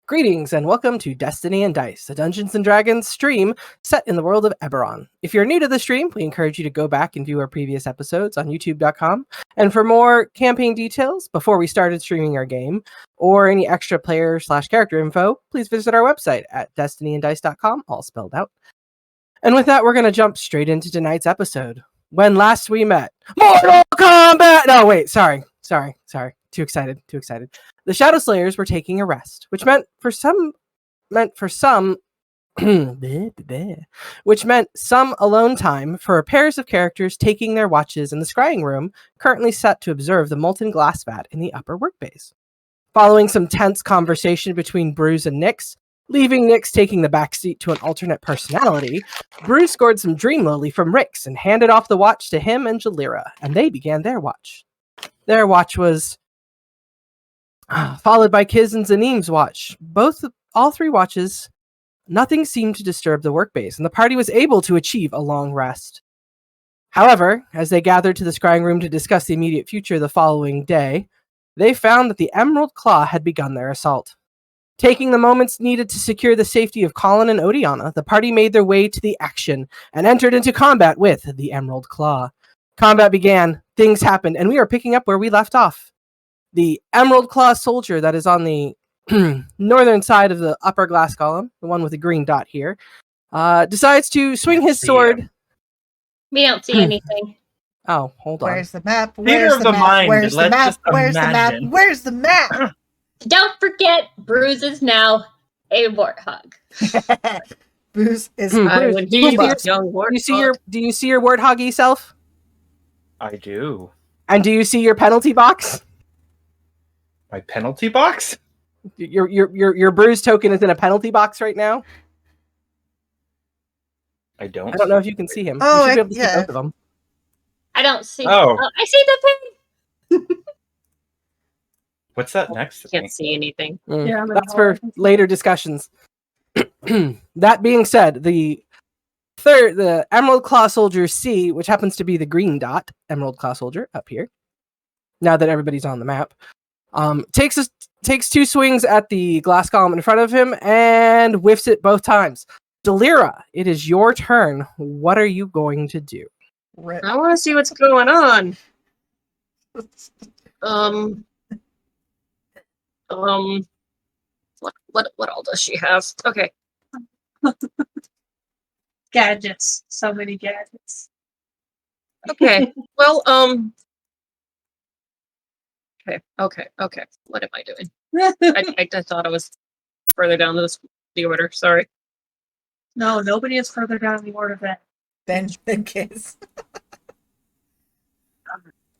Greetings and welcome to Destiny and Dice, a Dungeons & Dragons stream set in the world of Eberron. If you're new to the stream, we encourage you to go back and view our previous episodes on youtube.com. And for more campaign details, before we started streaming our game, or any extra player/character info, please visit our website at destinyanddice.com, all spelled out. And with that, we're going to jump straight into tonight's episode. When last we met, Mortal Kombat! No, wait, sorry. Too excited. The Shadow Slayers were taking a rest, which meant some alone time for pairs of characters taking their watches in the scrying room, currently set to observe the molten glass vat in the upper work base. Following some tense conversation between Bruce and Nyx, leaving Nyx taking the backseat to an alternate personality, Bruce scored some Dream Lily from Rix and handed off the watch to him and Jalira, and they began their watch. Their watch was followed by Kiz and Zanim's watch. All three watches, nothing seemed to disturb the workbase, and the party was able to achieve a long rest. However, as they gathered to the scrying room to discuss the immediate future the following day, they found that the Emerald Claw had begun their assault. Taking the moments needed to secure the safety of Colin and Odianna, the party made their way to the action and entered into combat with the Emerald Claw. Combat began, things happened, and we are picking up where we left off. The Emerald Claw soldier that is on the northern side of the upper glass column, the one with the green dot here, decides to swing his sword. We don't see anything. Oh, hold on. Where's the map? Where's the map? Where's the map? Where's the map? Where's the map? Don't forget, Bruce is now a warthog. Bruce is Do you see your warthoggy self? I do. And do you see your penalty box? My penalty box? Your Bruce token is in a penalty box right now. I don't know if you can see him. Oh, you should be able to see yeah. both of them. I don't see. Oh. I see the thing. What's that next to Can't me? see anything. Yeah, that's for later discussions. That being said, the Emerald Claw Soldier C, which happens to be the green dot, Emerald Claw Soldier up here, now that everybody's on the map, takes two swings at the glass column in front of him and whiffs it both times. Jalira, it is your turn. What are you going to do? I want to see what's going on. What all does she have? Okay. Gadgets. So many gadgets. Okay. Well, Okay. What am I doing? I thought I was further down the order. Sorry. No, nobody is further down the order than Kiz.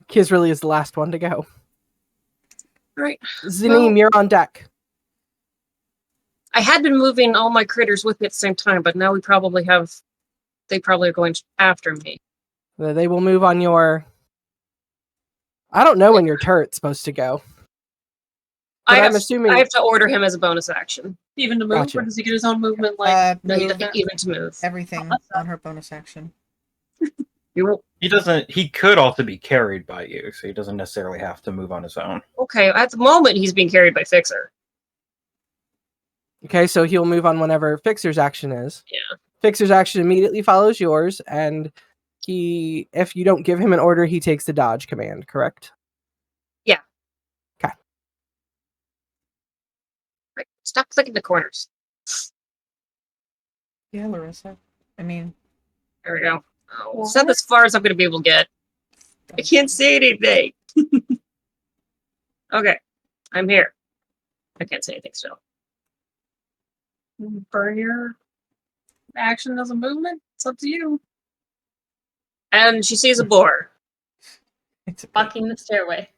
Kiz really is the last one to go. Right. Zanim, you're on deck. I had been moving all my critters with me at the same time, but now they probably are going after me. They will move on your... I don't know when your turret's supposed to go. I'm assuming... I have to order him as a bonus action. even to move, Gotcha. or does he get his own movement? No, he doesn't even to move. Everything on her bonus action. He doesn't. He could also be carried by you, so he doesn't necessarily have to move on his own. Okay, at the moment he's being carried by Fixer. Okay, so he'll move on whenever Fixer's action is. Yeah. Fixer's action immediately follows yours, and if you don't give him an order, he takes the dodge command, correct? Yeah. Okay. Right. Stop clicking the corners. Yeah, Larissa. I mean... There we go. Oh, it's not as far as I'm going to be able to get. I can't see anything. Okay. I'm here. I can't say anything still. Burn your action as a movement. It's up to you. And she sees a boar. It's Walking the stairway.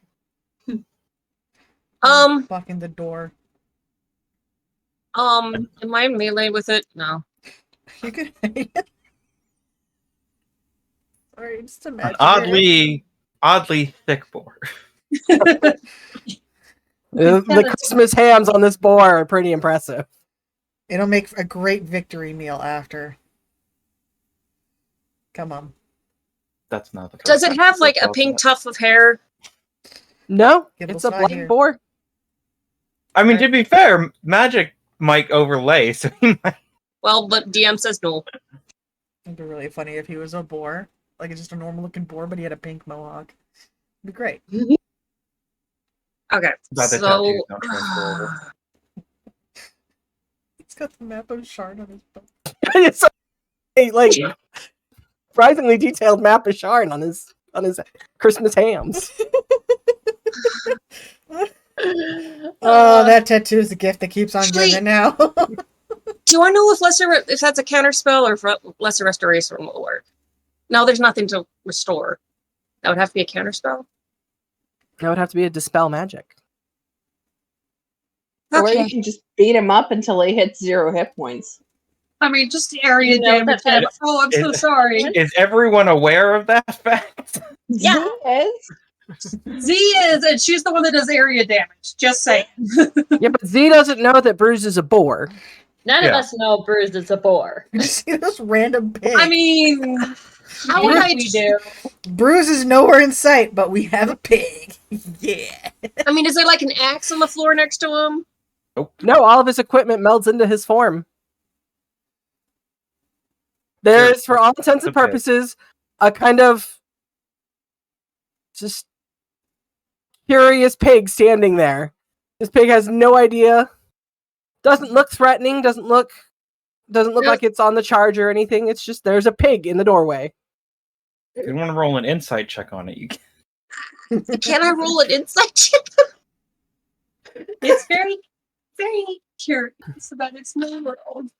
blocking the door. Am I melee with it? No. You could... Sorry, just imagine. An oddly thick boar. The Christmas hams on this boar are pretty impressive. It'll make a great victory meal after. Come on. That's not the. Does it have like a pink tuft of hair? No, Gibble's it's a not black here. boar. I mean, to be fair, magic might overlay, so he might. Well, but DM says no. It'd be really funny if he was a boar, like just a normal looking boar, but he had a pink mohawk. It'd be great. Okay, But the so tattoos don't transfer over. He's got the map of Shard on his book. It's like surprisingly detailed map of Sharn on his Christmas hams. Oh, that tattoo is the gift that keeps on Actually- giving now. do I know if that's a counter spell or if lesser restoration will work? No, there's nothing to restore. That would have to be a counter spell. That would have to be a dispel magic. Or Okay. you can just beat him up until he hits 0 hit points. I mean, just the area You know, damage. that's- Oh, I'm so sorry. Is everyone aware of that fact? Yeah. Yes. Z is, and she's the one that does area damage. Just saying. Yeah, but Z doesn't know that Bruce is a boar. None Yeah. of us know Bruce is a boar. You just see this random pig. I mean, how would I do? Bruce is nowhere in sight, but we have a pig. Yeah. I mean, is there like an axe on the floor next to him? No, all of his equipment melds into his form. There's, for all intents and Okay. purposes, a kind of just curious pig standing there. This pig has no idea. Doesn't look threatening. Doesn't look like it's on the charge or anything. It's just there's a pig in the doorway. If you want to roll an insight check on it, you can. Can I roll an insight check? It's very, very curious about its new world.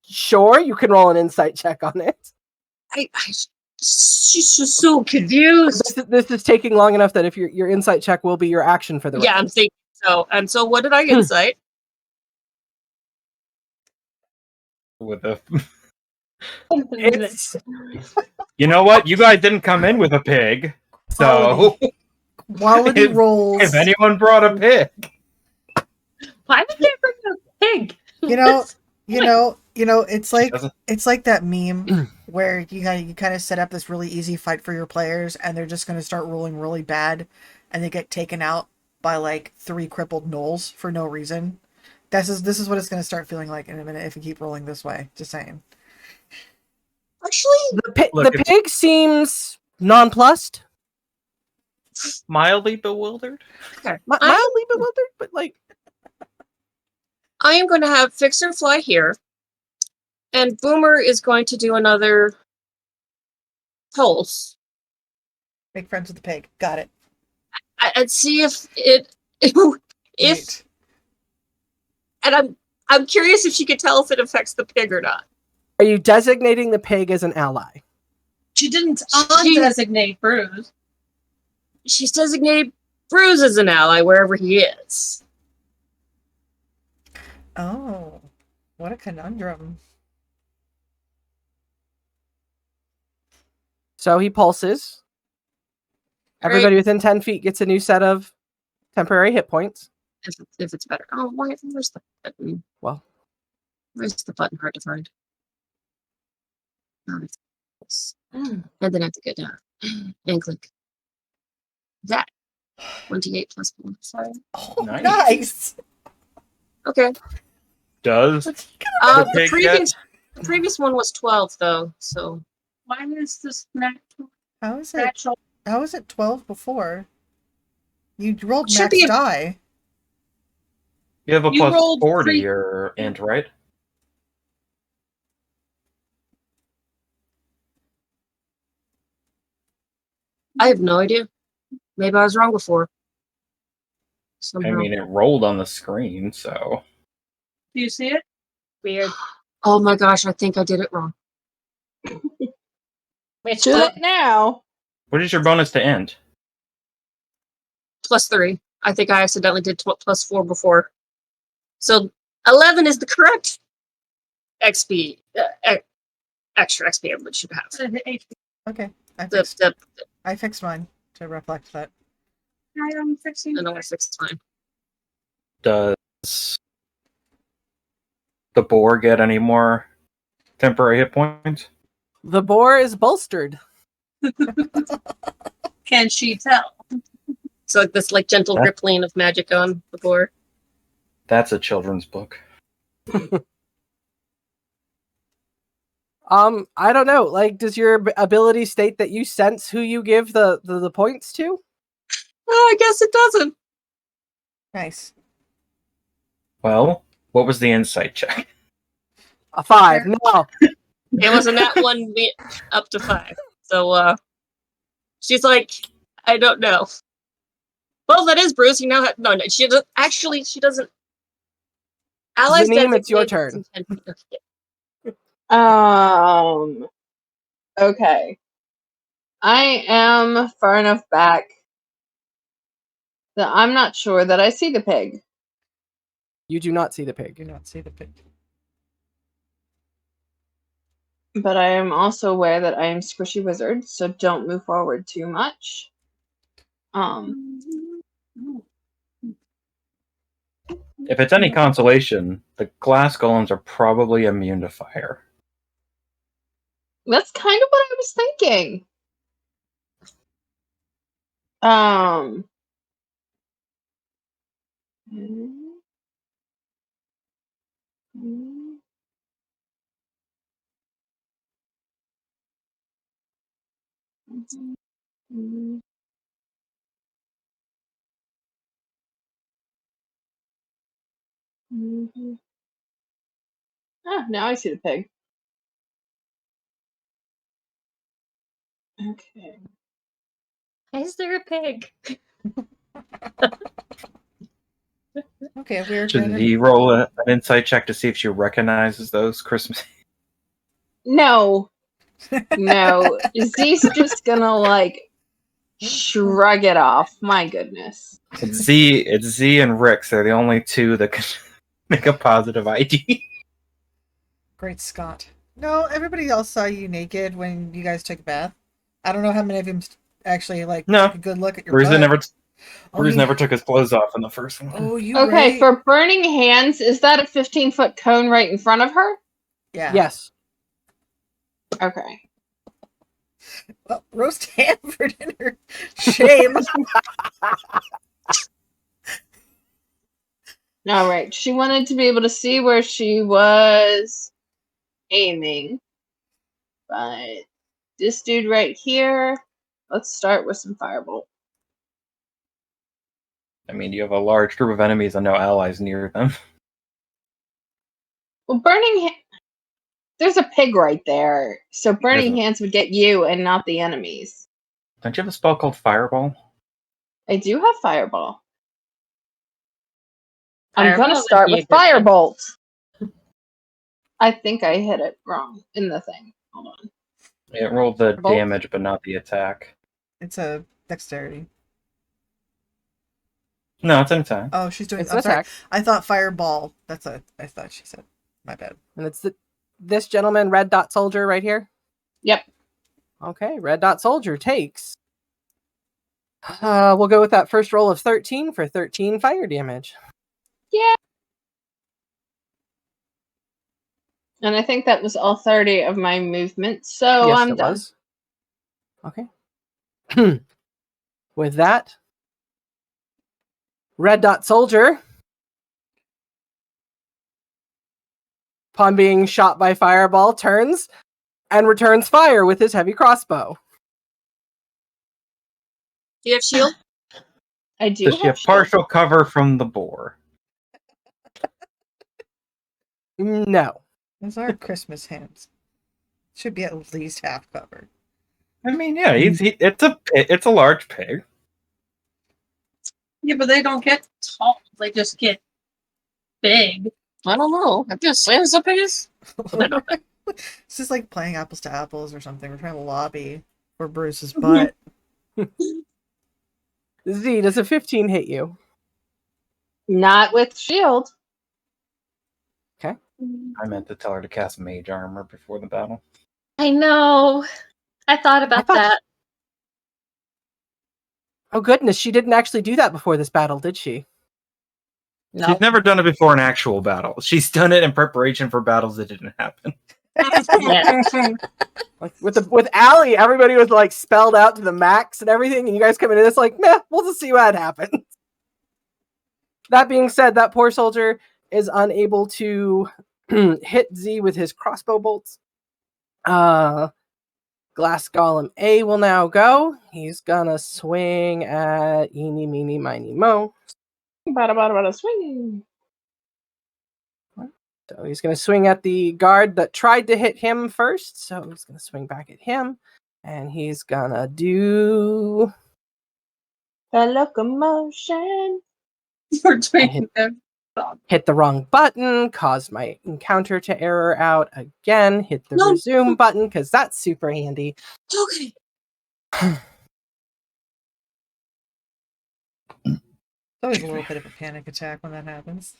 Sure, you can roll an insight check on it. She's just so confused. This is taking long enough that if your insight check will be your action for the Yeah, I'm round. thinking so. And so, what did I insight? With a, It's you know what? You guys didn't come in with a pig, so Quality If- rolls. if anyone brought a pig, Why would they bring a pig? You know, it's like doesn't- that meme where you kind of set up this really easy fight for your players, and they're just going to start rolling really bad, and they get taken out by like 3 crippled gnolls for no reason. This is what it's going to start feeling like in a minute if you keep rolling this way. Just saying. Actually, Look, the pig seems nonplussed, mildly bewildered. mildly bewildered, but like I am going to have Fixer fly here, and Boomer is going to do another pulse Make friends with the pig. Got it. and see if if Neat. and I'm curious if she could tell if it affects the pig or not. are you designating the pig as an ally? She didn't She- designate Bruce. She's designated Bruce as an ally wherever he is. Oh, what a conundrum. So he pulses. Everybody within 10 feet gets a new set of temporary hit points. If it's better. Oh, where's the button? Well. Where's the button? Hard to find. Oh, it's and then I have to go down and click that. 28 plus 1. Sorry. Oh, Nice. nice. Okay. Does The pig previous one was 12 though, so Why is this natural? How is it? Natural. How was it 12 before? You rolled Should max be a- die. you have a You plus rolled 40 3. or int, right? I have no idea. Maybe I was wrong before. Somehow. I mean, it rolled on the screen, so Do you see it? Weird. Oh my gosh, I think I did it wrong. Which Do it now. what is your bonus to int? Plus 3. I think I accidentally did plus 4 before. So 11 is the correct XP, extra XP everybody should have. Okay. The I fixed mine to reflect that. I am fixing. another 6 time. Does the boar get any more temporary hit points? The boar is bolstered. Can she tell? So like this gentle rippling of magic on the board. That's a children's book. I don't know. Like, does your ability state that you sense who you give the points to? Oh, I guess it doesn't. Nice. Well, what was the insight check? A 5. No. It wasn't that one up to 5. So she's like, I don't know. Well, that is Bruce. You know, no, she doesn't. Actually, she doesn't. Allies Zaneem, it's your designate- Um. Okay. I am far enough back that I'm not sure that I see the pig. You do not see the pig. Do not see the pig. But I am also aware that I am Squishy Wizard, so don't move forward too much. If it's any consolation, the glass golems are probably immune to fire. That's kind of what I was thinking. Ah, now I see the pig. Okay. Why is there a pig? Okay, we're Should gonna. Z roll an insight check to see if she recognizes those Christmas? No. No. Z's just gonna like shrug it off. My goodness. It's Z and Rick. They're the only two that can make a positive ID. Great Scott. No, everybody else saw you naked when you guys took a bath. I don't know how many of them actually like No. took a good look at your Bruce butt. Bruce never took his clothes off in the first one. Oh, you Okay, right. for burning hands, is that a 15-foot cone right in front of her? Yeah. Yes. Okay. Well, roast Hanford in her shame. All right. She wanted to be able to see where she was aiming. But this dude right here, let's start with some firebolt. I mean, you have a large group of enemies and no allies near them. Well, there's a pig right there. So burning hands would get you and not the enemies. Don't you have a spell called Fireball? I do have fireball. I'm Fireball gonna would start be a with good thing. firebolt. I think I hit it wrong in the thing. Hold on. It rolled the Bolt? damage, but not the attack. It's a dexterity. No, it's an attack. Oh, she's doing. It's I'm an sorry. attack. I thought fireball. I thought she said. My bad. And it's this gentleman, Red Dot Soldier, right here? Yep. Okay, Red Dot Soldier takes. We'll go with that first roll of 13 for 13 fire damage. And I think that was all 30 of my movement. So Yes, I'm it done. was. Okay. With that, Red Dot Soldier, upon being shot by Fireball, turns and returns fire with his heavy crossbow. Do you have shield? I do Does she have shield. partial cover from the boar? No. Those are Christmas hams. Should be at least half covered. I mean, yeah, it's a large pig. Yeah, but they don't get tall. They just get big. I don't know. I'm just saying something is. It's just like playing apples to apples or something. We're trying to lobby for Bruce's butt. Z, does a 15 hit you? Not with shield. I meant to tell her to cast mage armor before the battle. I know. I thought about that. Oh goodness, she didn't actually do that before this battle, did she? No. She's never done it before in actual battle. She's done it in preparation for battles that didn't happen. Like with Allie, everybody was like spelled out to the max and everything, and you guys come in and it's like, meh, we'll just see what happens. That being said, that poor soldier is unable to hit Z with his crossbow bolts. Glass Golem A will now go. He's gonna swing at Eeny, Meeny, Miny, Mo. Bada swing. So he's gonna swing at the guard that tried to hit him first. So he's gonna swing back at him. And he's gonna do... The locomotion. We're doing them. hit the wrong button, caused my encounter to error out again, hit the No. resume button, because that's super handy. Okay. It's always a little bit of a panic attack when that happens.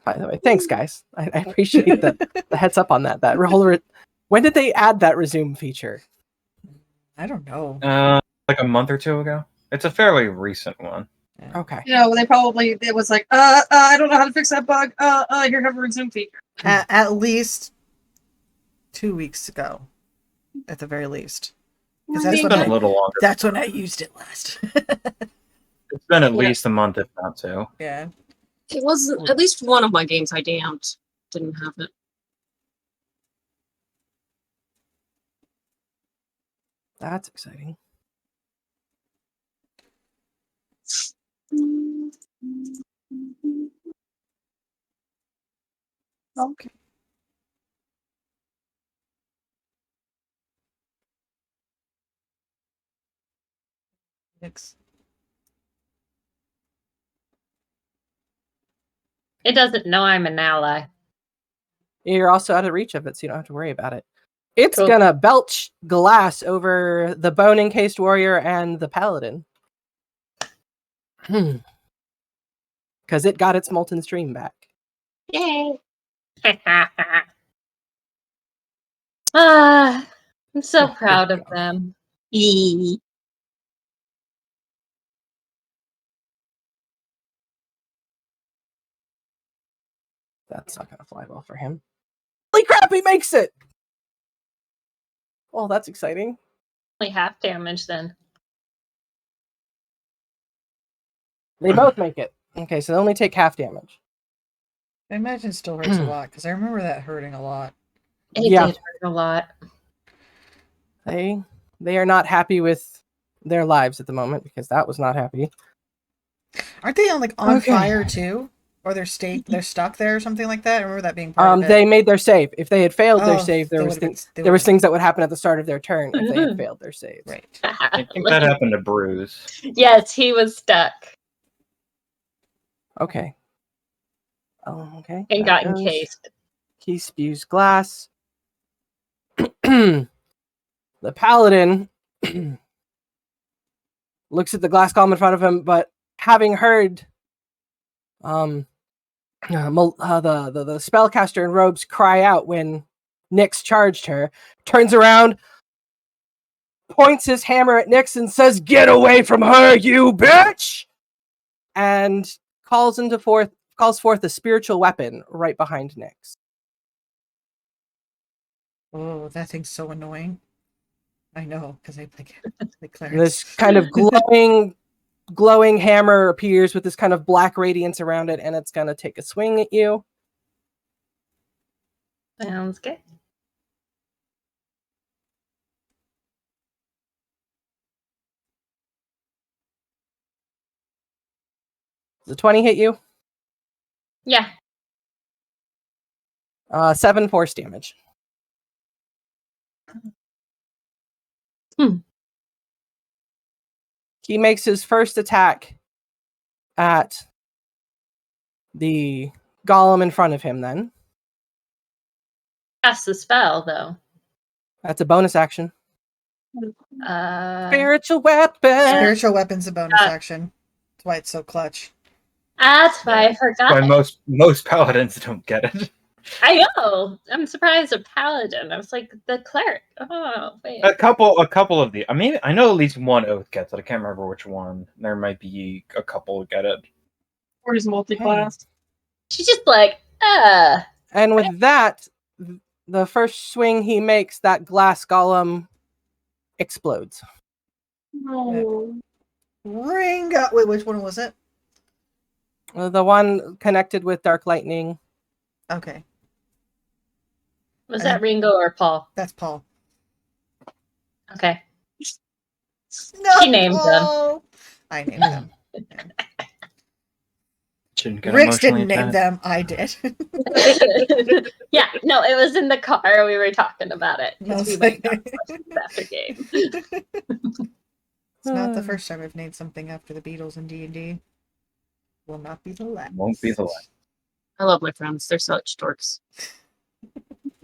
By the way, thanks, guys. I appreciate the heads up on that. When did they add that resume feature? I don't know. Like a month or two ago. It's a fairly recent one. Okay. You know, it was like, I don't know how to fix that bug. Here, have a resume feature. At least 2 weeks ago, at the very least. Because It's been a little longer. that's when I used it last. It's been at least a month, if not two. Yeah. It wasn't, at least one of my games I damned didn't have it. That's exciting. Okay. Next. It doesn't know I'm an ally. You're also out of reach of it, so you don't have to worry about it. It's Cool. gonna belch glass over the bone encased warrior and the paladin. Because it got its molten stream back. Yay! I'm so Oh, proud good of God. them. That's not gonna fly well for him. Holy crap, he makes it! Oh, that's exciting. Only half damage then. They both make it. Okay, so they only take half damage. I imagine it still hurts a lot, because I remember that hurting a lot. It Yeah. did hurt a lot. They are not happy with their lives at the moment, because that was not happy. Aren't they on Okay. fire too? Or they're stuck there or something like that? I remember that being part of it. They made their save. If they had failed their Oh, save, there they was would've been- they there was would've things that would happen at the start of their turn if they had failed their saves. Right. I think that happened to Bruce. Yes, he was stuck Okay. Oh, okay. and that got goes. encased. He spews glass. The paladin looks at the glass column in front of him, but having heard the spellcaster in robes cry out when Nyx charged her, turns around, points his hammer at Nyx and says, "Get away from her, you bitch!" And calls forth a spiritual weapon right behind Nyx. Oh, that thing's so annoying. I know, because I play clerics. This kind of glowing hammer appears with this kind of black radiance around it, and it's gonna take a swing at you. Sounds good. Does the 20 hit you? Yeah. 7 force damage. He makes his first attack at the golem in front of him then. That's the spell, though. That's a bonus action. Spiritual weapon! Spiritual weapon's a bonus action. That's why it's so clutch. That's why I forgot. Why most paladins don't get it. I know. I'm surprised a paladin. I was like, the cleric. Oh, wait. A couple of the. I mean, I know at least one oath gets it. I can't remember which one. There might be a couple get it. Or is multi-class. She's just like, And with that, the first swing he makes, that glass golem explodes. No. Ring up. Wait, which one was it? The one connected with Dark Lightning. Okay, Was that Ringo or Paul? that's Paul. Okay. No, She named them. Paul! I named them. Shouldn't get Rix emotionally didn't name attached. them. I did. Yeah, no, it was in the car. We were talking about it. I 'Cause we was went like- after game. It's not the first time I've named something after the Beatles in D&D. Will not be the last. Won't be the last. I love my friends. They're such dorks.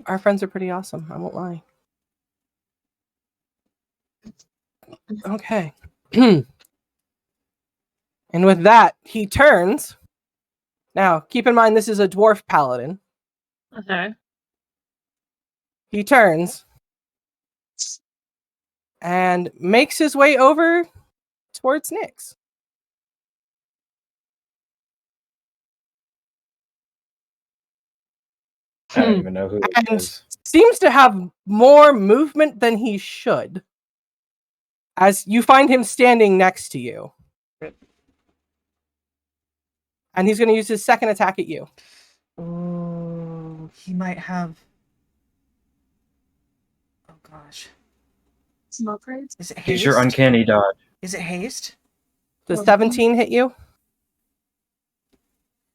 Our friends are pretty awesome. I won't lie. Okay. And with that, he turns. Now, keep in mind, this is a dwarf paladin. Okay. He turns and makes his way over towards Nyx. I don't even know who it And is. seems to have more movement than he should. As you find him standing next to you. And he's going to use his second attack at you. Oh, he might have. Oh gosh, Smoke raids? is it haste? Use your uncanny dodge. Is it haste? Does 17 hit you?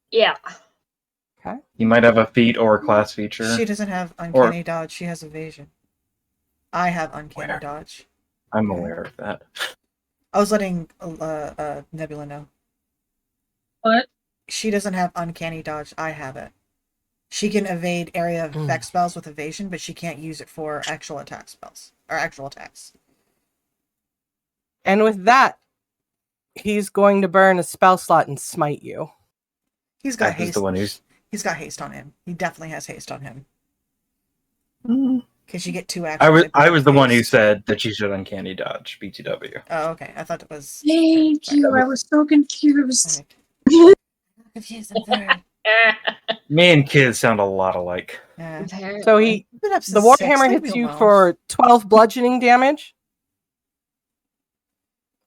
Yeah. He might have a feat or a class feature. She doesn't have uncanny dodge. She has evasion. I have uncanny Where? dodge. I'm aware of that. I was letting Nebula know. What? She doesn't have uncanny dodge. I have it. She can evade area of effect spells with evasion, but she can't use it for actual attack spells or actual attacks. And with that, he's going to burn a spell slot and smite you. He's got That was haste. the one who's. He's got haste on him. He definitely has haste on him. Mm. Because you get 2 actions. I was the one who haste. said that you should uncanny dodge BTW. Oh, okay. I thought it was. Thank you. I was so confused. Alright. Confused. I'm sorry. Me and kids sound a lot alike. Yeah. So he, I've been up the since 6. warhammer Leave hits me you alone. for 12 bludgeoning damage.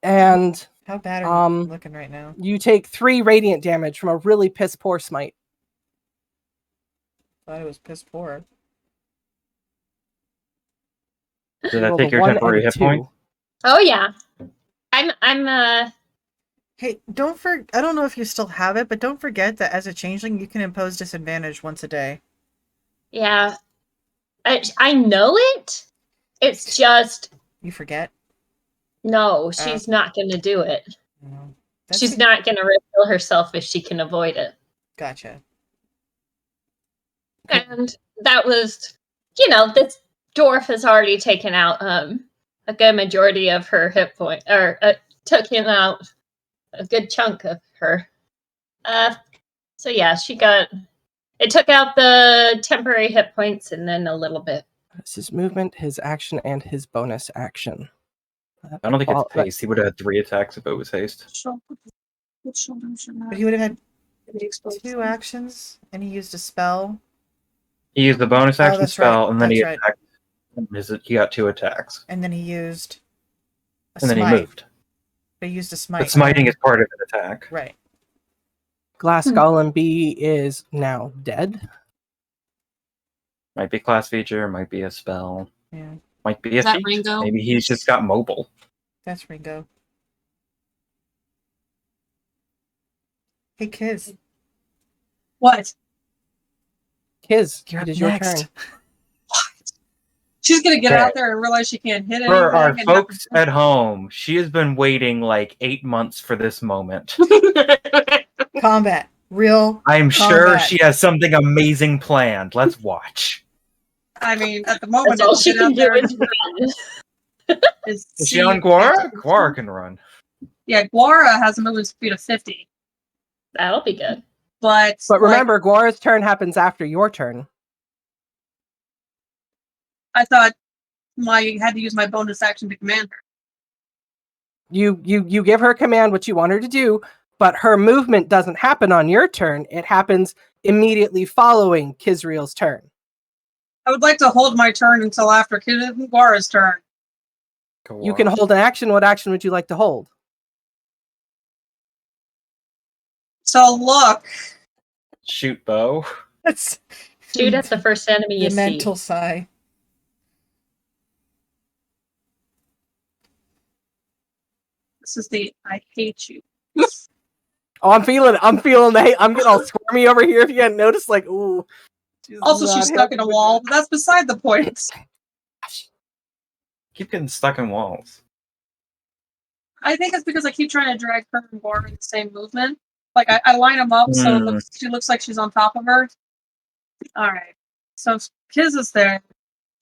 And How bad are you um, looking right now? you take 3 radiant damage from a really piss poor smite. Thought it was piss poor. Did that Rolled take a your 1 temporary and a hit point? 2. Oh yeah. I'm Hey, I don't know if you still have it, but don't forget that as a changeling, you can impose disadvantage once a day. yeah. I know it. It's just You forget? no, she's not gonna do it. No. She's not gonna reveal herself if she can avoid it. Gotcha. And that was, this dwarf has already taken out a good majority of her hit point, or taken out a good chunk of her. So yeah, it took out the temporary hit points and then a little bit. That's his movement, his action, and his bonus action. I don't think Well, it's haste. He would have had 3 attacks if it was haste. Which shoulder should But he would have had be exposed? 2 actions, and he used a spell. He used the bonus action that's spell, right, and then he that's attacked. He got 2 attacks, And then he used a and then smite. he moved. But he used a smite. But smiting is part of an attack. Right. Glass Golem B is now dead. Might be a class feature, might be a spell, Yeah. might be a Is that feat. Ringo? Maybe he's just got mobile. That's Ringo. Hey, kids. What? Kiz, You're it up is your next. turn. She's gonna get Okay. out there and realize she can't hit anything. For our and folks at home, she has been waiting like 8 months for this moment. Combat. Real. I'm sure Combat. she has something amazing planned. Let's watch. I mean, at the moment, That's all it's she get can out do there is run. is Is see she on if- Guara? Guara can run. Yeah, Guara has a movement speed of 50, That'll be good. but But remember, Guara's turn happens after your turn. I thought I had to use my bonus action to command her. You give her a command what you want her to do, but her movement doesn't happen on your turn. It happens immediately following Kizriel's turn. I would like to hold my turn until after Guara's turn. You can hold an action. What action would you like to hold? So look, Shoot bow. That's Shoot at the first enemy the you see. mental sigh. this is the I hate you. Oh, I'm feeling the hate. I'm getting all squirmy over here. If you hadn't noticed, like, ooh. Also, she's stuck in a wall, but that's beside the point. Keep getting stuck in walls. I think it's because I keep trying to drag her and Boar'd in the same movement. Like I line them up so she looks like she's on top of her. All right. So if Kiz is there.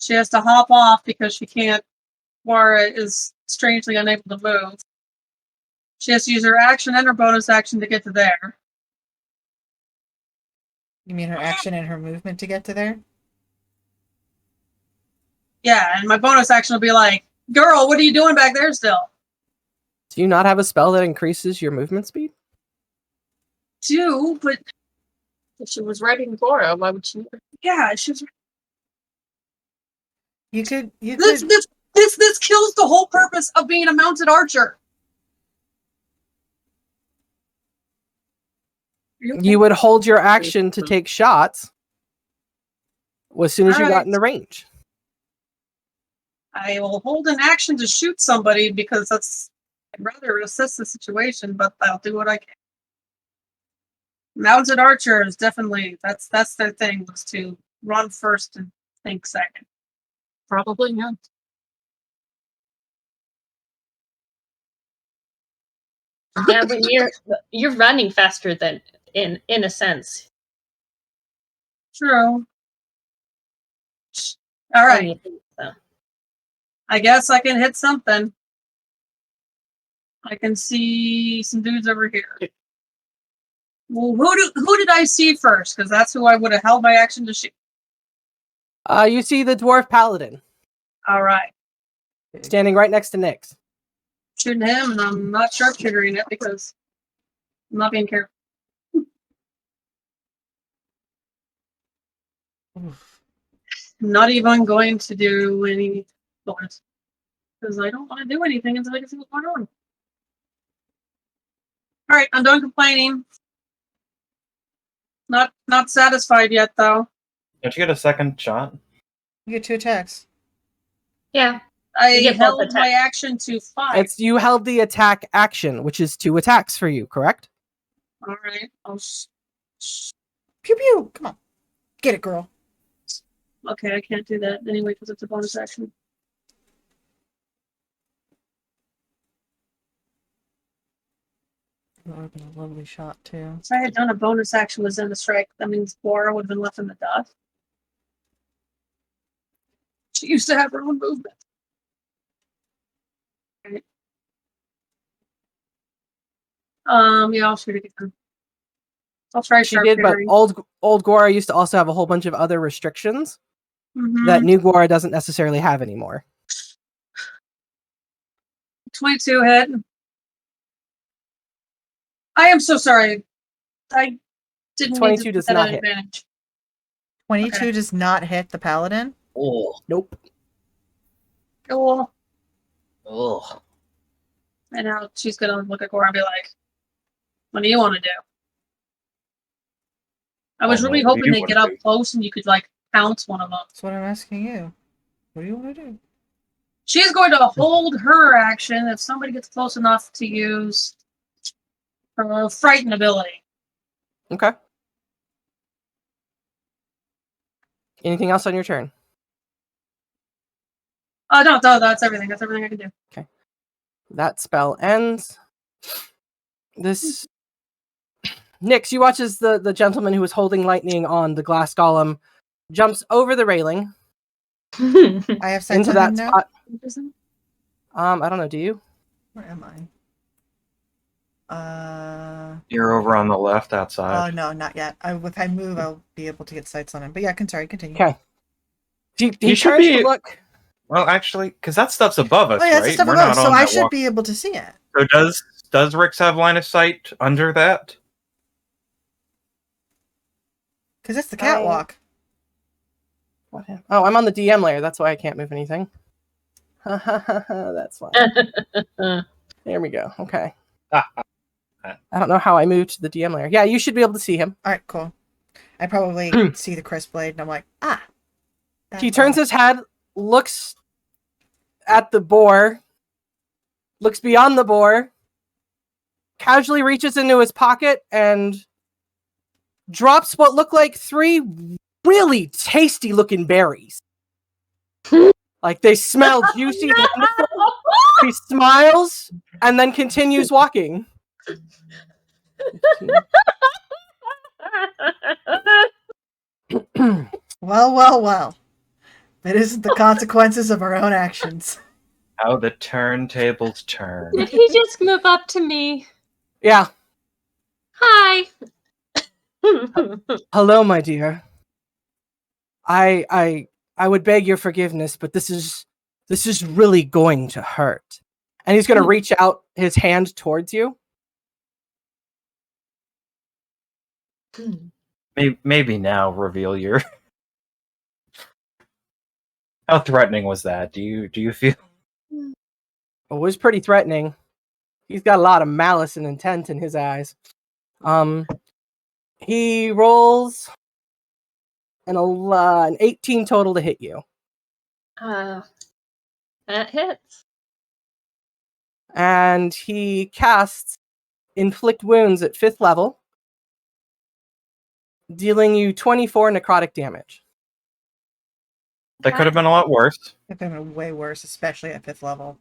She has to hop off because she can't. Moira is strangely unable to move. She has to use her action and her bonus action to get to there. You mean her action and her movement to get to there? Yeah, and my bonus action will be like, "Girl, what are you doing back there still?" Do you not have a spell that increases your movement speed? Do, but If she was writing Gora, why would she? yeah, she's You could. this kills the whole purpose of being a mounted archer. You would hold your action to take shots as soon as you got Alright. in the range. I will hold an action to shoot somebody because I'd rather assess the situation, but I'll do what I can. Mounted archers definitely that's their thing, was to run first and think second. Probably not. Yeah, when you're running faster than in a sense. True. All right. when you think so. I guess I can hit something. I can see some dudes over here. Well, who did I see first? Because that's who I would have held my action to shoot. You see the dwarf paladin All right. standing right next to Nyx. Shooting him, and I'm not sharpshootering it because I'm not being careful. I'm not even going to do any bonus because I don't want to do anything until I can see what's going on. All right, I'm done complaining. Not satisfied yet, though. Don't you get a second shot? You get 2 attacks. Yeah. I get both held attacks. my action to 5. You held the attack action, which is 2 attacks for you, correct? All right. Pew pew. Come on. Get it, girl. Okay, I can't do that anyway because it's a bonus action. That would have been a lovely shot, too. If I had done a bonus action with Zen Strike, that means Bora would have been left in the dust. She used to have her own movement. Right. Yeah, I'll shoot it again. I'll try She did, but old Gora used to also have a whole bunch of other restrictions that new Gora doesn't necessarily have anymore. 22 hit. I am so sorry. I didn't 22 mean to does put that not at hit. advantage. 22 Okay. does not hit the paladin. Oh. Nope. Cool. Ugh. And now she's gonna look at Gora and be like, "What do you want to do?" I was Oh, no, really what do hoping you they'd get wanna up close and you could like pounce one of them. That's what I'm asking you. What do you want to do? She's going to hold her action if somebody gets close enough to use her frighten ability. Okay. Anything else on your turn? No, that's everything. That's everything I can do. That spell ends. This Nyx, you watch as the gentleman who was holding lightning on the glass golem jumps over the railing I have sights into on that him now. spot. I don't know, do you? Where am I? You're over on the left Oh outside. no, not yet. If I move, I'll be able to get sights on him. But yeah, continue. Okay. He You should turns to be- look. Well, actually, because that stuff's above us, Oh yeah, right? it's the stuff We're above, not so on I that should walk. be able to see it. So does Rix have line of sight under that? Because it's the catwalk. What happened? Oh, I'm on the DM layer. That's why I can't move anything. That's fine. There we go. Okay. I don't know how I moved to the DM layer. Yeah, you should be able to see him. All right, cool. I probably see the crisp blade, and I'm like, ah. He turns his head, looks at the boar, looks beyond the boar, casually reaches into his pocket and drops what look like 3 really tasty looking berries. Like they smell juicy and wonderful. He smiles and then continues walking. Well. It isn't the consequences of our own actions. How the turntables turn. Did he just move up to me? Yeah. Hi. Hello, my dear. I would beg your forgiveness, but this is really going to hurt. And he's going to reach out his hand towards you. Maybe now reveal your. How threatening was that? Do you feel? It was pretty threatening. He's got a lot of malice and intent in his eyes. He rolls an 18 total to hit you. That hits. And he casts Inflict Wounds at 5th level, dealing you 24 necrotic damage. That could have been a lot worse. It could have been way worse, especially at 5th level.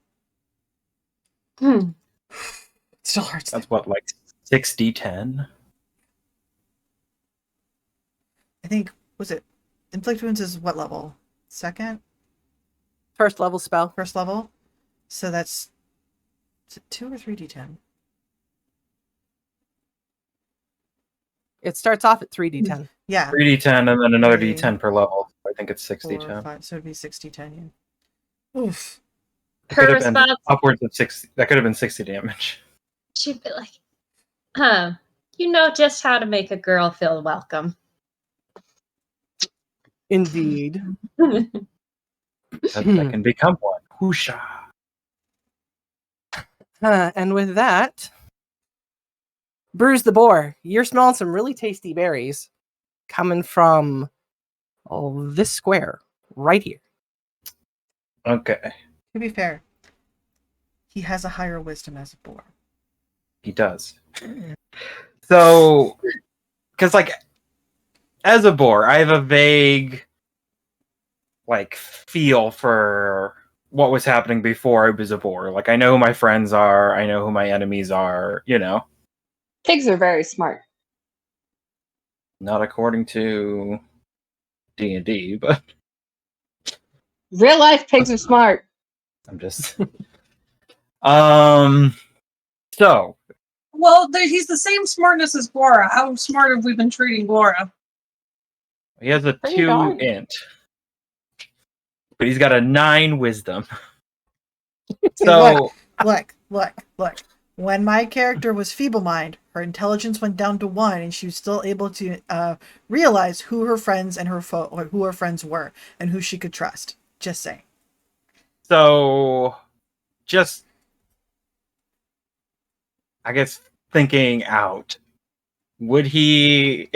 Hmm. It still hurts. That's what, like 6d10? I think, was it Inflict Wounds is what level? 2nd? 1st level spell. 1st level? So that's is it 2 or 3d10? It starts off at 3d10. Yeah. 3d10 and then another Three, d10 per level. I think it's 4, 6d10. 5, so it'd be 6d10. Yeah. Oof. It Her could have been response, upwards of 6. That could have been 60 damage. she'd be like, you know just how to make a girl feel welcome. Indeed. That can become one. Whoosha. And with that, Bruise the Boar, you're smelling some really tasty berries coming from this square right here. Okay. To be fair, he has a higher wisdom as a boar. He does. So, because like, as a boar, I have a vague, like, feel for what was happening before I was a boar. Like, I know who my friends are. I know who my enemies are. You know, Pigs are very smart. not according to D&D, but Real life pigs are smart. I'm just. So Well, he's the same smartness as Bora. How smart have we been treating Bora? he has a Pretty 2 darn. int, but he's got a 9 wisdom. So Look. When my character was feeble-minded, her intelligence went down to 1, and she was still able to realize who her friends and who her friends were, and who she could trust. Just saying. So, just, I guess, thinking out, would he...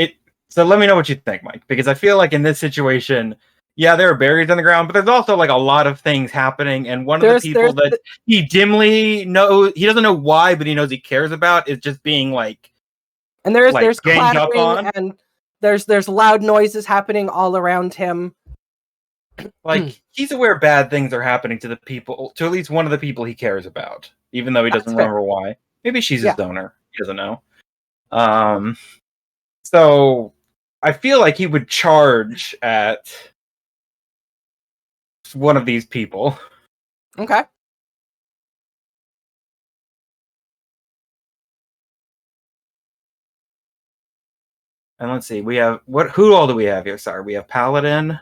So let me know what you think, Mike, because I feel like in this situation, yeah, there are berries on the ground, but there's also like a lot of things happening, and one of the people that he dimly knows, he doesn't know why, but he knows he cares about, is just being like... And there's ganged up clattering on. and there's loud noises happening all around him. Like, he's aware bad things are happening to the people, to at least one of the people he cares about, even though he doesn't remember why. Maybe she's his donor. He doesn't know. So I feel like he would charge at one of these people. Okay. And let's see, we have who all do we have here? Sorry, we have Paladin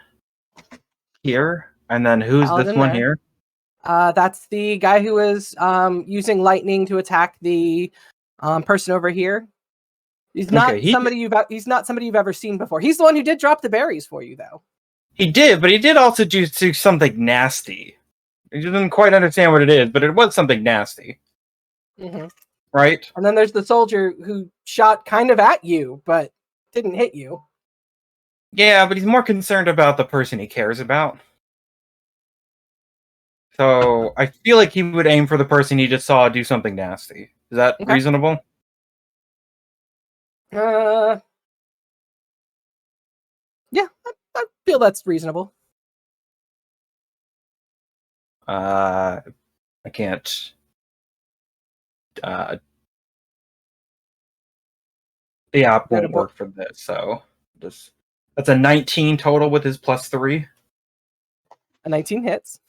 here, and then who's Paladin this one there. here? That's the guy who was using lightning to attack the person over here. He's not somebody he's not somebody you've ever seen before. He's the one who did drop the berries for you, though. He did, but he did also do something nasty. He didn't quite understand what it is, but it was something nasty. Mm-hmm. Right? And then there's the soldier who shot kind of at you, but didn't hit you. Yeah, but he's more concerned about the person he cares about. So I feel like he would aim for the person he just saw do something nasty. Is that Okay. reasonable? Yeah, I feel that's reasonable. I can't. The app won't Credible. work for this, so that's a 19 total with his +3. A 19 hits.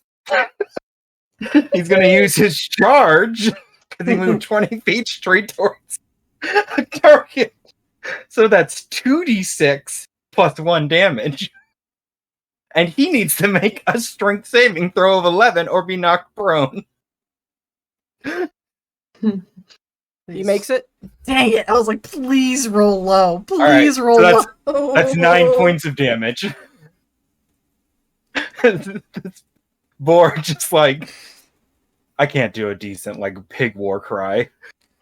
He's gonna use his charge because he moved 20 feet straight towards a target. So that's 2d6 plus 1 damage. And he needs to make a strength saving throw of 11 or be knocked prone. He makes it. Dang it! I was like, please roll low. All right, Please roll so low. that's 9 points of damage. Boar'd just like, I can't do a decent like pig war cry,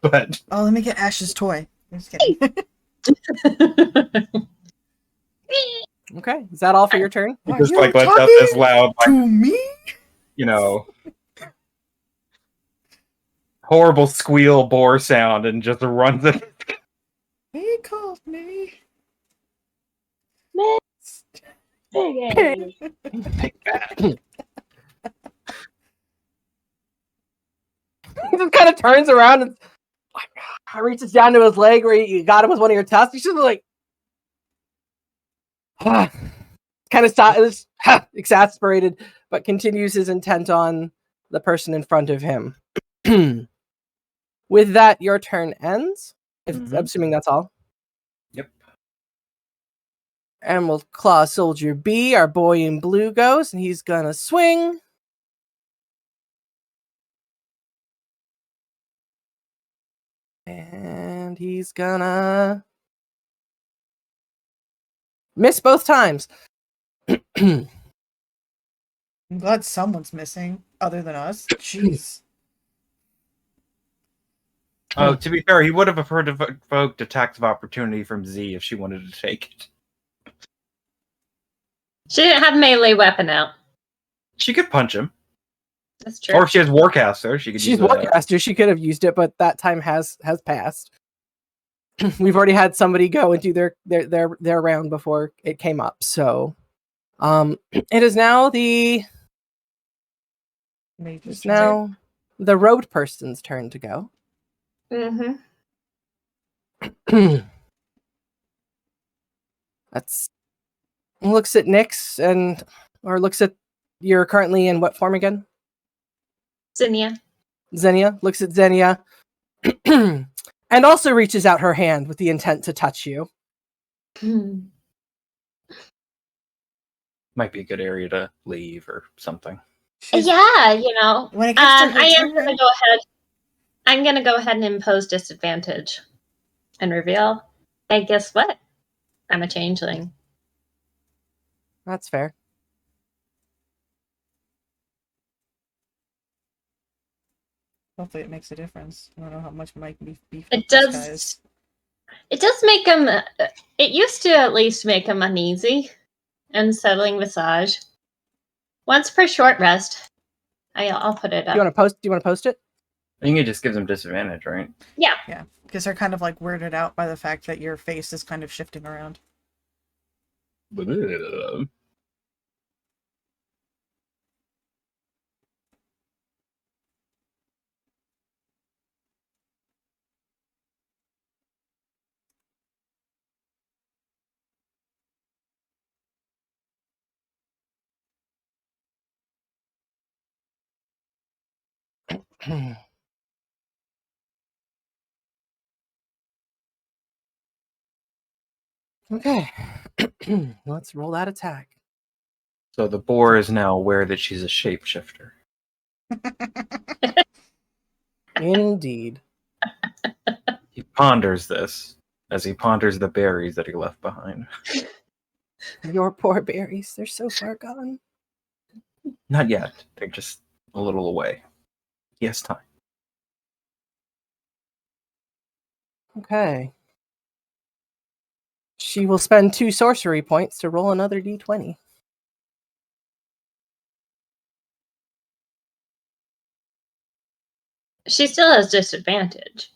but Oh, let me get Ash's toy. I'm just kidding. Okay, is that all for your turn? he Are just you like lets out talking this loud, like, to me? you know, horrible squeal boar sound and just runs it. He called me. Piggy. He just kind of turns around and reaches down to his leg where you got him with one of your tusks. He's just like, kind of exasperated, but continues his intent on the person in front of him. With that, your turn ends. Mhm. Assuming that's all. Yep. And we'll claw Soldier B. Our boy in blue goes, and he's gonna swing. And he's gonna miss both times. I'm glad someone's missing other than us. Jeez. Oh, to be fair, he would have preferred to evoked attacks of opportunity from Z if she wanted to take it. She didn't have melee weapon out. She could punch him. That's true. Or if she has Warcaster, she could She's use that. Warcaster. She could have used it, but that time has passed. We've already had somebody go and do their round before it came up. So, it is now the road person's turn to go. Mm-hmm. That's looks at Nyx or looks at you're currently in what form again? Zinnia. Xenia looks at Xenia and also reaches out her hand with the intent to touch you. Might be a good area to leave or something. Yeah, you know. When it gets to her I am turn- gonna go ahead. I'm gonna go ahead and impose disadvantage and reveal. Hey, guess what? I'm a changeling. That's fair. Hopefully it makes a difference. I don't know how much Mike beef It does. It does make him. It used to at least make him uneasy. Unsettling massage. Once per short rest. I'll put it up. Do you want to post it? I think it just gives him disadvantage, right? Yeah. Yeah, because they're kind of like weirded out by the fact that your face is kind of shifting around. Okay. Let's roll that attack. So the boar is now aware that she's a shapeshifter. Indeed. He ponders this as he ponders the berries that he left behind. Your poor berries. They're so far gone. Not yet. They're just a little away. He has time. Okay. She will spend 2 sorcery points to roll another d20. She still has disadvantage.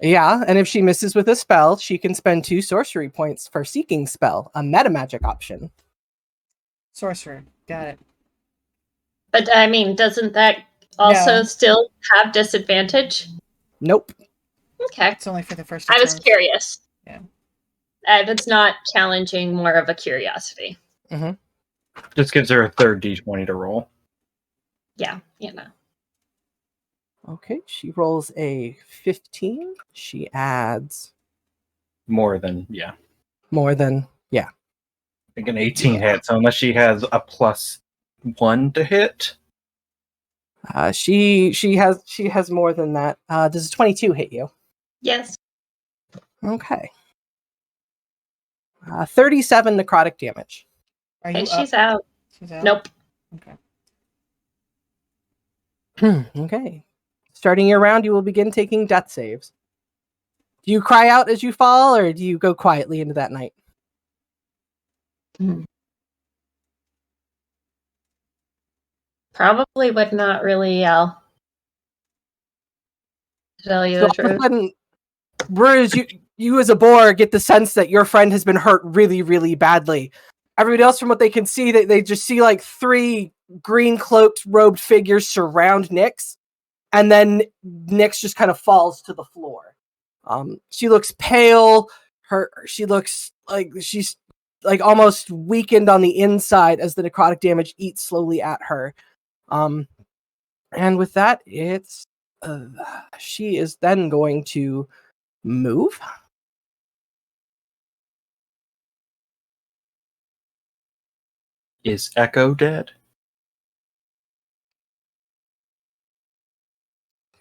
Yeah, and if she misses with a spell, she can spend 2 sorcery points for Seeking Spell, a meta magic option. Sorcerer. Got it. But I mean, doesn't that also No. still have disadvantage? Nope. Okay. It's only for the first two I was turns. curious. Yeah. It's not challenging, more of a curiosity. Just gives her a third d20 to roll. Yeah, you know. Okay, she rolls a 15. She adds More than, yeah. more than, yeah. I think an 18 hit, so unless she has a +1 to hit. She has more than that. Does a 22 hit you? Yes. Okay. 37 necrotic damage. Are Okay, you she's up? out. She's out? Nope. Okay. Okay. Starting your round, you will begin taking death saves. Do you cry out as you fall, or do you go quietly into that night? Probably would not really yell. To tell you So the all of a truth. sudden, whereas you as a boar get the sense that your friend has been hurt really, really badly. Everybody else, from what they can see, they just see like 3 green cloaked, robed figures surround Nyx, and then Nyx just kind of falls to the floor. She looks pale. She looks like she's like almost weakened on the inside as the necrotic damage eats slowly at her. And with that, it's she is then going to move. Is Echo dead?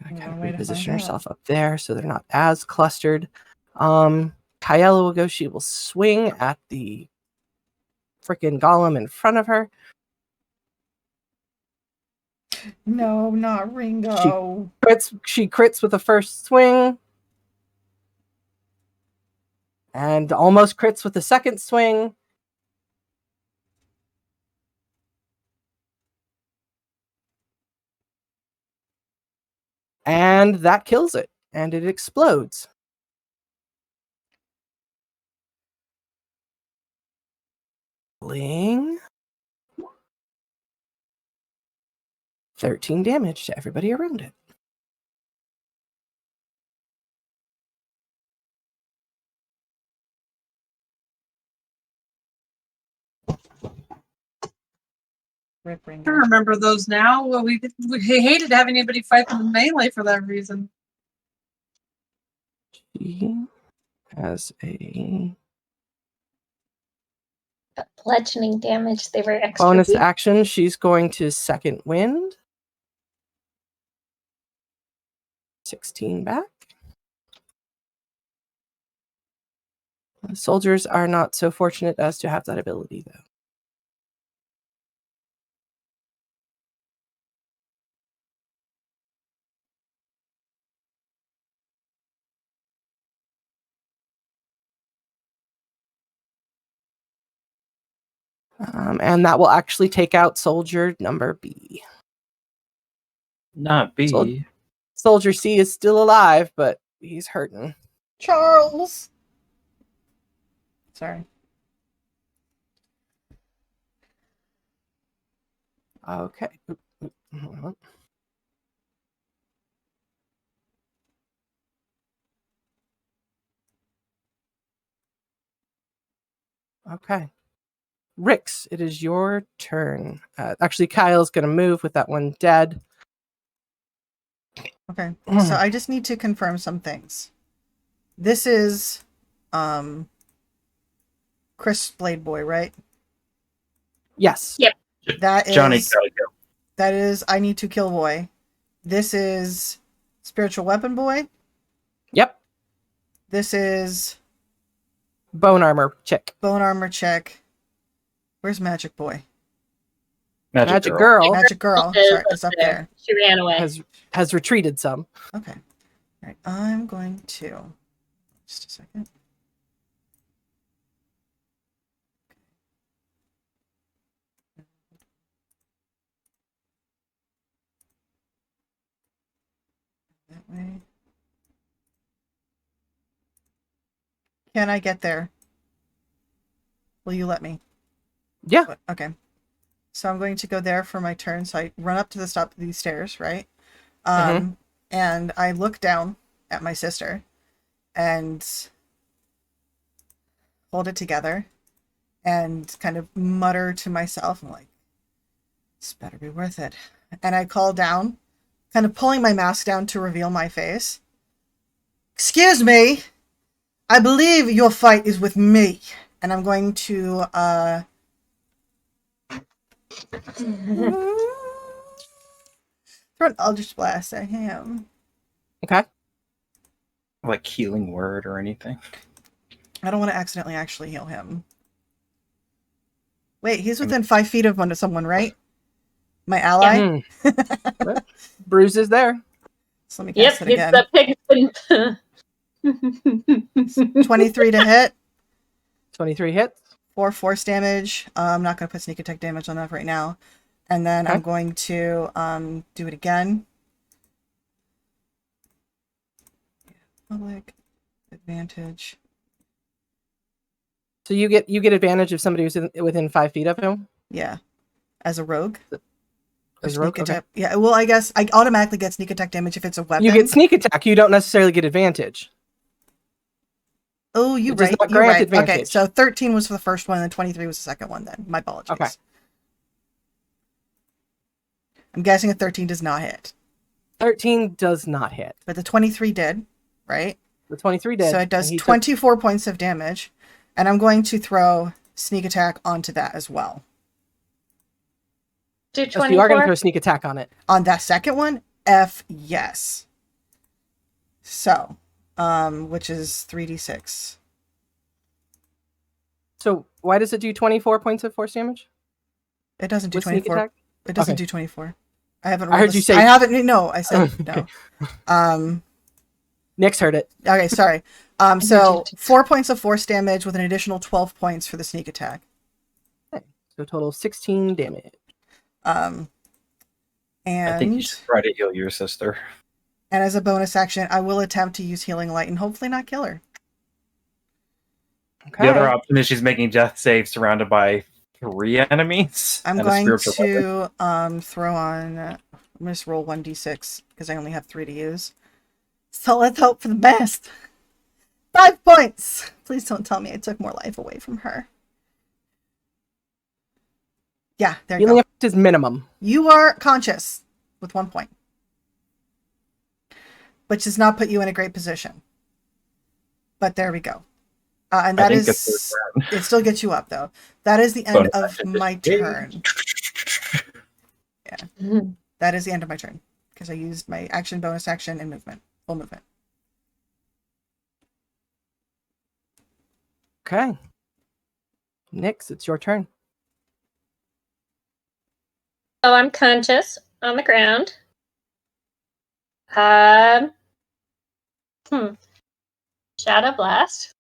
I kind of One way to reposition find herself up there so they're not as clustered. Kyella will go. She will swing at the freaking golem in front of her. No, not Ringo. She crits with the first swing. And almost crits with the second swing. And that kills it. And it explodes. Bling. 13 damage to everybody around it. Rip I Ringo. remember those now. Well, we hated having anybody fight them in melee for that reason. She has a Bludgeoning damage, they were extra bonus weak. action. She's going to second wind. 16 back. The soldiers are not so fortunate as to have that ability, though. And that will actually take out soldier number B. Not B. Soldier C is still alive, but he's hurting. Charles! Sorry. Okay. Hold on. Okay. Rix, it is your turn. Actually, Kyle's going to move with that one dead. Okay. So I just need to confirm some things. This is Chris Blade Boy, right? Yes. Yep. That is Johnny Kelly. that is I Need to Kill Boy. This is Spiritual Weapon Boy. Yep. This is Bone armor chick. Bone Armor Check. Where's Magic Boy? Magic Girl. Girl Magic Girl. Sorry, it's up there. She ran away. has retreated some. Okay. All right. I'm going to Just a second. That way. Can I get there? Will you let me? Yeah. Okay. So I'm going to go there for my turn. So I run up to the top of these stairs, right? And I look down at my sister and hold it together and kind of mutter to myself. I'm like, this better be worth it. And I call down, kind of pulling my mask down to reveal my face. Excuse me. I believe your fight is with me. And I'm going to, throw an Eldritch Blast at him. Okay. Like healing word or anything. I don't want to accidentally actually heal him. Wait, he's within 5 feet of someone, right? My ally? Mhm. Bruise is there. So let me Yep, cast it it's again. the pig. 23 to hit. 23 hits. 4 force damage. I'm not going to put sneak attack damage on that right now. And then Okay. I'm going to do it again. Public advantage. So you get advantage if somebody who's within 5 feet of him. Yeah. As a rogue. As a Or rogue? sneak Okay. attack. Yeah, well, I guess I automatically get sneak attack damage if it's a weapon. You get sneak attack. You don't necessarily get advantage. Oh, you're It does right. not You're grant right. Okay, advantage. so 13 was for the first one, and 23 was the second one then. My apologies. Okay. I'm guessing a 13 does not hit. 13 does not hit. But the 23 did, right? The 23 did. So it does and he took- 24 points of damage. And I'm going to throw sneak attack onto that as well. Do So you are going to 24? throw sneak attack on it. On that second one, F yes. So, which is 3d6. So why does it do 24 points of force damage? It doesn't do With sneak 24. attack? It doesn't Okay. do 24. I haven't. I heard rolled you this- say- I haven't. No, I said no. Nyx heard it. Okay, sorry. So 4 points of force damage with an additional 12 points for the sneak attack. Okay. So total of 16 damage. And I think you should try to heal your sister. and as a bonus action, I will attempt to use Healing Light and hopefully not kill her. Okay. The other option is she's making death saves surrounded by 3 enemies. I'm and a going spiritual weapon. to throw on. I'm going to roll 1d6 because I only have 3 to use. So let's hope for the best. 5 points. Please don't tell me I took more life away from her. Yeah, there you Healing go. effect is minimum. You are conscious with 1 point, which does not put you in a great position. But there we go. And I that think it's is, her turn. it still gets you up though. That is the end Bonus of action my disengage. turn. That is the end of my turn because I used my action, bonus action, and movement. Full movement. Okay. Nyx, it's your turn. So I'm conscious on the ground. Shadow Blast.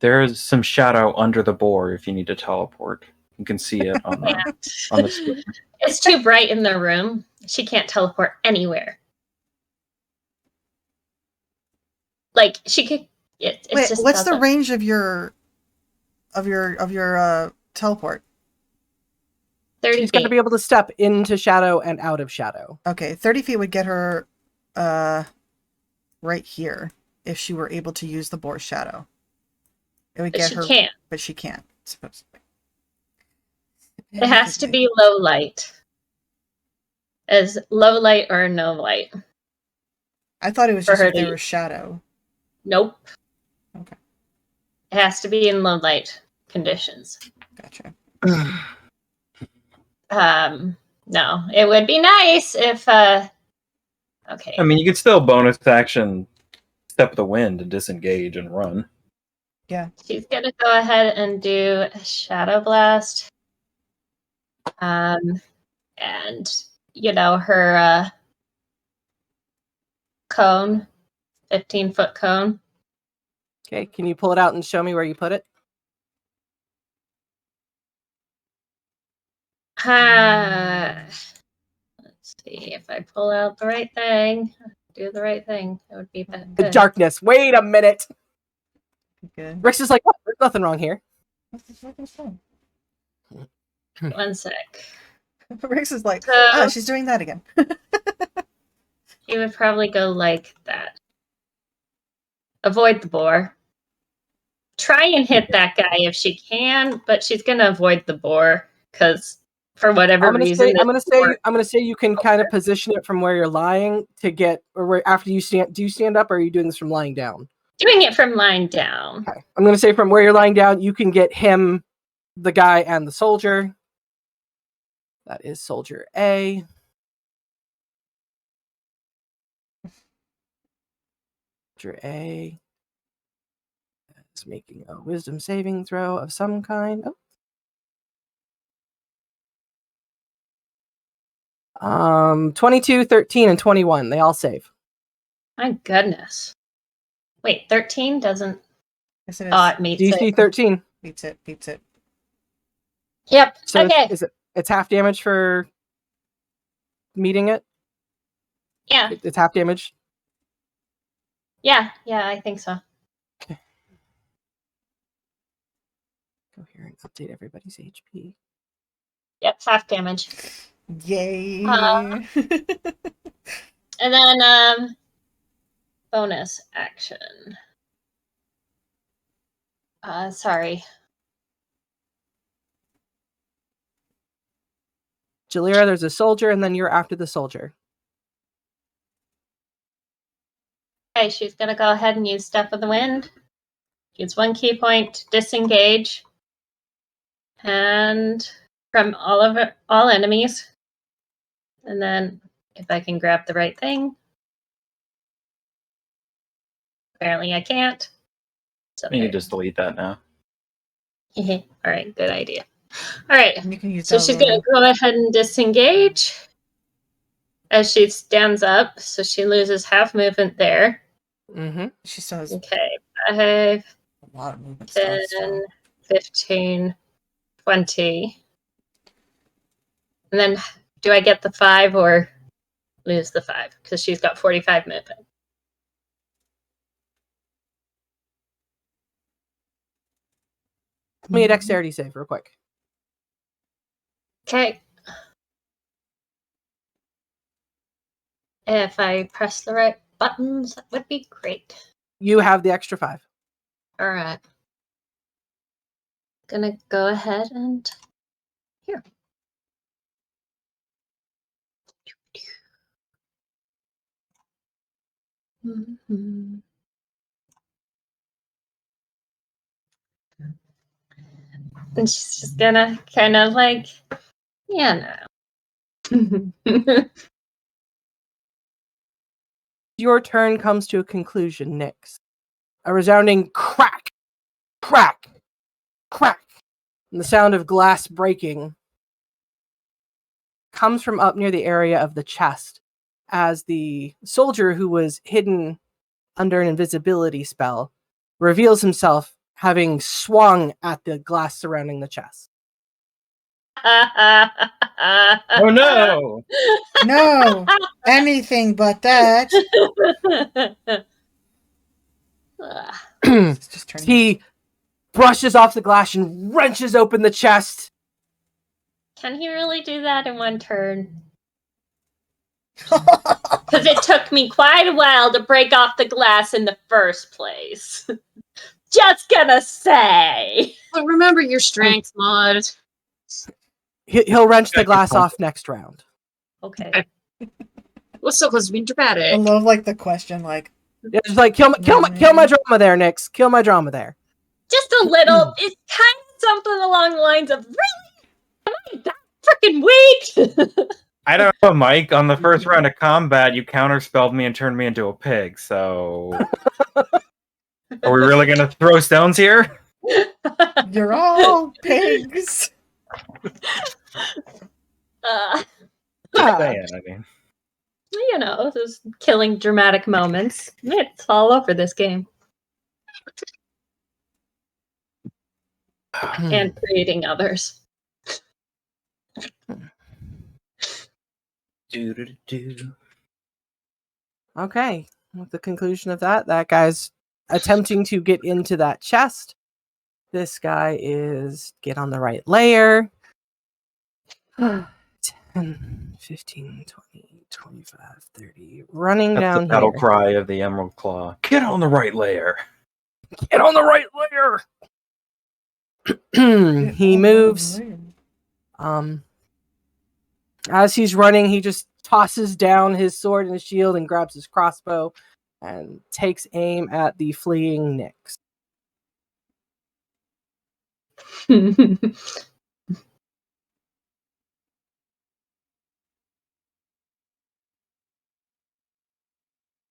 There is some shadow under the board if you need to teleport. You can see it on the screen. It's too bright in the room. She can't teleport anywhere. Like she could. It Wait, just what's the doesn't- range of your teleport? 30 She's got to feet. be able to step into shadow and out of shadow. Okay, 30 feet would get her right here if she were able to use the boar shadow. It would But get she her, can't. but she can't, supposedly. It has to be low light. As low light or no light. I thought it was for just her if to there use. was shadow. Nope. Okay. It has to be in low light conditions. Gotcha. No. It would be nice if okay. I mean, you could still bonus action step of the wind and disengage and run. Yeah. She's gonna go ahead and do a Shadow Blast. And you know, her cone, 15-foot cone. Okay, can you pull it out and show me where you put it? Let's see if I pull out the right thing, do the right thing. That would be The good. darkness. Wait a minute. Good. Rex is like, oh, there's nothing wrong here. One sec. Rix is like, So- oh, she's doing that again. He would probably go like that. Avoid the boar. Try and hit that guy if she can, but she's gonna avoid the boar because for whatever reason, I'm gonna say you can kind of position it from where you're lying to get, or where after you stand. Do you stand up, or are you doing this from lying down? doing it from lying down. Okay. I'm gonna say from where you're lying down, you can get him, the guy, and the soldier. That is Soldier A. Soldier A is making a wisdom saving throw of some kind. Oh. 22, 13, and 21. They all save. My goodness. Wait, 13 doesn't. Yes, it is. Oh, it meets DC it. 13. Beats it. Beats it. Yep. So okay. it's half damage for meeting it? Yeah. It's half damage? Yeah. Yeah, I think so. Okay. Go here and update everybody's HP. Yep, half damage. Yay! And then bonus action. Sorry. Jalira, there's a soldier, and then you're after the soldier. Okay, she's gonna go ahead and use Step of the Wind. Use 1 key point to disengage. And from all enemies. And then if I can grab the right thing. Apparently I can't. So You can just delete that now. all right, good idea. All right, And you can use so that she's little- going to go ahead and disengage as she stands up. So she loses half movement there. Mm-hmm. She still has Okay, 5, a lot of movement stuff. 10, So. 15, 20. And then do I get the 5 or lose the 5? Because she's got 45 movement. Give me a dexterity save real quick. Okay. If I press the right buttons, that would be great. You have the extra 5. All right. Gonna go ahead and here. Mm-hmm. And she's just gonna kind of like, yeah, no. Your turn comes to a conclusion, Nyx. A resounding crack, crack, crack, and the sound of glass breaking comes from up near the area of the chest as the soldier who was hidden under an invisibility spell reveals himself having swung at the glass surrounding the chest. Oh no! No, anything but that. It's just turning. He brushes off the glass and wrenches open the chest. Can he really do that in one turn? Because it took me quite a while to break off the glass in the first place. Just gonna say. But remember your strength mod. He'll wrench the glass off next round. Okay. What's so close to being I dramatic? love like the question, like Yeah, just like kill my drama there, Nyx. Kill my drama there. Just a little. It's kind of something along the lines of, really? Am I that freaking weak? I don't know, Mike. On the first round of combat, you counterspelled me and turned me into a pig. So, are we really gonna throw stones here? you're all pigs. Uh, Just saying, I mean, You know, those killing dramatic moments. It's all over this game. And creating others. Okay. With the conclusion of that guy's attempting to get into that chest. This guy is get on the right layer. 10, 15, 20, 25, 30. Running That's down the battle here. cry of the Emerald Claw. Get on the right layer. Get on the right layer. He moves. As he's running, he just tosses down his sword and his shield and grabs his crossbow and takes aim at the fleeing Nyx.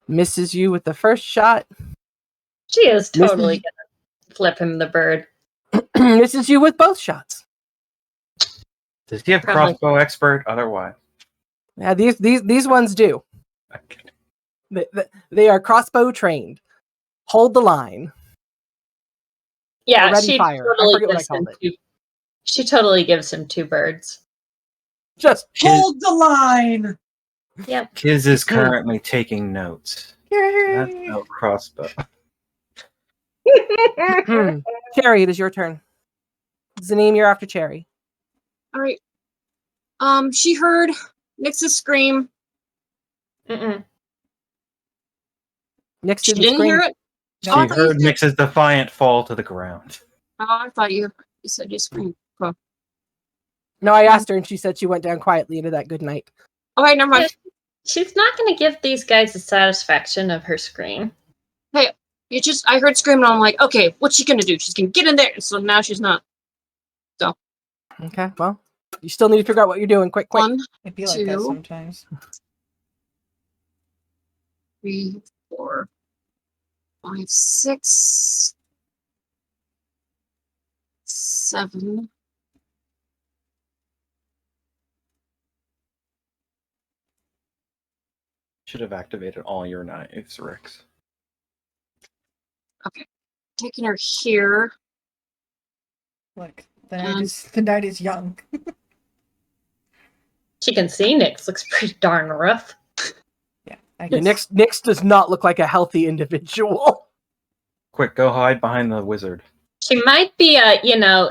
Misses you with the first shot. She is totally gonna flip him the bird. Misses you with both shots. Does he have Probably. crossbow expert otherwise? Yeah, these ones do. Okay. They are crossbow trained. Hold the line. Yeah, Ready she fire. I totally forget what I gives him called it. she totally gives him 2 birds. Just Hold the line. Yep. Kiz is currently taking notes. That's Yay! no crossbow. Cherry, it is your turn. Zaneem, you're after Cherry. All right. She heard Nyx's scream. Mm-mm. Nyx She didn't didn't scream. hear it. She Oh, I thought you heard said- Nyx's defiant fall to the ground. Oh, I thought you said you screamed. Cool. No, I asked her and she said she went down quietly into that good night. All right, never mind. She's not gonna give these guys the satisfaction of her scream. I heard screaming. And I'm like, okay, what's she gonna do? She's gonna get in there. So now she's not. Okay, well, you still need to figure out what you're doing. Quick. 1, It'd be like that 2. sometimes. 3, 4, 5, 6, 7. Should have activated all your knives, Rex. Taking her here. Look, the night is young. She can see Nyx looks pretty darn rough. Yeah, I Yeah, guess. Nyx does not look like a healthy individual. Quick, go hide behind the wizard. She might be,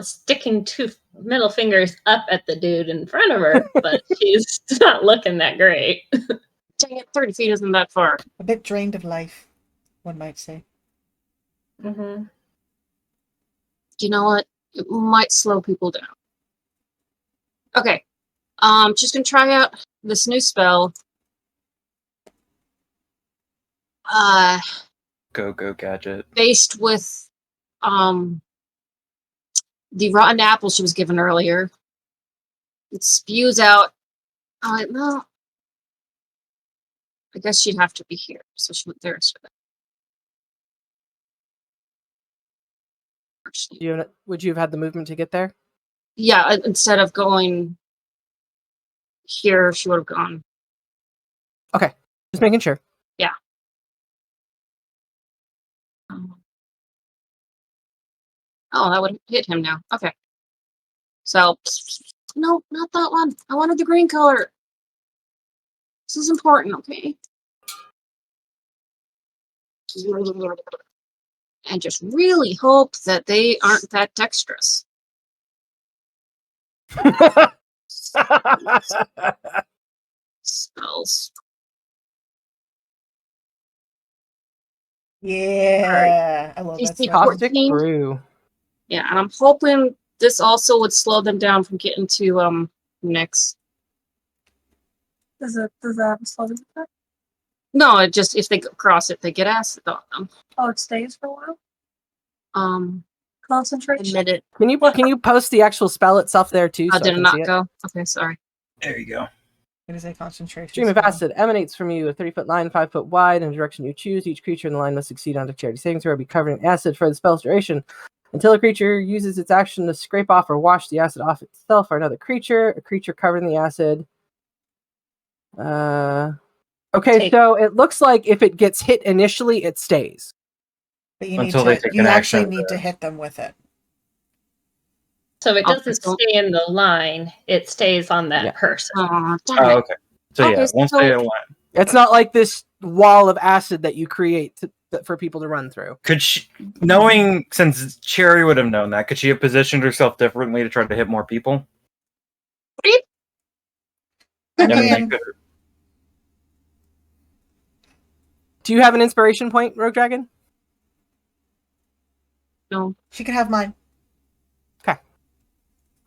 sticking 2 middle fingers up at the dude in front of her, but she's not looking that great. Dang it, 30 feet isn't that far. A bit drained of life, one might say. Mm-hmm. You know what? It might slow people down. Okay. Just gonna try out this new spell. Go gadget. Based with the rotten apple she was given earlier. It spews out. No. I guess she'd have to be here, so she went there instead. Actually, Would you have had the movement to get there? yeah, instead of going here, she would have gone. Just making sure. Oh, that would hit him now. Okay. So, no, not that one. I wanted the green color. This is important, okay? And just really hope that they aren't that dexterous. Spells. Yeah, I love that DC spell. Caustic 14. brew. Yeah, and I'm hoping this also would slow them down from getting to Nyx. Does that have a slow effect? No, it just if they cross it, they get acid on them. Oh, it stays for a while? Concentration? Admit it. Can you post the actual spell itself there too? Oh, so I did it can not see it? go? Okay, sorry. There you go. It is a concentration. Stream of spell. acid emanates from you, a 30-foot line, 5 foot wide, in the direction you choose. Each creature in the line must succeed on dexterity saving throw or be covered in acid for the spell's duration. Until a creature uses its action to scrape off or wash the acid off itself or another creature, a creature covered in the acid Okay, take- so it looks like if it gets hit initially, it stays. But you need Until they to. take You an actually action need to to- hit them with it. So it Oh, doesn't don't- stay in the line; it stays on that Yeah. person. Aw, damn Oh, it. okay. So yeah, Okay, once so- they align, It's not like this wall of acid that you create for people to run through. could she, knowing since Cherry would have known that, could she have positioned herself differently to try to hit more people? I I mean, mean, they could. Do you have an inspiration point, Rogue Dragon? No. she can have mine.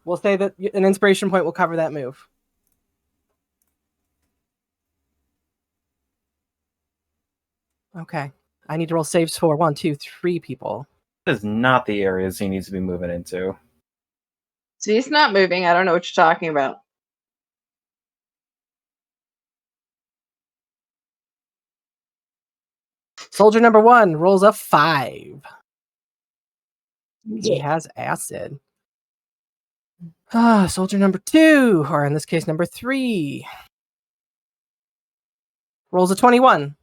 We'll say that an inspiration point will cover that move. Okay. I need to roll saves for 1, 2, 3 people. That is not the areas he needs to be moving into. So he's not moving. I don't know what you're talking about. Soldier number 1 rolls a 5. He Yeah. has acid. Soldier number 2, or in this case, number 3, rolls a 21.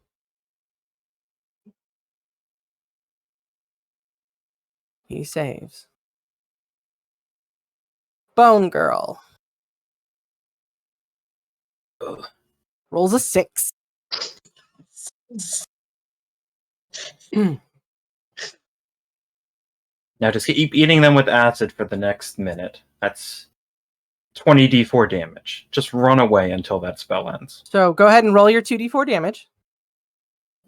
He saves. Bone Girl rolls a 6. Now just keep eating them with acid for the next minute. That's 20d4 damage. Just run away until that spell ends. So go ahead and roll your 2d4 damage.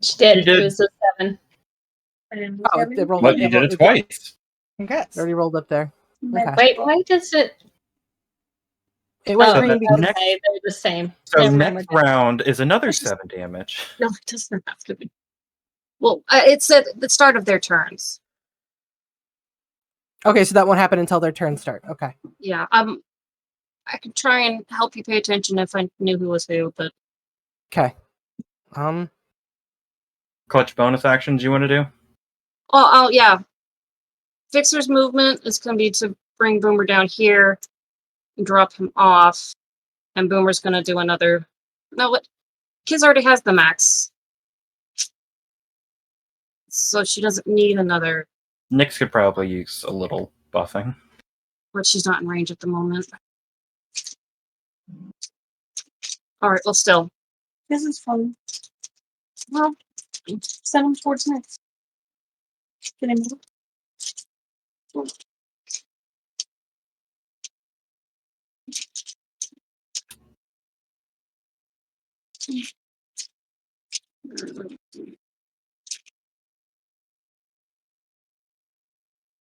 She did. She did. It was a 7. Oh, it rolled But up. you did it twice. Congrats. It already rolled up there. Okay. Wait, why does it? It went Oh, green the because next- okay, they're the same. So Never mind. next round is another It's just- 7 damage. No, it doesn't have to be. Well, it's at the start of their turns. okay, so that won't happen until their turn start. Okay. Yeah, I could try and help you pay attention if I knew who was who, but Okay. Clutch bonus actions you want to do? oh yeah. Fixer's movement is going to be to bring Boomer down here and drop him off, and Boomer's going to do another. No, what? Kiz already has the max, so she doesn't need another. Nyx could probably use a little buffing. But she's not in range at the moment. All right. Well, still, this is fun. Well, send him towards next. Get him.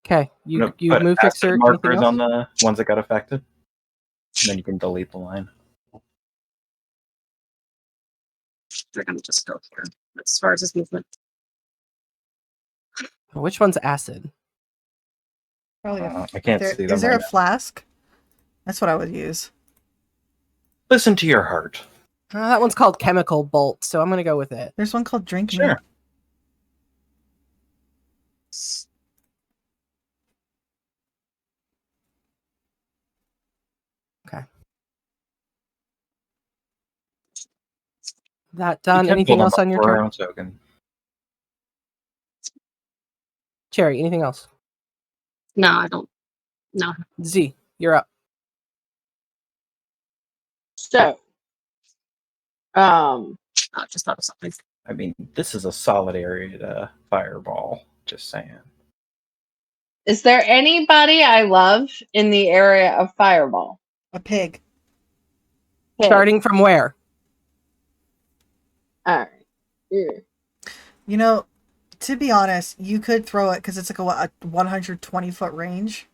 Okay. I'm You gonna you put move acid fixer. Anything markers else? on the ones that got affected. And then you can delete the line. They're gonna just go here as far as his movement. Which one's acid? Probably I can't there, see them. is there right a now. flask? That's what I would use. Listen to your heart. That one's called Chemical Bolt, so I'm gonna go with it. There's one called Drink Me. Sure. That You done. can Anything pull them else up on your for our turn? own token. Cherry, anything else? No, I don't. No. Z, you're up. So, I just thought of something. I mean, this is a solid area to fireball. Just saying. is there anybody I love in the area of Fireball? A pig. Okay. Starting from where? All right. Yeah. You know, to be honest, you could throw it because it's like a 120-foot range.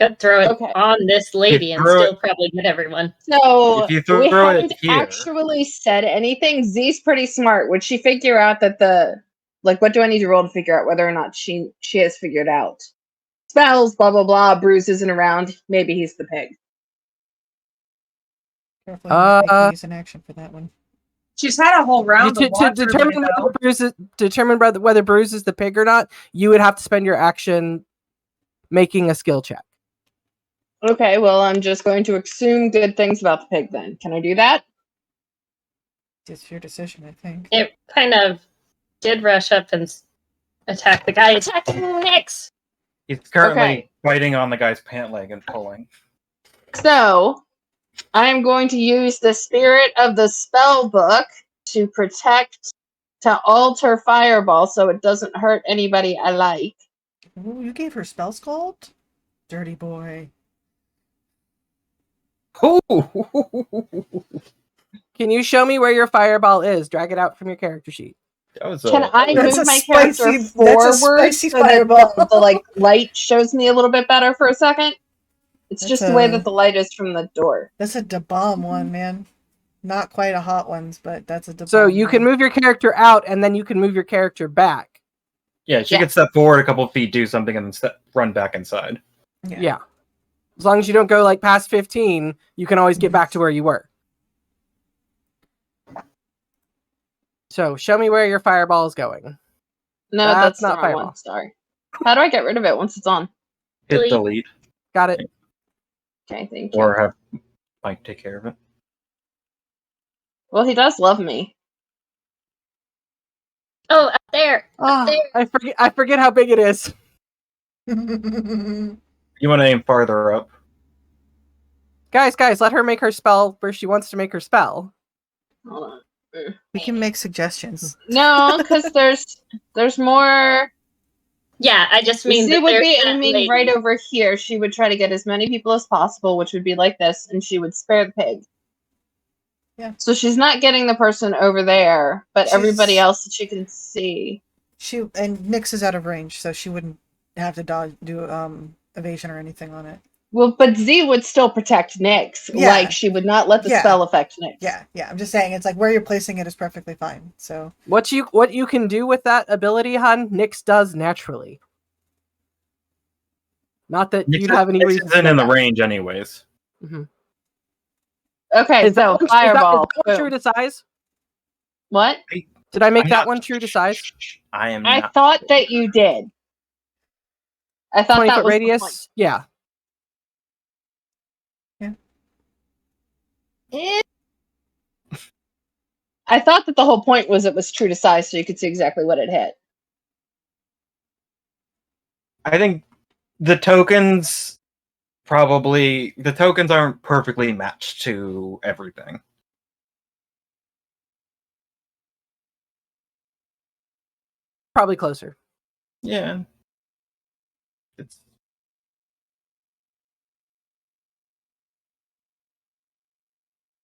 Could throw it Okay. on this lady and throw still probably get everyone. So If you we throw it haven't here- actually said anything. Z's pretty smart. Would she figure out that what do I need to roll to figure out whether or not she has figured out spells? Blah blah blah. Bruce isn't around. Maybe he's the pig. Careful, you might Uh, use an action for that one. She's had a whole round To to watch determine whether Bruce is the pig or not, you would have to spend your action making a skill check. Okay, well, I'm just going to assume good things about the pig then. Can I do that? It's your decision, I think. It kind of did rush up and attack the guy attacking Nyx. He's currently Okay. biting on the guy's pant leg and pulling. So, I am going to use the spirit of the spell book to alter fireball so it doesn't hurt anybody I like. Ooh, you gave her spell sculpt? Dirty boy. Can you show me where your fireball is? Drag it out from your character sheet. That was Can I That's move a my spicy- character that's a forward spicy so that fireball. the like light shows me a little bit better for a second? It's That's just the way a- that the light is from the door. That's a da bomb one, man. Not quite a hot one, but that's a da So bomb you one. can move your character out, and then you can move your character back. Yeah, she Yeah. could step forward a couple of feet, do something, and then run back inside. Yeah. As long as you don't go like past 15, you can always get back to where you were. So show me where your fireball is going. No, That's that's not not fireball. one. Sorry. How do I get rid of it once it's on? Hit Delete. delete, Got it. Okay, thank you. or have Mike take care of it. Well, he does love me. Oh, up there. Oh, there. I forget how big it is. You want to aim farther up. Guys, let her make her spell where she wants to make her spell. Hold on. We can make suggestions. No, because there's more. Yeah, I just mean Z that would there's be that aiming lady. right over here. She would try to get as many people as possible, which would be like this, and she would spare the pig. Yeah. So she's not getting the person over there, but everybody She's- else that she can see. And Nyx is out of range, so she wouldn't have to do evasion or anything on it. Well, but Z would still protect Nyx. Yeah. Like, she would not let the Yeah. spell affect Nyx. Yeah. I'm just saying, it's like where you're placing it is perfectly fine. So What you can do with that ability, hun, Nyx does naturally. Not that you'd have any Nyx reason isn't to in know the that. range anyways. Okay, Is that so one- fireball. Is that one true Boom. to size? What? Did I make I'm that not- one true to size? I am I not. thought that you did. I thought 20 that foot was radius? the point. Yeah. I thought that the whole point was it was true to size, so you could see exactly what it hit. I think the tokens aren't perfectly matched to everything. Probably closer. Yeah. It's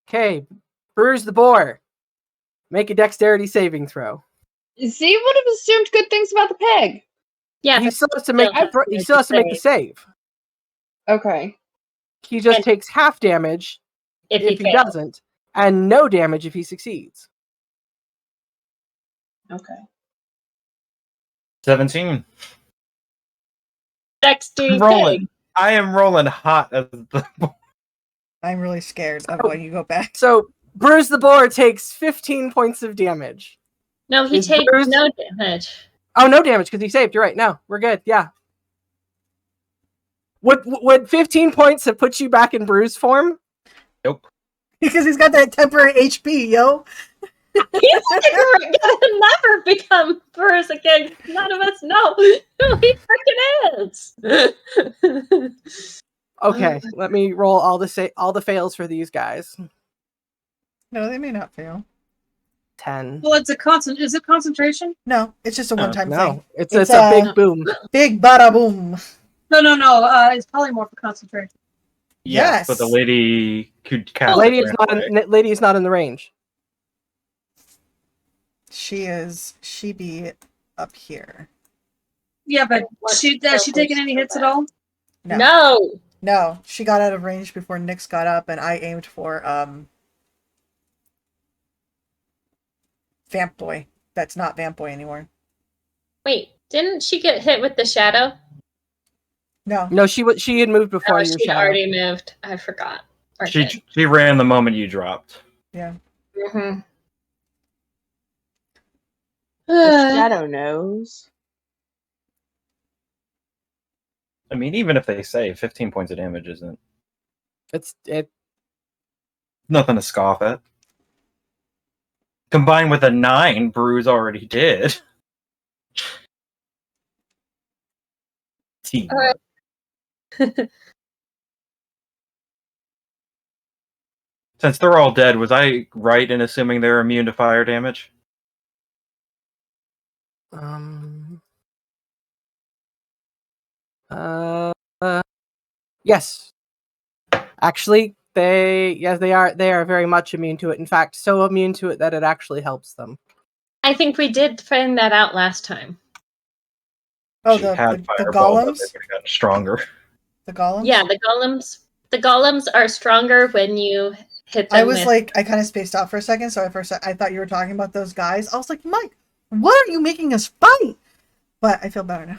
Okay. Bruise the boar. Make a dexterity saving throw. Z would have assumed good things about the pig. Yeah, He but still has to make still he still has to make the save. Okay. He just And- takes half damage if if he he fails. doesn't, and no damage if he succeeds. Okay. 17. Dexterity Rolling. save. I am rolling hot as the I'm really scared of when you go back. So Bruise the boar takes 15 points of damage. No, he Is takes Bruce- no damage. Oh, no damage because he saved. You're right. No, we're good. Yeah. Would 15 points have put you back in bruise form? Nope. Because he's got that temporary HP, yo. He's gonna never become Bruce again. None of us know who he freaking is. Okay, let me roll all the fails for these guys. No, they may not fail. 10. Well, it's a constant. Is it concentration? No, it's just a one-time No, thing. it's It's, a big boom. Big bada boom. No. It's polymorph for concentration. Yes. But the lady could cast Lady it is right away. lady is not in the range. She be up here. Yeah, but What's has she purple taken any hits at for all? No. No, she got out of range before Nyx got up, and I aimed for Vamp Boy. That's not Vamp Boy anymore. Wait, didn't she get hit with the shadow? No. No, she had moved before Oh, your she'd shadow. already moved. I forgot. Or She did. she ran the moment you dropped. Yeah. Mhm. The shadow knows. I mean, even if they save, 15 points of damage isn't It's nothing to scoff at. Combined with a 9, Bruise already did. Team. All right. Since they're all dead, was I right in assuming they're immune to fire damage? Yes. Actually, they are very much immune to it. In fact, so immune to it that it actually helps them. I think we did find that out last time. Oh, She the had golems? fireball, but they would have gotten stronger. The golems? Yeah, the golems. The golems are stronger when you hit them. I was like, I kind of spaced out for a second, so I thought you were talking about those guys. I was like, Mike, what are you making us fight? But I feel better now.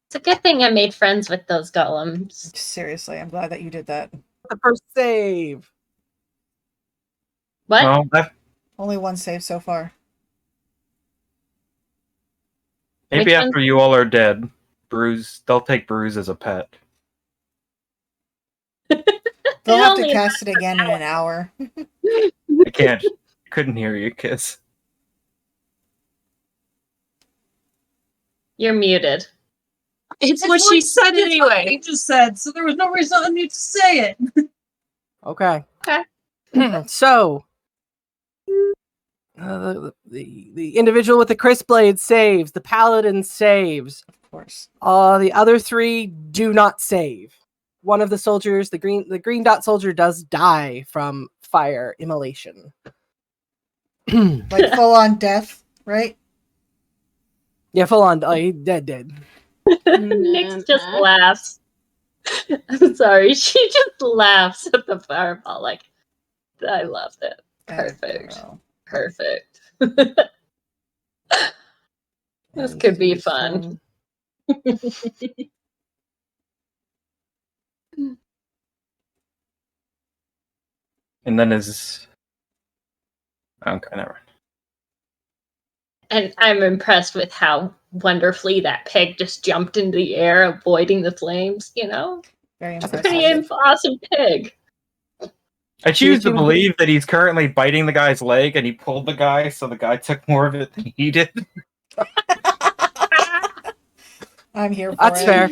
It's a good thing I made friends with those golems. Seriously, I'm glad that you did that. The first save. What? Well, Only one save so far. maybe Which after you all are dead, they'll take Bruise as a pet. They'll have to only cast it again in an hour. I couldn't hear you, Kiss. You're muted. It's what she said It's what anyway. he just said, so there was no reason I need to say it. Okay. Okay. So, the individual with the crisp blade saves. The paladin saves. Of course. The other 3 do not save. One of the soldiers, the green dot soldier, does die from fire immolation. Like full on death, right? Yeah, full on. He dead. Nyx just laughs. I'm sorry. She just laughs at the fireball. Like, I love it. Perfect. Oh, Perfect. This could be fun. And then is... Okay, never mind. And I'm impressed with how wonderfully that pig just jumped into the air, avoiding the flames, you know? Very It's a impressive. pretty awesome pig. I choose to believe that he's currently biting the guy's leg, and he pulled the guy, so the guy took more of it than he did. I'm here for That's it. fair.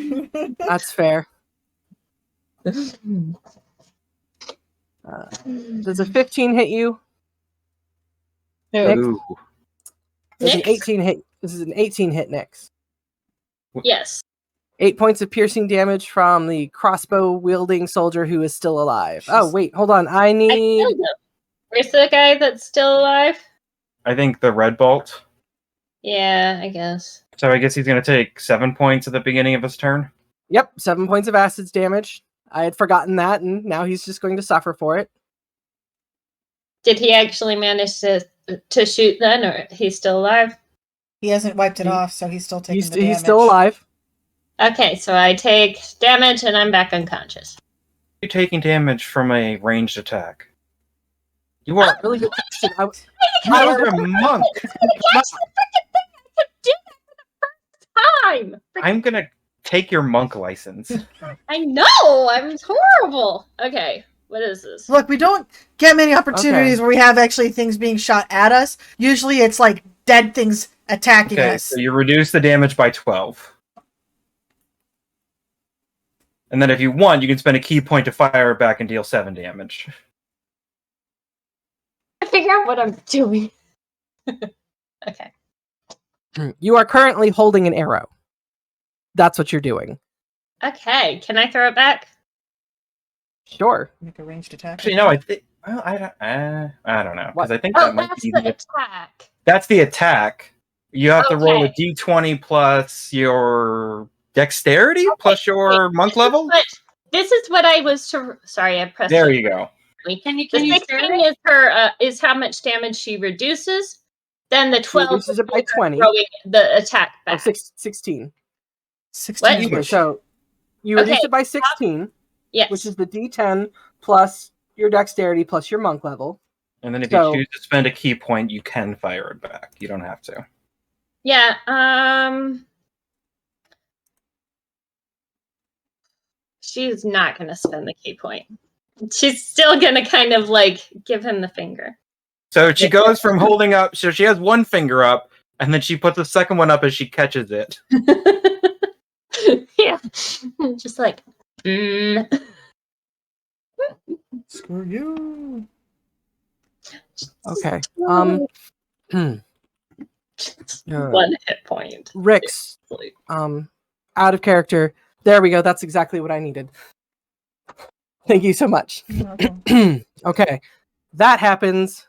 That's fair. Does a 15 hit you? Nick? Ooh. Does an Nick? 18 hit? This is an 18 hit, Nyx. Yes. 8 points of piercing damage from the crossbow wielding soldier who is still alive. Oh wait, hold on. I I need. killed him. Where's the guy that's still alive? I think the red bolt. Yeah, I guess. So I guess he's going to take 7 points at the beginning of his turn. Yep, 7 points of acids damage. I had forgotten that, and now he's just going to suffer for it. Did he actually manage to shoot then, or he's still alive? He hasn't wiped it He- off, so he's still taking the damage. He's still alive. Okay, so I take damage and I'm back unconscious. You're taking damage from a ranged attack. You are Really good question. you are a monk. Time. I'm gonna take your monk license. I know. I'm horrible. Okay, what is this? Look, we don't get many opportunities where we have actually things being shot at us. Usually it's like dead things attacking Okay, us. so you reduce the damage by 12. And then if you want, you can spend a key point to fire it back and deal 7 damage. I figure out what I'm doing. Okay. You are currently holding an arrow. That's what you're doing. Okay. Can I throw it back? Sure. Make a ranged attack. Actually, no, I think. Well, I don't know, because I think Oh, that might that's be the the. attack. That's the attack. You have to roll a Okay. d20 plus your dexterity plus your monk level. But this is what I was to. Sorry, I pressed. There it. you go. Can you The share 16 it? is her is how much damage she reduces. Then the 12 reduces it by 20. throwing the attack Oh, back. 16. 16 What? is Okay, what so you Okay. reduce it by 16, Yes. which is the d10 plus your dexterity plus your monk level. And then if So- you choose to spend a key point, you can fire it back. You don't have to. Yeah. she's not going to spend the key point. She's still going to kind of like give him the finger. So she goes from holding up. So she has one finger up, and then she puts the second one up as she catches it. Yeah, just like. Mm. Screw you. Okay. One hit point. Rix, out of character. There we go. That's exactly what I needed. Thank you so much. You're welcome. Okay. That happens.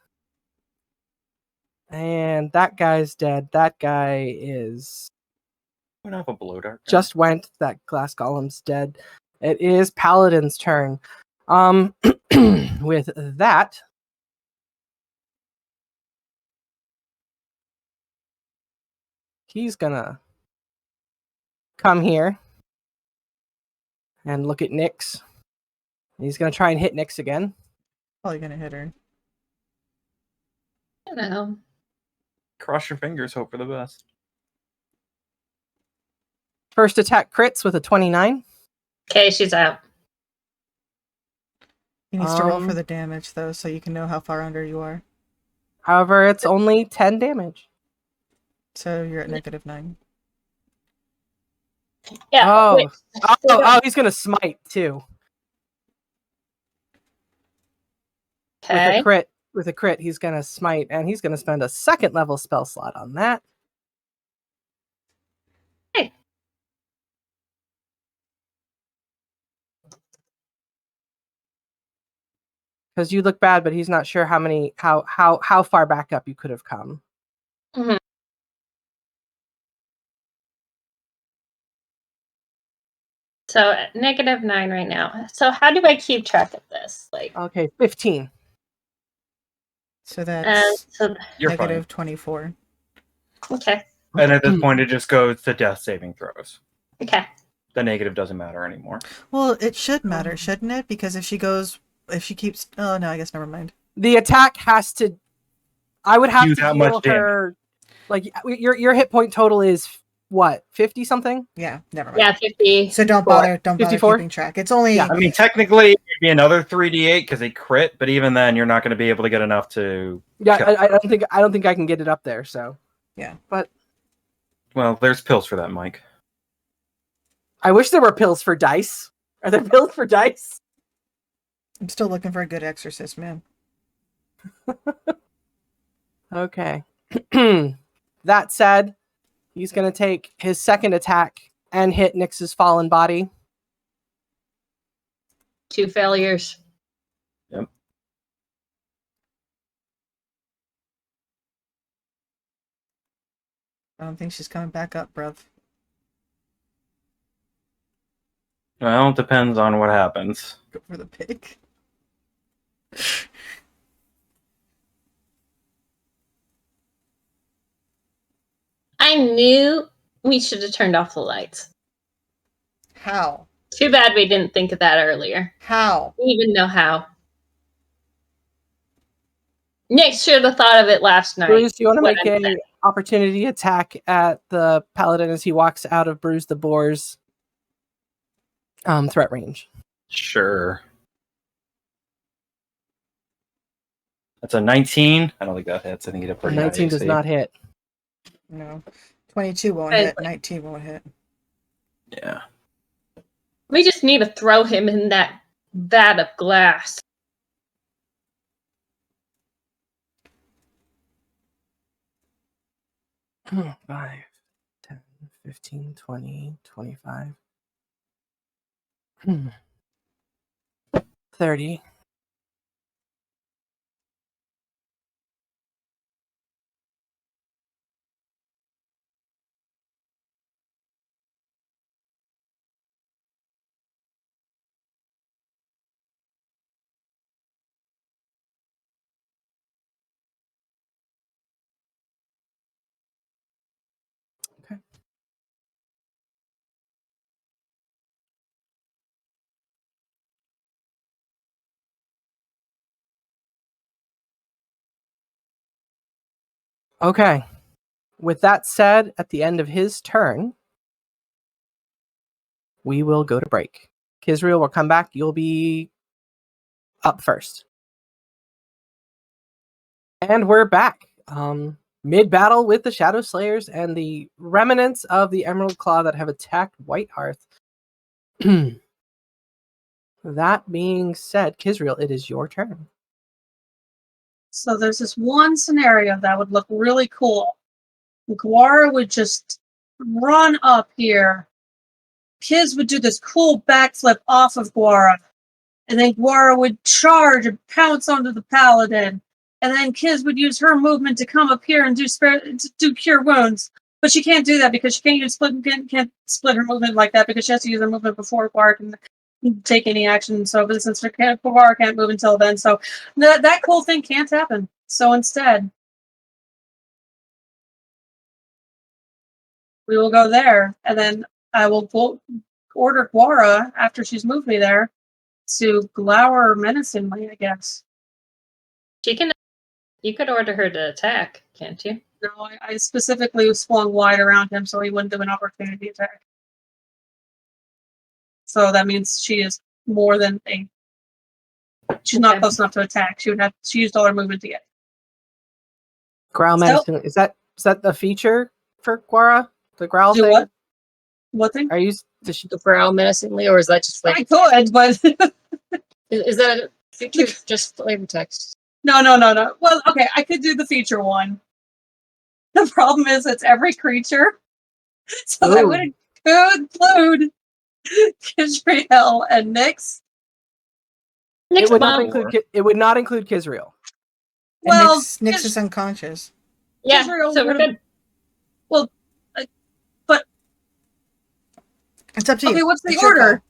And that guy's dead. That guy is I don't have a blow dart. just went. That glass golem's dead. It is Paladin's turn. With that, he's gonna come here and look at Nyx. He's gonna try and hit Nyx again. Probably gonna hit her. You know. Cross your fingers, hope for the best. First attack crits with a 29. Okay, she's out. He needs to roll for the damage though, so you can know how far under you are. However, it's only 10 damage. So you're at -9. Yeah. Oh, wait. He's gonna smite too. Okay. With a crit, he's gonna smite, and he's gonna spend a second level spell slot on that. Hey. Because you look bad, but he's not sure how far back up you could have come. Mhm. So -9 right now. So how do I keep track of this? Like, Okay, 15. So that's so You're fine. -24. okay, And at this point, it just goes to death saving throws. okay. The negative doesn't matter anymore. Well, it should matter, shouldn't it? Because if she keeps, oh no, I guess never mind. The attack has to. I would have Do to that heal much her. Like your hit point total is what, 50 something? Yeah, never mind. Yeah, 50. So don't bother 54? keeping track. It's only Yeah. I mean, technically, it'd be another 3d8 because they crit, but even then, you're not going to be able to get enough to. Yeah, kill. I don't think I can get it up there. So yeah. but Well, there's pills for that, Mike. I wish there were pills for dice. Are there pills for dice? I'm still looking for a good exorcist, man. Okay. That said, he's gonna take his second attack and hit Nyx's fallen body. 2 failures. Yep. I don't think she's coming back up, bruv. Well, it depends on what happens. Go for the pig. I knew we should have turned off the lights. How? Too bad we didn't think of that earlier. How? I don't even know how. Nick should have thought of it last night. Bruce, do you want to What make I'm a saying. opportunity attack at the paladin as he walks out of Bruce the Boar's threat range? Sure. That's a 19. I don't think that hits. I think you hit a pretty 19 high does AC. not hit. No. 22 won't Right. hit. 19 won't hit. Yeah. We just need to throw him in that vat of glass. Hmm, 5, 10, 15, 20, 25. 30. Okay. Okay. With that said, at the end of his turn, we will go to break. Kisriel will come back. You'll be up first. And we're back. Mid-battle with the Shadow Slayers and the remnants of the Emerald Claw that have attacked Whitehearth. That being said, Kisriel, it is your turn. So there's this one scenario that would look really cool. Guara would just run up here. Kiz would do this cool backflip off of Guara. And then Guara would charge and pounce onto the paladin. And then Kiz would use her movement to come up here and do cure wounds. But she can't do that because she can't split her movement like that because she has to use her movement before Guara can take any action. So but since Guara can't move until then, so that cool thing can't happen. So instead, we will go there, and then I will order Guara after she's moved me there to glower menacingly, I guess. You could order her to attack, can't you? No, I specifically swung wide around him so he wouldn't do an opportunity attack. So that means she is more than a. She's not close enough to attack. She used all her movement to get. Growl medicine. Is that the feature for Guara? The growl Do thing? what? What thing? Are you The growl menacingly, or is that just I like could, but is that a feature just flavor text? no. Well, okay, I could do the feature one. The problem is it's every creature, so that would include Kisriel and Nyx. It would not include Kisriel. Well, Nyx is unconscious. Yeah, Kisriel so we're good. Well, but It's up to you. okay, what's the It's your order? call.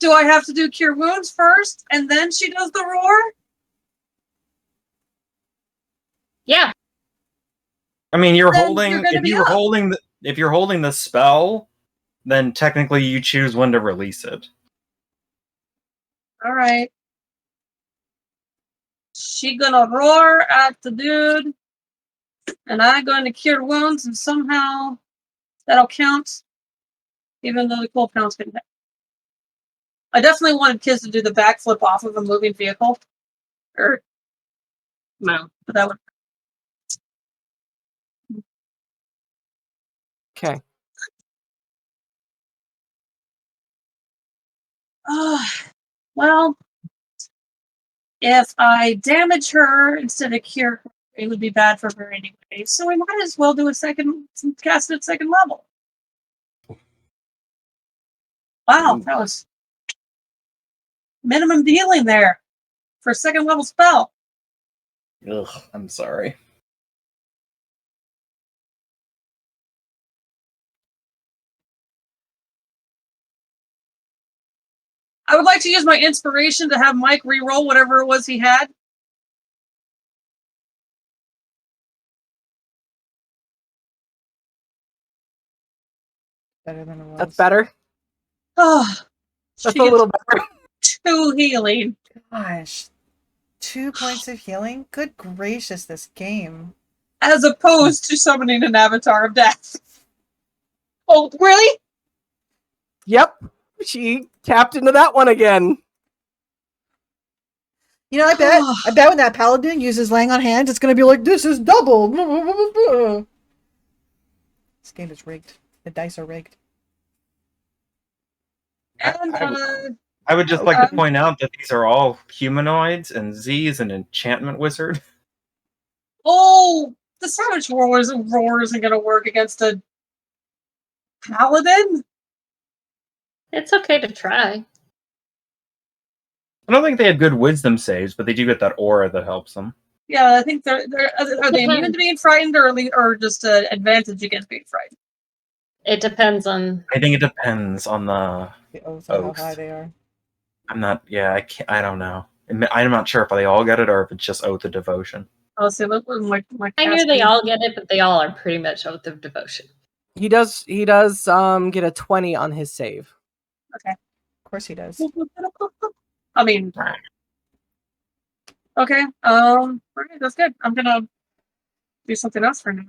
Do I have to do cure wounds first, and then she does the roar? Yeah. I mean, Then if you're holding the spell, then technically you choose when to release it. All right. She gonna roar at the dude, and I going to cure wounds, and somehow that'll count, even though the cool pounds can hit. I definitely wanted Kiz to do the backflip off of a moving vehicle, or no, but that would. Okay. Well, if I damage her instead of cure her, it would be bad for her anyway. So we might as well do cast it at second level. Wow, that was minimum dealing there for a second level spell. Ugh, I'm sorry. I would like to use my inspiration to have Mike re-roll whatever it was he had. Better than it was. That's better. Oh, That's a little better. 2 healing. Gosh. 2 points of healing? Good gracious, this game. As opposed to summoning an avatar of death. Oh, really? Yep. She tapped into that one again. You know, I bet when that paladin uses laying on hands, it's gonna be like, this is double. This game is rigged. The dice are rigged. And I would just like to point out that these are all humanoids, and Z is an enchantment wizard. oh, the savage roar isn't gonna work against a paladin. It's okay to try. I don't think they have good wisdom saves, but they do get that aura that helps them. Yeah, I think are they immune to being frightened, or just an advantage against being frightened? It depends on. I think it depends on the oath and how oath. high they are. I'm not. Yeah, I don't know. I'm not sure if they all get it or if it's just oath of devotion. Oh, see, look, my I knew they all get it, but they all are pretty much oath of devotion. He does get a 20 on his save. Okay. Of course he does. I mean, okay. All right, that's good. I'm gonna do something else for now.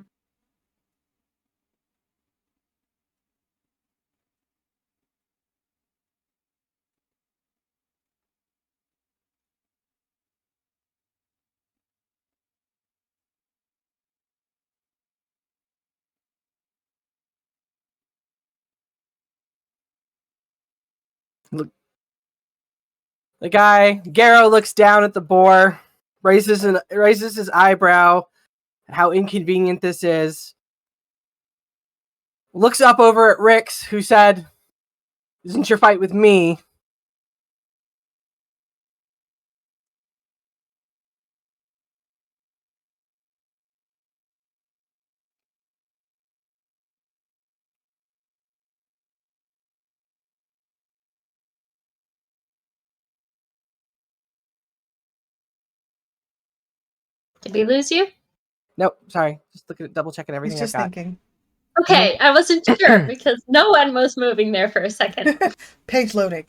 The guy, Garrow, looks down at the boar, raises his eyebrow at how inconvenient this is. Looks up over at Rix, who said, "Isn't your fight with me?" Did we lose you? Nope, sorry. Just looking at double checking He's everything just I've got. thinking. Okay, I wasn't sure because no one was moving there for a second. Page loading.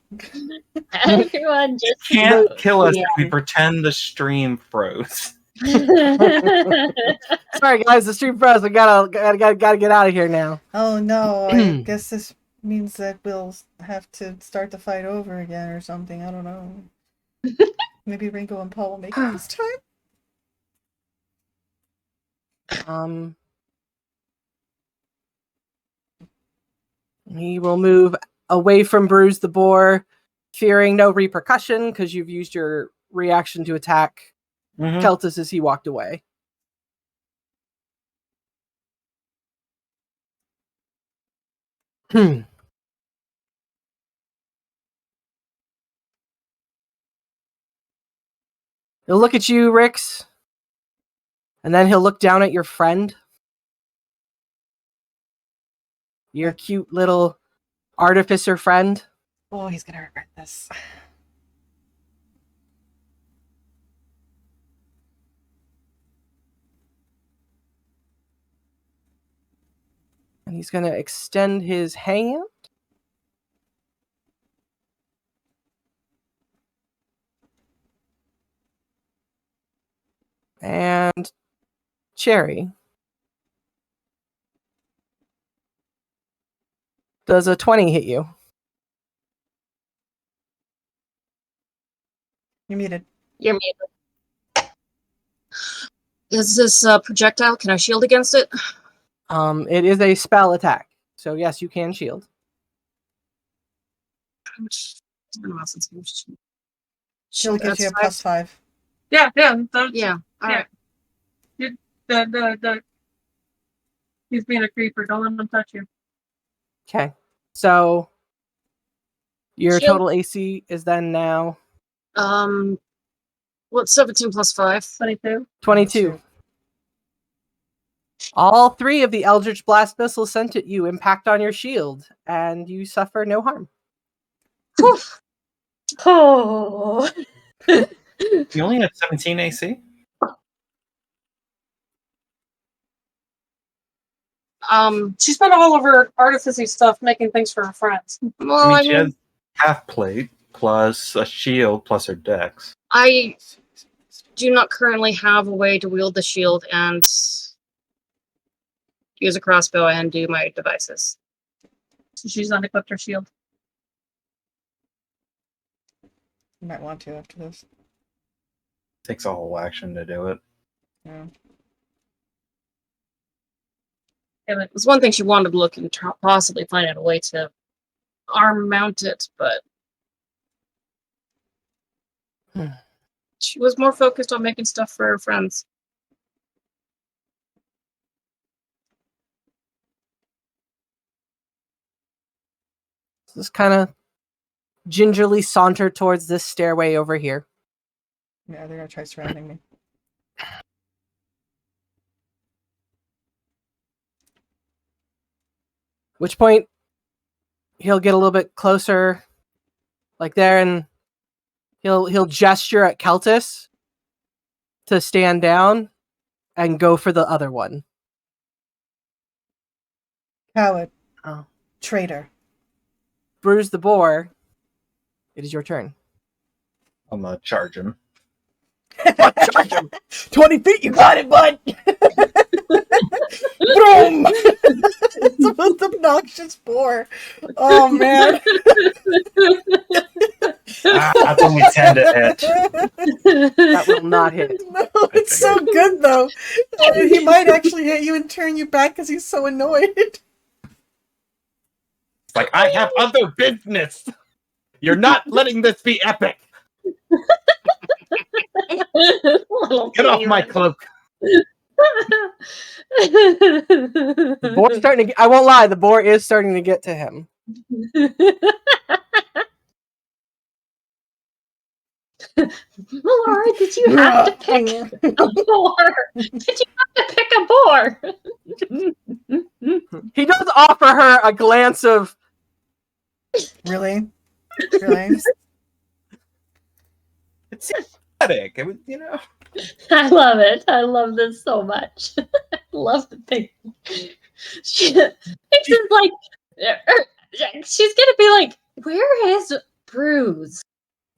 Everyone just Can't moved. kill us Yeah. if we pretend the stream froze. Sorry guys, the stream froze. We gotta get out of here now. Oh no, I guess this means that we'll have to start the fight over again or something. I don't know. Maybe Ringo and Paul will make it this time? He will move away from Bruise the Boar, fearing no repercussion because you've used your reaction to attack Keltis as he walked away. He'll look at you, Rix, and then he'll look down at your friend. Your cute little artificer friend. Oh, he's gonna regret this. And he's gonna extend his hand. And Cherry. Does a 20 hit you? You're muted. You're muted. Is this projectile? Can I shield against it? It is a spell attack. So yes, you can shield. She'll give you a That's +5. Yeah. Yeah. All Yeah. right. He's being a creeper. Don't let him touch you. Okay. So your Shield. total AC is then now What's 17 plus 5? 22. 22. All 3 of the Eldritch Blast missiles sent at you impact on your shield, and you suffer no harm. Oh. You only had 17 AC? She spent all of her artificing stuff making things for her friends. Well, I mean, she has half plate plus a shield plus her dex. I do not currently have a way to wield the shield and use a crossbow and do my devices. So she's unequipped her shield. You might want to after this. Takes a whole action to do it. Yeah. It was one thing she wanted to look and possibly find out a way to arm mount it, but she was more focused on making stuff for her friends. Just kind of gingerly saunter towards this stairway over here. Yeah, they're gonna try surrounding me. Which point he'll get a little bit closer, like there, and he'll gesture at Keltis to stand down and go for the other one. Coward. Oh. Traitor. Bruise the Boar. It is your turn. I'm gonna charge him. Charge him. 20 feet, you got it, bud! Boom! It's the most obnoxious boar. Oh, man. That's only 10 to hit. That will not hit. No, it's so good, though. I mean, he might actually hit you and turn you back because he's so annoyed. It's like, I have other business. You're not letting this be epic. Get off my cloak. The boar's starting to. I won't lie. The boar is starting to get to him. Laura, did you have to pick a boar? Did you have to pick a boar? He does offer her a glance of. Really? Really? It's sympathetic. It was, I love it. I love this so much. I love the thing. She's like, she's gonna be like, where is Bruce?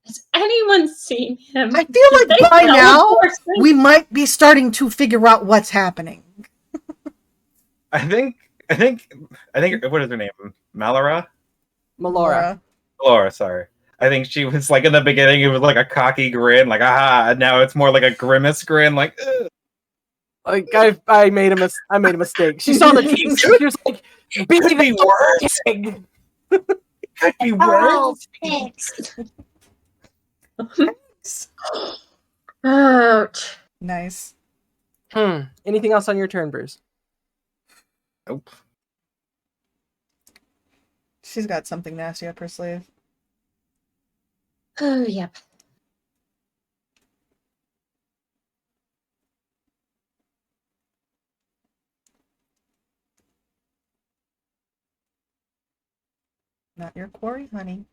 Has anyone seen him? I feel like by now we might be starting to figure out what's happening. I think. What is her name? Melora. Melora. Melora. Sorry. I think she was like in the beginning. It was like a cocky grin, like aha. And now it's more like a grimace grin, like. Ugh. Like I made a mistake. She saw the team. She was like, "Be worse. Could be worse." Ouch. Nice. Anything else on your turn, Bruce? Nope. She's got something nasty up her sleeve. Oh, yep. Not your quarry, honey.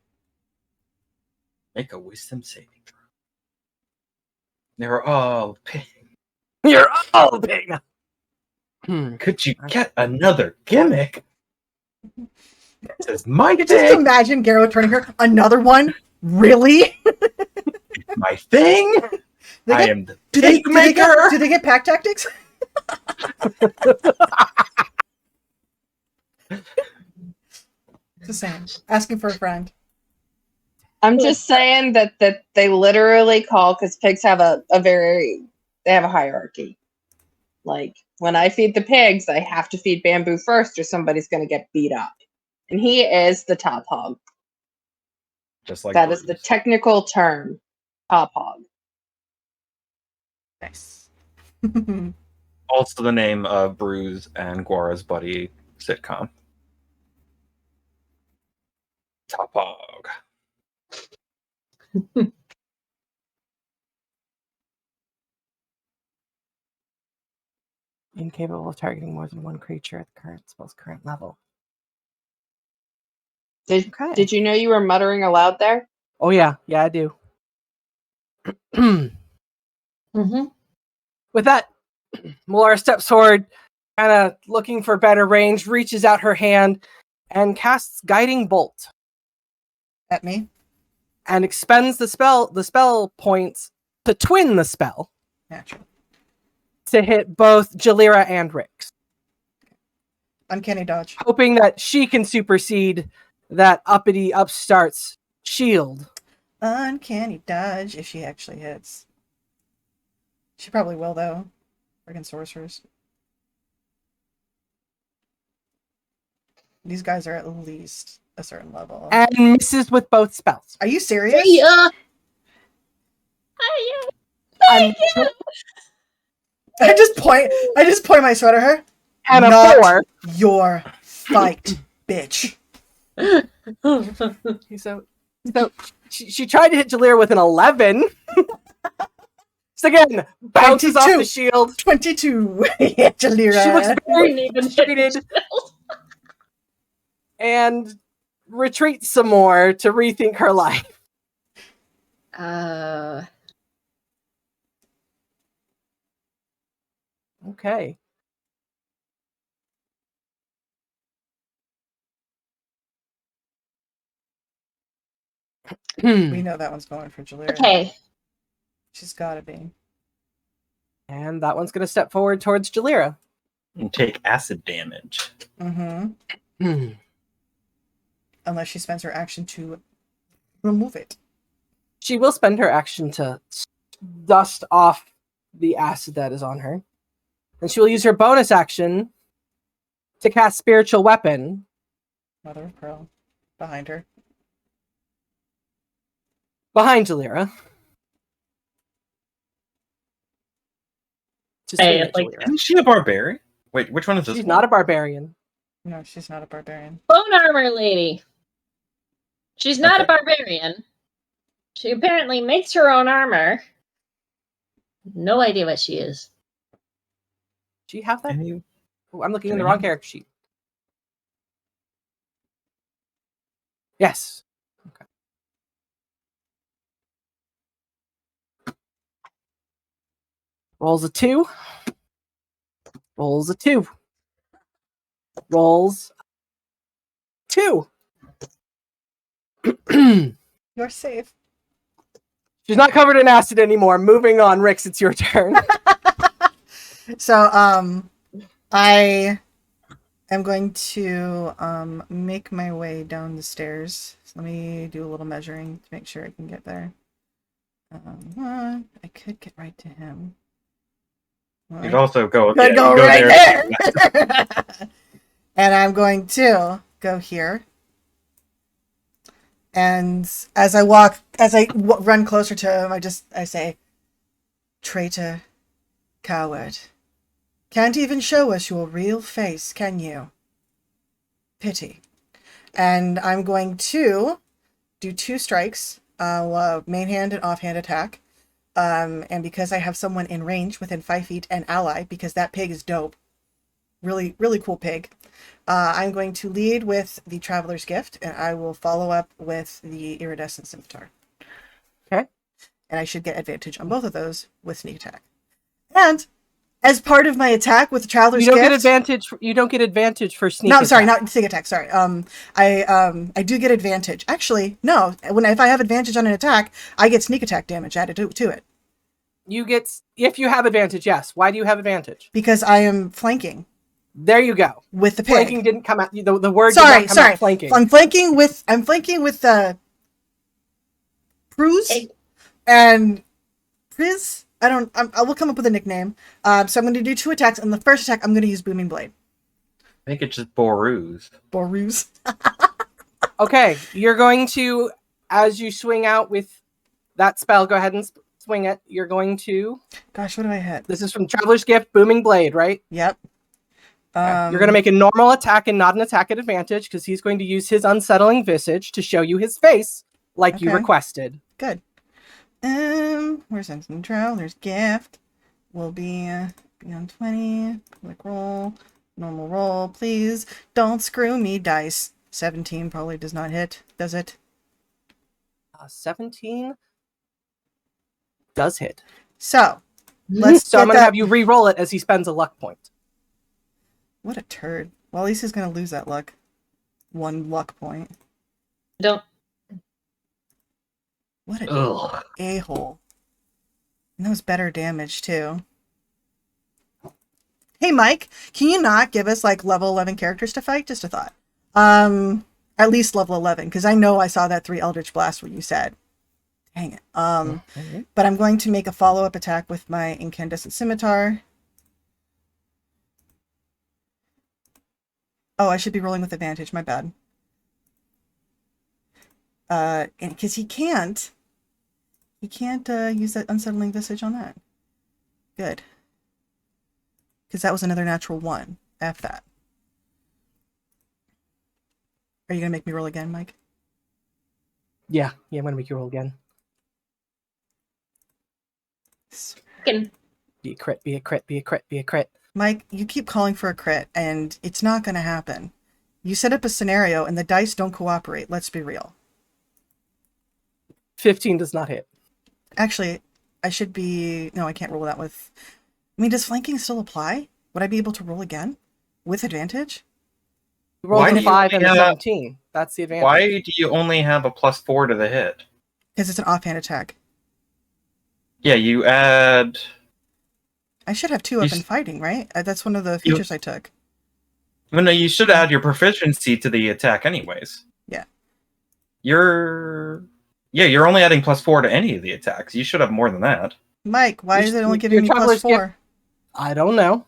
Make a wisdom saving throw. They're all pig. You're all big. Could you get another gimmick? This is my Just thing. imagine Garrow turning her. Another one? Really? My thing. I am the pig maker. Do they get pack tactics? Just saying. Asking for a friend. I'm just saying that they literally call, because pigs have they have a hierarchy. Like, when I feed the pigs, I have to feed Bamboo first or somebody's going to get beat up. And he is the top hog. Just like that is the technical term. Top hog. Nice. Also the name of Bruce and Guara's buddy sitcom. Top hog. Incapable of targeting more than one creature at the spell's current level. Did you know you were muttering aloud there? Oh yeah, I do. Mm-hmm. With that, Melora steps forward, kind of looking for better range, reaches out her hand, and casts Guiding Bolt. At me? And expends the spell points to twin the spell. Natural. To hit both Jalira and Rix. Uncanny dodge. Hoping that she can supersede that uppity upstart's shield. Uncanny dodge if she actually hits. She probably will, though. Friggin' sorcerers. These guys are at least a certain level. And misses with both spells. Are you serious? Yeah. And, I just point my sword at her. and a Not 4. your fight, bitch. So she tried to hit Jalira with an 11. So again, bounces off 22. the shield. 22. Jalira. She looks very Even frustrated and retreats some more to rethink her life. Okay. We know that one's going for Jalira. Okay. She's gotta be. And that one's going to step forward towards Jalira. And take acid damage. Mm-hmm. Unless she spends her action to remove it. She will spend her action to dust off the acid that is on her. And she will use her bonus action to cast Spiritual Weapon. Mother of Pearl. Behind her. Behind Jalira. To Hey, swing at like- Jalira. Isn't she a barbarian? Wait, which one is this? She's one? not a barbarian. No, she's not a barbarian. Bone armor lady. She's not a Okay. barbarian. She apparently makes her own armor. No idea what she is. Do you have that? Can you- Oh, I'm looking can in the I wrong use- character sheet. Yes. Okay. Rolls a 2. Rolls a 2. Rolls 2. You're safe. She's not covered in acid anymore. Moving on, Rix, it's your turn. So, I am going to make my way down the stairs. So let me do a little measuring to make sure I can get there. I could get right to him. You could also go. Could yeah, go you right there. And I'm going to go here. And as I run closer to him, I say, "Traitor, coward, can't even show us your real face, can you? Pity." And I'm going to do 2 strikes, main hand and offhand attack. And because I have someone in range within 5 feet, an ally, because that pig is dope. Really, really cool pig. I'm going to lead with the Traveler's Gift, and I will follow up with the Iridescent Scimitar. Okay. And I should get advantage on both of those with sneak attack. And as part of my attack with the Traveler's You don't Gift, get advantage. You don't get advantage for sneak. no, sorry, attack. not sneak attack. Sorry. I do get advantage. Actually, no. If I have advantage on an attack, I get sneak attack damage added to it You get if you have advantage. Yes. Why do you have advantage? because I am flanking There you go. with the pig. Flanking didn't come out. The word Sorry, did not come sorry. out flanking. I'm flanking with the Cruz Hey. and Priz. I will come up with a nickname. So I'm going to do 2 attacks, and the first attack I'm going to use Booming Blade. I think it's just Boar'd. Boruz. Okay, you're going to, as you swing out with that spell, go ahead and swing it. You're going to. Gosh, what did I hit? This is from Traveler's Gift, Booming Blade, right? Yep. You're going to make a normal attack and not an attack at advantage because he's going to use his Unsettling Visage to show you his face like you Okay. requested. Good. Where's Instant Traveler's Gift? Will be beyond 20. Quick roll. Normal roll, please. Don't screw me, dice. 17 probably does not hit, does it? 17 does hit. So, let's So I'm get going to that. have you re-roll it as he spends a luck point. What a turd. Well, at least he's going to lose that luck. 1 luck point. Don't. What an Ugh. a-hole. And that was better damage, too. Hey, Mike, can you not give us, like, level 11 characters to fight? Just a thought. At least level 11, because I know I saw that 3 Eldritch Blast what you said. Dang it. But I'm going to make a follow-up attack with my Incandescent Scimitar. Oh, I should be rolling with advantage. My bad. And because he can't use that Unsettling Visage on that. Good. Because that was another natural 1. F that. Are you going to make me roll again, Mike? Yeah, I'm going to make you roll again. Can- Be a crit, be a crit, be a crit, be a crit. Mike, you keep calling for a crit, and it's not going to happen. You set up a scenario, and the dice don't cooperate. Let's be real. 15 does not hit. Actually, I should be... No, I can't roll that with... I mean, does flanking still apply? Would I be able to roll again? With advantage? You rolled Why a do you 5 and a only have- 17. That's the advantage. Why do you only have a +4 to the hit? Because it's an offhand attack. Yeah, you add. I should have 2 up in fighting, right? That's one of the features I took. Well, no, you should add your proficiency to the attack, anyways. Yeah. You're only adding +4 to any of the attacks. You should have more than that. Mike, why Your- is it only your giving me Traveler's +4? I don't know.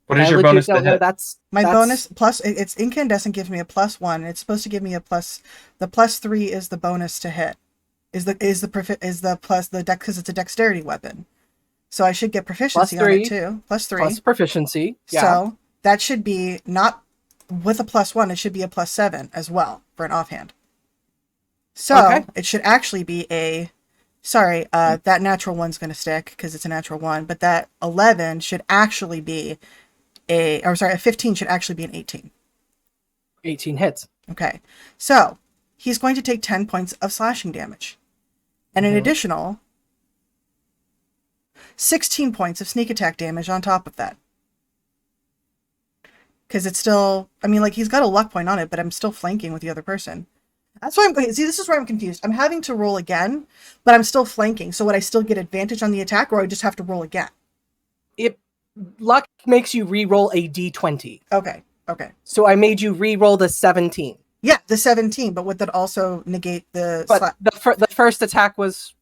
What is I your legit bonus to don't know. hit? That's My that's- bonus plus it's incandescent gives me a +1. It's supposed to give me a plus. The +3 is the bonus to hit. Is the plus the deck because it's a dexterity weapon. So I should get proficiency on it +3 too. +3. plus proficiency. Yeah. So that should be not with a +1. It should be a +7 as well for an offhand. So Okay. it should actually be a. Sorry, that natural one's going to stick because it's a natural one. But that 11 should actually be a 15 should actually be an 18. 18 hits. Okay, so he's going to take 10 points of slashing damage, and an Mhm. additional 16 points of sneak attack damage on top of that. Because it's still, I mean, like, he's got a luck point on it, but I'm still flanking with the other person. That's why see, this is where I'm confused. I'm having to roll again, but I'm still flanking. So would I still get advantage on the attack, or I just have to roll again? Luck makes you re-roll a d20. Okay. So I made you re-roll the 17. Yeah, the 17, but would that also negate the... But the first attack was...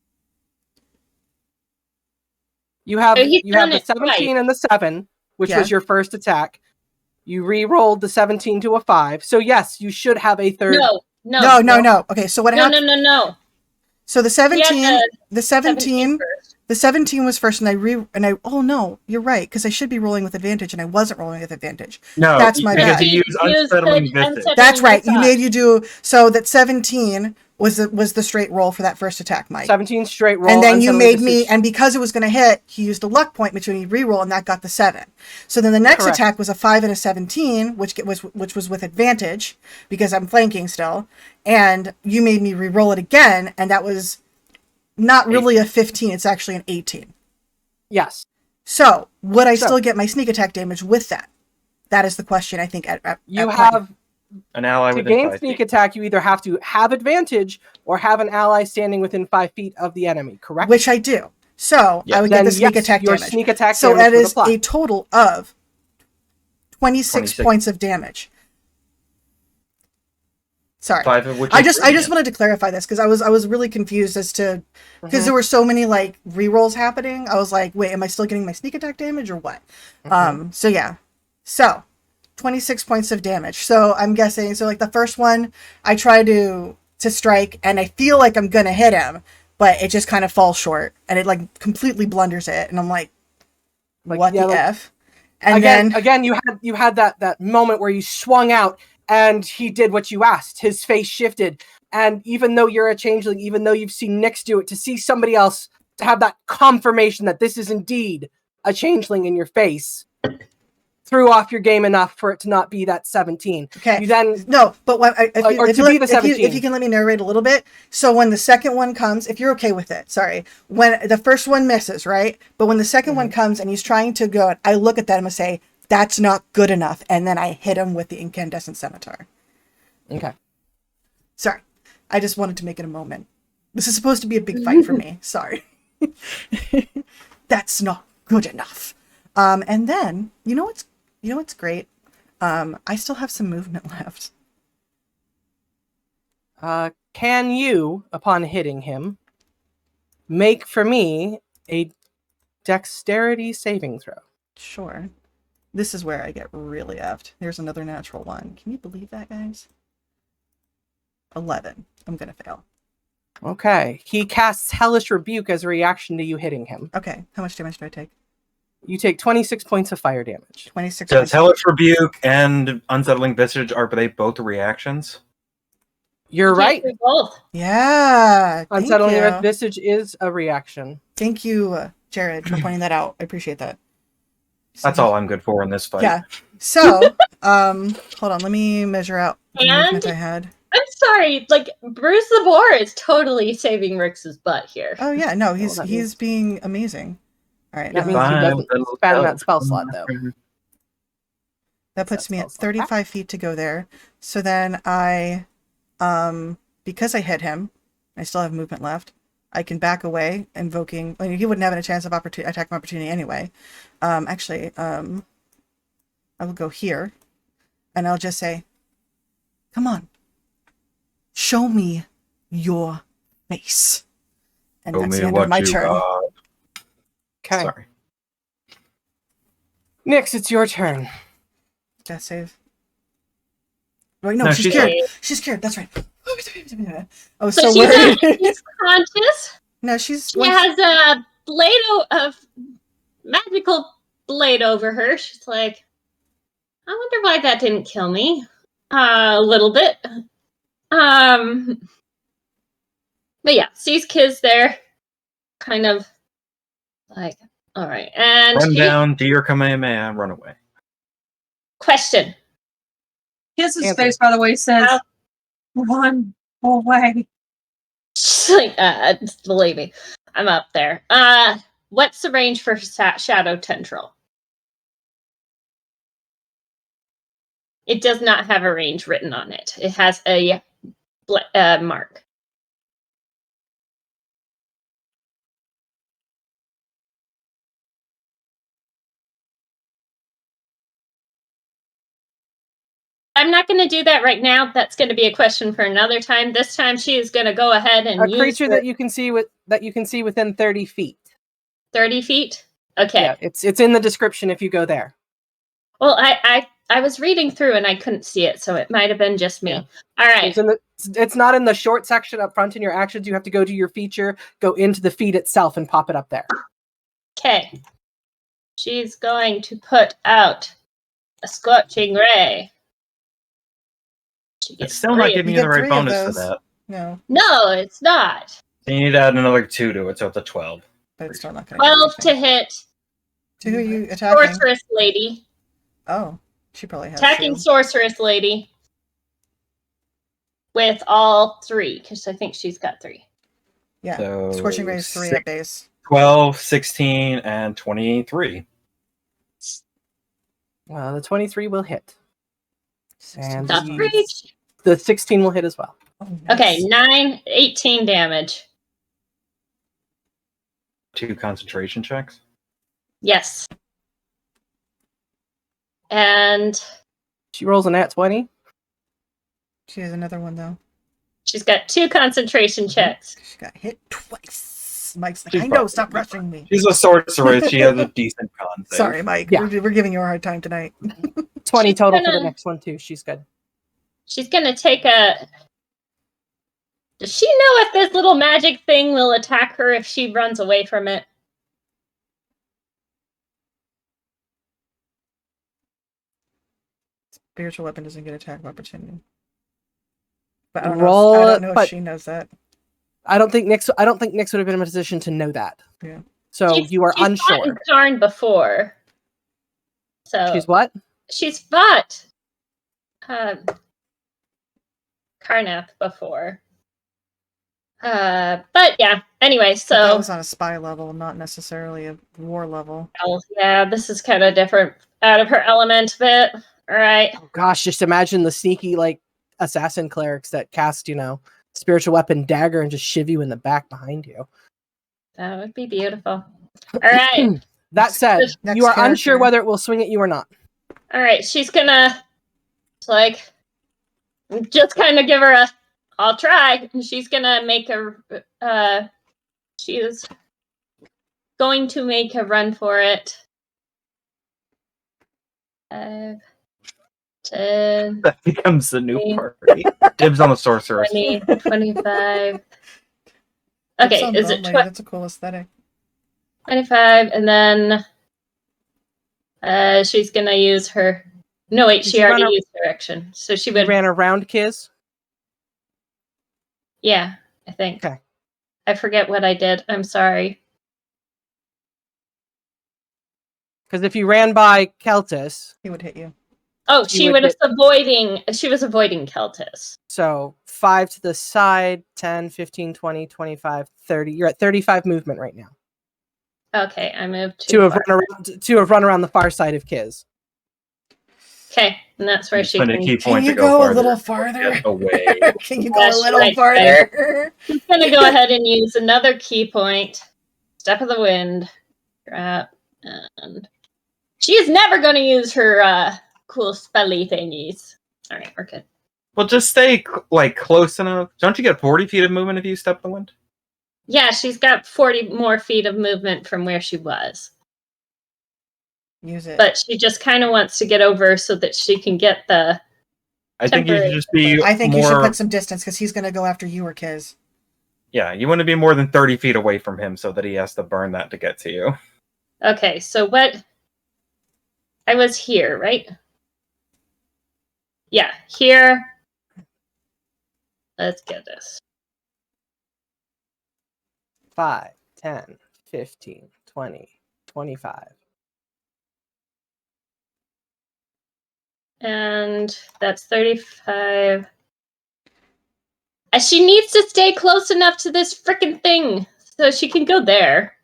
You have So he's you have done the it 17 and the 7, which Yeah. was your first attack. You re-rolled the 17 to a 5. So yes, you should have a third. No. Okay, so what happened? No. So the 17, Yeah, the 17, first. the 17 was first, and oh no, you're right, because I should be rolling with advantage, and I wasn't rolling with advantage. No, That's my because bad. you use unsettling visage. That's right. You made you do so that 17 was the straight roll for that first attack, Mike. 17 straight roll. And then you unsettling made me, visage. and because it was going to hit, he used a luck point, which when he re-roll, and that got the 7. So then the next Correct. attack was a 5 and a 17, which was with advantage because I'm flanking still, and you made me re-roll it again, and that was not really a 15; it's actually an 18. Yes. So would I still get my sneak attack damage with that? That is the question. I think You at have An ally to within gain 5 sneak feet. attack. You either have to have advantage or have an ally standing within 5 feet of the enemy. Correct. which I do. So Yeah. I would get Then the sneak yes, attack your damage. sneak attack So damage that would is apply. a total of 26 26. points of damage. Sorry. 5 of which I is just radiant. wanted to clarify this because I was really confused as to because Mhm. there were so many like rerolls happening. I was like, wait, am I still getting my sneak attack damage or what? Mhm. So yeah. So 26 points of damage. So I'm guessing like the first one I try to strike and I feel like I'm gonna hit him, but it just kind of falls short and it like completely blunders it and I'm like what yeah, the like- F? And again, you had that moment where you swung out and he did what you asked. His face shifted, and even though you're a changeling, even though you've seen Nyx do it, to see somebody else to have that confirmation that this is indeed a changeling in your face threw off your game enough for it to not be that 17. okay. You then No, but when Or to be the 17. if you can let me narrate a little bit. So when the second one comes, if you're okay with it, sorry. When the first one misses, right? But when the 2nd one comes and he's trying to go, I look at that and I say, that's not good enough. And then I hit him with the incandescent scimitar. okay. Sorry. I just wanted to make it a moment. This is supposed to be a big fight for me. Sorry. That's not good enough. And then, you know what's great? I still have some movement left. Can you, upon hitting him, make for me a dexterity saving throw? Sure. This is where I get really effed. Here's another natural one. Can you believe that, guys? 11. I'm gonna fail. Okay. He casts Hellish Rebuke as a reaction to you hitting him. Okay. How much damage do I take? You take 26 points of fire damage. 26 Does points. Hellish Rebuke and Unsettling Visage, are they both reactions? You're right. Both. Yeah. Thank Unsettling you. Visage is a reaction. Thank you, Jared, for pointing that out. I appreciate that. That's all I'm good for in this fight. Yeah. So, hold on. Let me measure out the movement I had. I'm sorry, like Bruce the Boar is totally saving Rix's butt here. Oh yeah, no, that he's means- being amazing. All right, That now means he doesn't spend that spell slot, though. that puts me at spell's not 35 feet to go there. So then I, because I hit him, I still have movement left. I can back away, invoking. I mean, he wouldn't have a chance of attack of opportunity anyway. Actually, I will go here, and I'll just say, "Come on, show me your face." And Show that's me the end what of my you turn. got. Okay. Sorry. Nyx, it's your turn. Death save. Wait, no, No, she's she's scared. like- She's scared. That's right. I was So so she's, worried. she's conscious. No, she's. She has a magical blade over her. She's like, I wonder why that didn't kill me. A little bit. But yeah, sees kids there. Kind of like, all right. And Run she, down, do your Kamehameha, run away. question. Kiss's Answer. face, by the way, says, How- "Run away." She's like, just believe me, I'm up there. What's the range for Shadow Tendril? It does not have a range written on it. It has a mark. I'm not going to do that right now. That's going to be a question for another time. This time, she is going to go ahead and A use creature her that you can see within 30 feet. 30 feet. Okay. Yeah, it's in the description if you go there. Well, I was reading through and I couldn't see it, so it might have been just me. Yeah. All right. It's not in the short section up front in your actions. You have to go to your feature, go into the feed itself, and pop it up there. Okay. She's going to put out a scorching ray. She It's gets still not three. giving You you the get right 3 of bonus for those. that. No, No, it's not. So you need to add another 2 to it, so it's a 12. but it's still not going 12 to hit. To who are you attacking? Sorceress lady. Oh, she probably has Attacking shield. sorceress lady. With all 3, because I think she's got 3. Yeah, So Scorching Ray is 3 at base. 12, 16, and 23. The 23 will hit. And Not the- reach. The 16 will hit as well. Oh, nice. Okay, 18 damage. 2 concentration checks. Yes. And She rolls a nat 20. She has another one though. she's got 2 concentration checks. She got hit twice. Mike's like, She's I know, probably stop rushing me. She's a sorceress. She has a decent con save. Sorry, Mike. Yeah. We're giving you a hard time tonight. 20 She's total for the gonna- next one, too. She's good. She's gonna take a... Does she know if this little magic thing will attack her if she runs away from it? Spiritual weapon doesn't get attack of opportunity. But I don't Roll know. I it, don't know if but- she knows that. I don't think Nyx would have been in a position to know that. Yeah. So you are she's unsure. fought Karn before. So She's what? she's fought Karnath before. But yeah, anyway, But that so was on a spy level, not necessarily a war level. yeah, this is kind of different, out of her element a bit. All right. Oh gosh, just imagine the sneaky assassin clerics that cast, spiritual weapon dagger and just shiv you in the back behind you. That would be beautiful. All right. That said, Next you are character. unsure whether it will swing at you or not. All right. She's gonna just kind of give her I'll try. And she's gonna make she is going to make a run for it. 5, 10, That becomes the new 20. party. Dibs on the sorceress. 20, 25. It's Okay, on is Bone it Lady, that's a cool aesthetic. 25? And then she's gonna use her. No, wait, Did she you already run a- used her action, so she You would. ran around Kiz. Yeah, I think. Okay. I forget what I did. I'm sorry. Because if you ran by Keltis, He would hit you. Oh, She she would was avoiding. She was avoiding Keltis. so 5 to the side, 10, 15, 20, 25, 30. You're at 35 movement right now. Okay, I moved To too have far. run around the far side of Kiz. Okay, and that's where she Spend a can. key Can point you to go go a farther. little farther? Get away. Can you go Yes, a little right, farther? She's gonna go ahead and use another key point. Step of the wind. Drop. And she is never gonna use her cool spelly thingies. All right, we're good. Well, just stay close enough. Don't you get 40 feet of movement if you step in the wind? Yeah, she's got 40 more feet of movement from where she was. Use it. but she just kind of wants to get over so that she can get the. I think you should Temporary. just be I think more... you should put some distance because he's going to go after you or Kiz. Yeah, you want to be more than 30 feet away from him so that he has to burn that to get to you. Okay, so what? I was here, right? Yeah, here. Let's get this. 5, 10, 15, 20, 25. And that's 35. She needs to stay close enough to this freaking thing so she can go there.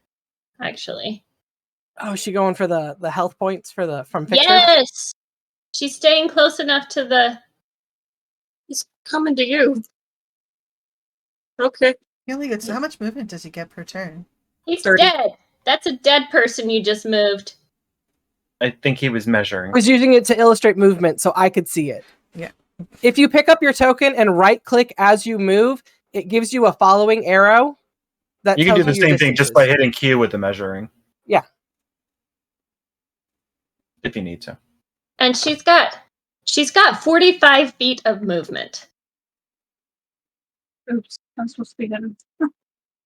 Actually. Oh, is she going for the health points from Fixer? Yes! She's staying close enough to the. He's coming to you. Okay. He only gets how much movement does he get per turn? He's 30. dead. That's a dead person you just moved. I think he was measuring. I was using it to illustrate movement so I could see it. Yeah. If you pick up your token and right click as you move, it gives you a following arrow. That You can do tells the your same thing just distances. by hitting Q with the measuring. Yeah. If you need to. And she's got 45 feet of movement. Oops, I'm supposed to be hidden.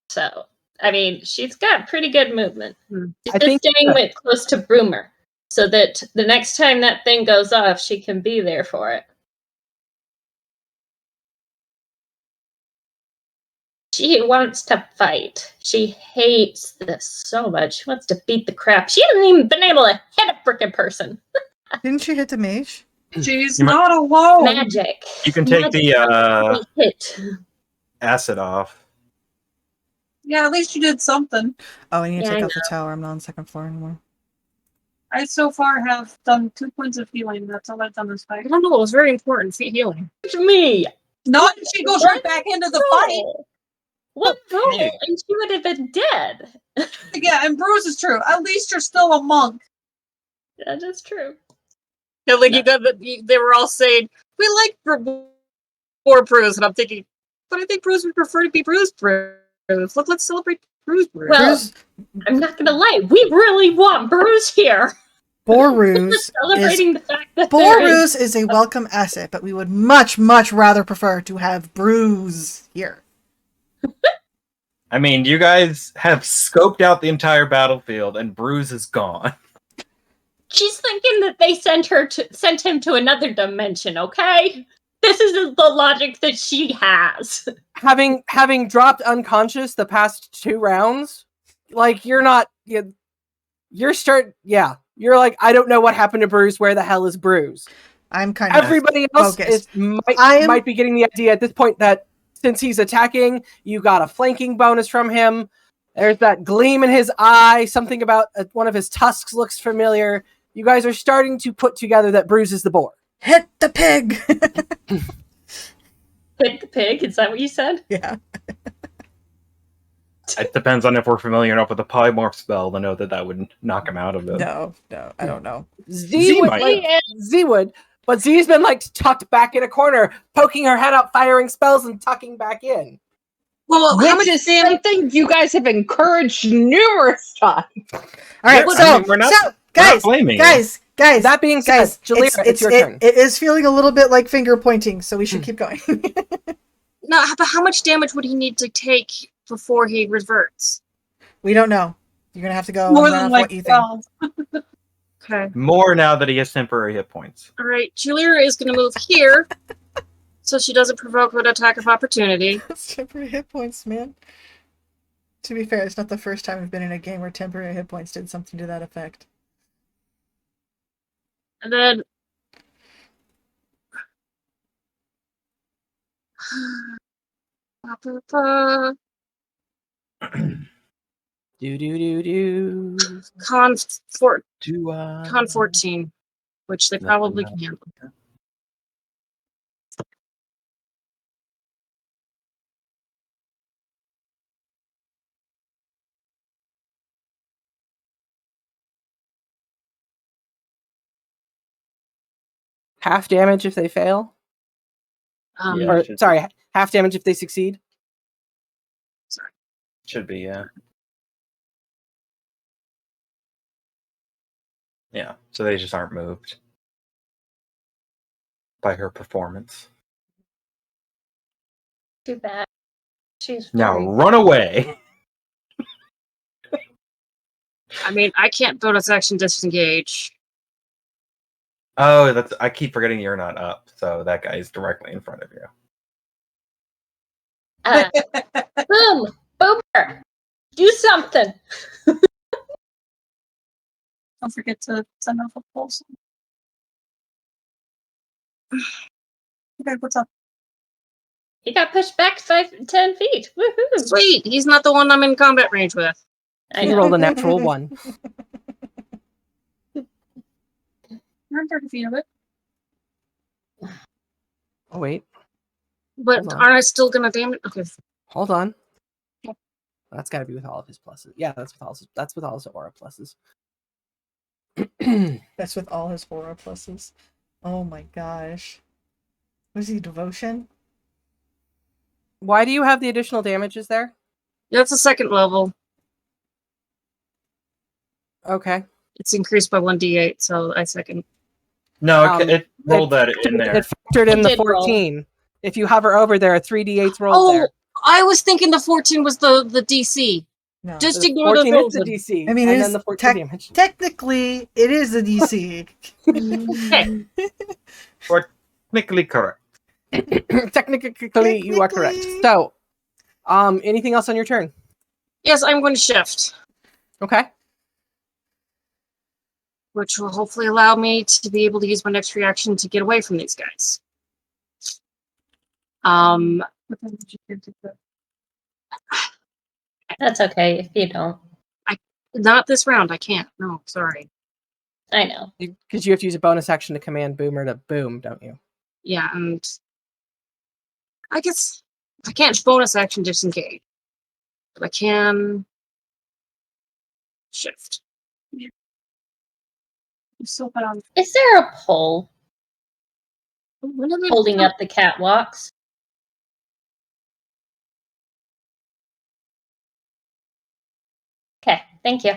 So, I mean, she's got pretty good movement. She's I just think staying with close to Broomer so that the next time that thing goes off, she can be there for it. She wants to fight. She hates this so much. She wants to beat the crap. She hasn't even been able to hit a frickin' person. Didn't she hit the mage? She's You might- not alone. Magic. You can take Magic the wants to be hit. acid off. Yeah, at least you did something. Oh, I need to Yeah, take I out the tower. I'm not on the second floor anymore. I so far have done 2 points of healing. That's all I've done this fight. I don't know. It was very important. Healing. To me. Not if she goes right back into the fight. No. What? No, Hey. and she would have been dead. Yeah, and Bruce is true. At least you're still a monk. That is true. Yeah, like No. you got they were all saying we like Bruce, and I'm thinking, but I think Bruce would prefer to be Bruce. Let's celebrate Bruce. Well, Bruce, I'm not gonna lie. We really want Bruce here. Bor'ruz Celebrating the fact that there is. Bor'ruz is a welcome asset, but we would much, much rather prefer to have Bruce here. I mean, you guys have scoped out the entire battlefield and Bruce is gone. She's thinking that they sent him to another dimension. Okay, this is the logic that she has. Having dropped unconscious the past 2 rounds, like you're not you're like, I don't know what happened to Bruce. Where the hell is Bruce? I'm kind of Everybody else focused. might be getting the idea at this point that since he's attacking, you got a flanking bonus from him. There's that gleam in his eye. Something about one of his tusks looks familiar. You guys are starting to put together that Bruce is the boar. hit the pig. Hit the pig? Is that what you said? Yeah. It depends on if we're familiar enough with the polymorph spell to know that would knock him out of it. No, I don't know. Z would, might. Z would, but Z's been like tucked back in a corner, poking her head out, firing spells, and tucking back in. Well, how Which much is something you guys have encouraged numerous times. All right, Yeah, so, I mean, we're not guys, blaming you. guys. That being said, Guys, Jalira, it's your turn. it is feeling a little bit like finger pointing, so we should keep going. no, but how much damage would he need to take before he reverts? We don't know. You're gonna have to go More and run than off like what you think. 12. Okay. More now that he has temporary hit points. All right. Jalira is going to move here, so she doesn't provoke an attack of opportunity. It's temporary hit points, man. To be fair, it's not the first time we've been in a game where temporary hit points did something to that effect. And then con 14, which they probably can handle. Half damage if they fail? Yeah. Or, should- sorry, half damage if they succeed? Should be, yeah. Yeah, so they just aren't moved by her performance. Too bad. She's Now very... run away. I mean, I can't bonus action disengage. Oh, I keep forgetting you're not up, so that guy is directly in front of you. Boom! Boomer! Do something! Don't forget to send off a pulse. Okay, what's up? He got pushed back 10 feet. Woohoo! Sweet, he's not the one I'm in combat range with. I He know. rolled a natural 1. You're in 30 feet of it. Oh wait, But Hold on. aren't I still gonna damage? Okay. hold on. That's got to be with all of his pluses. Yeah, that's with all his aura pluses. That's with all his aura pluses. Oh my gosh. Was he devotion? Why do you have the additional damages there? That's a second level. Okay. It's increased by 1d8, so I second. No, it rolled that in there. It factored in It the did roll. 14. If you hover over there, 3d8s rolled Oh, there. I was thinking the 14 was the DC. No. Just The ignore the 14 is the frozen. DC. I mean, and it then is the 14 damage. technically, it is a DC. Okay. Technically correct. Technically, you are correct. Technically. So, anything else on your turn? Yes, I'm going to shift, Okay. which will hopefully allow me to be able to use my next reaction to get away from these guys. But then you get to the- That's okay if you don't. Not this round. I can't. No, sorry. I know. Because you have to use a bonus action to command Boomer to boom, don't you? Yeah, and I guess I can't bonus action disengage, but I can shift. You still put on. Is there a pole When did they- holding up the catwalks? Okay, thank you.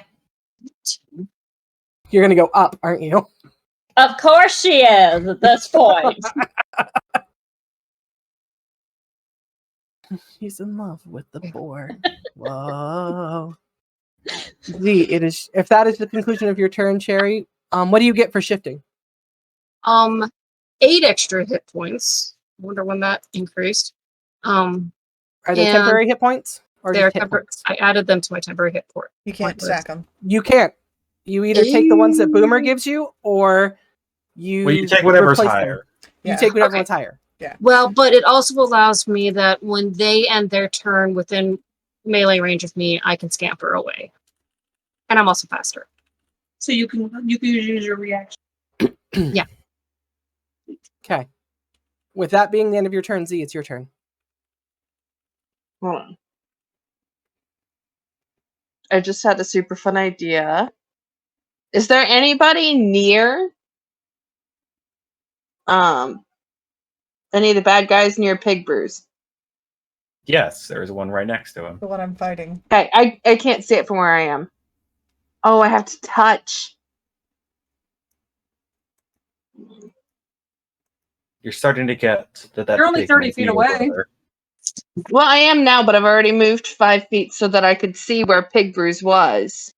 You're going to go up, aren't you? Of course she is at this point. He's in love with the board. Whoa. Z, it is. If that is the conclusion of your turn, Cherry, what do you get for shifting? 8 extra hit points. Wonder when that increased. Are they And temporary hit points or They're just hit points? I added them to my temporary hit point. You can't stack them. You can't. You either take the ones that Boomer gives you, or you. Well, you take whatever's replace them. higher. You Yeah. take whatever Okay. one's higher. Well, but it also allows me that when they end their turn within melee range of me, I can scamper away, and I'm also faster. So you can use your reaction. Okay. With that being the end of your turn, Z, it's your turn. Hold on. I just had a super fun idea. Is there anybody near any of the bad guys near Pig Brews? Yes, there's one right next to him. The one I'm fighting. Okay, I can't see it from where I am. Oh, I have to touch. You're starting to get to that. You're only big 30 feet maybe away. over. Well, I am now, but I've already moved 5 feet so that I could see where Pig Brews was.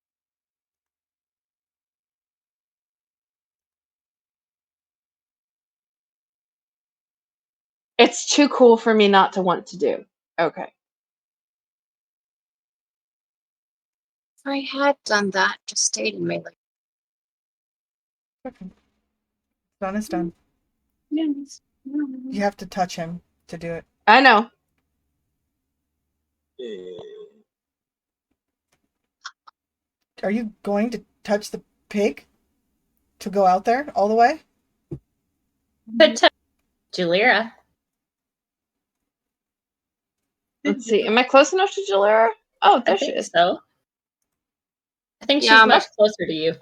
It's too cool for me not to want to do. Okay. If I had done that, just stayed in melee. Okay. Done is done. Yes. You have to touch him to do it. I know. Are you going to touch the pig to go out there all the way? But Julia. Let's see. Am I close enough to Jalera? Oh, I there she think is. so. I think Yeah, she's much closer to you.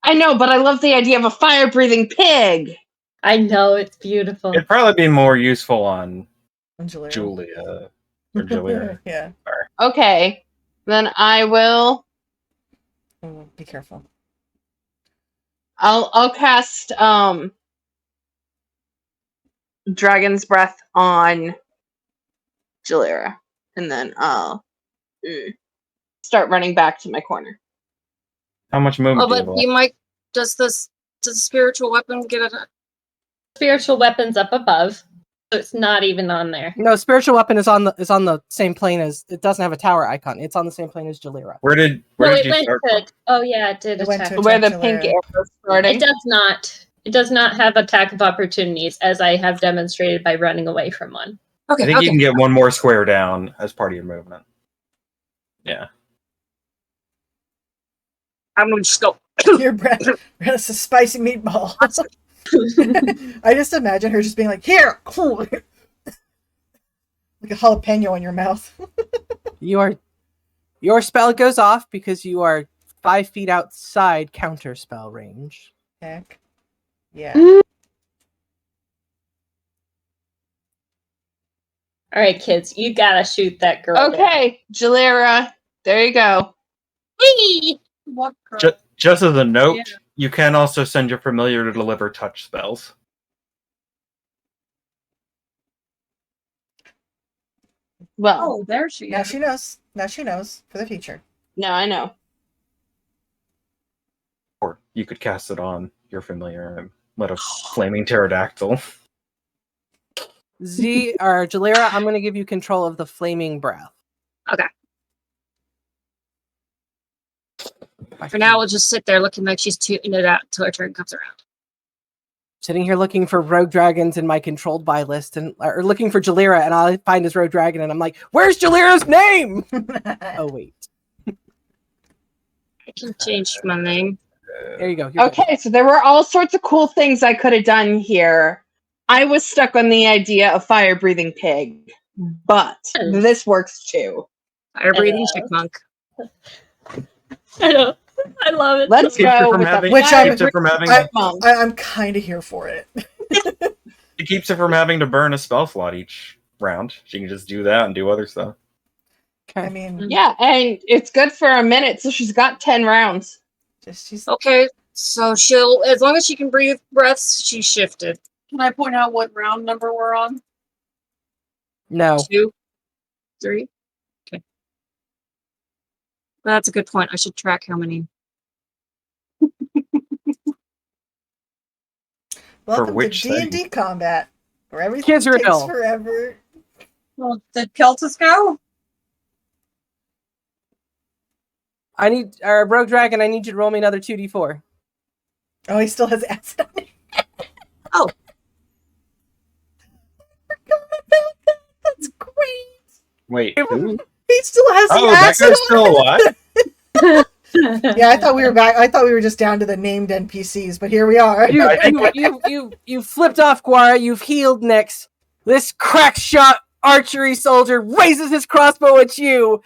I know, but I love the idea of a fire-breathing pig. I know, it's beautiful. It'd probably be more useful on Julia. Julia or Julia. Yeah. Okay. Then I will. Oh, be careful. I'll cast Dragon's Breath on Jalera, and then I'll start running back to my corner. How much movement Oh, do you but have you left? might. Does the spiritual weapon get it? Spiritual weapons up above, so it's not even on there. No, spiritual weapon is on the same plane as it doesn't have a tower icon. It's on the same plane as Jalera. Where did No, it you went start to. from? Oh yeah, it did It went attack. to Where the attack pink Jalera. arrow is starting. It does not. It does not have attack of opportunities, as I have demonstrated by running away from one. Okay. I think Okay. you can get one more square down as part of your movement. Yeah. I'm gonna just go. Your breath. That's a spicy meatball. I just imagine her just being like, here! Like a jalapeno in your mouth. Your spell goes off because you are 5 feet outside counter spell range. Heck. Yeah. All right, kids, you gotta shoot that girl. down. Okay, Jalera, there you go. Whee! What girl? Just as a note, Yeah. you can also send your familiar to deliver touch spells. Well, Oh, there she Now is. she knows. Now she knows for the future. no, I know. Or you could cast it on your familiar and let a flaming pterodactyl. Z or Jalera, I'm going to give you control of the flaming breath. Okay. For now, we'll just sit there looking like she's tooting it out until her turn comes around. Sitting here looking for rogue dragons in my controlled by list, or looking for Jalera, and I find his rogue dragon, and I'm like, "Where's Jalera's name?" Oh wait, I can change my name. there you go. You're good. Okay, so there were all sorts of cool things I could have done here. I was stuck on the idea of fire breathing pig, but this works too. Fire breathing chipmunk. I know. I love it. Let's Keeps go it from with having, the Which fire keeps it from having, chipmunk. I'm kind of here for it. it keeps it from having to burn a spell slot each round. She can just do that and do other stuff. I Okay. mean, Yeah, and it's good for a minute, so she's got 10 rounds. she's Okay, so she'll, as long as she can breathe breaths, she's shifted. Can I point out what round number we're on? No, 2, 3. Okay. That's a good point. I should track how many. welcome which to D&D combat, where everything Kids are takes ill. forever. Well, did Keltis go? I need rogue dragon. I need you to roll me another 2d4. Oh, he still has acid on it. Oh. I forgot about that. That's great. Wait, who? He still has the Oh, that acid guy's on still alive? it. Yeah, I thought we were back. I thought we were just down to the named NPCs, but here we are. You flipped off, Guara. You've healed Nyx. This crack shot archery soldier raises his crossbow at you,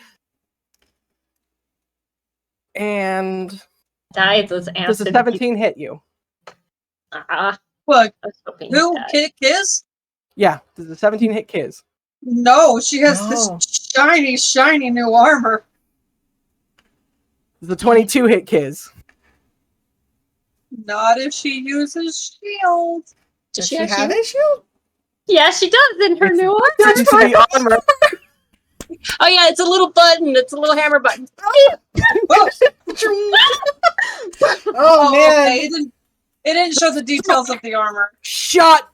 and Dies as does a acid. 17 hit you? What? I was hoping Who? he died. Kick is? Yeah, does a 17 hit Kiz? No, she has No. this shiny, shiny new armor. Does a 22 hit Kiz? Not if she uses shield. Does she she actually- have a shield? Yeah, she does in her It's- new armor. Due to the armor. Oh yeah, it's a little button. It's a little hammer button. Oh, man. okay. It didn't show the details of the armor. Shot,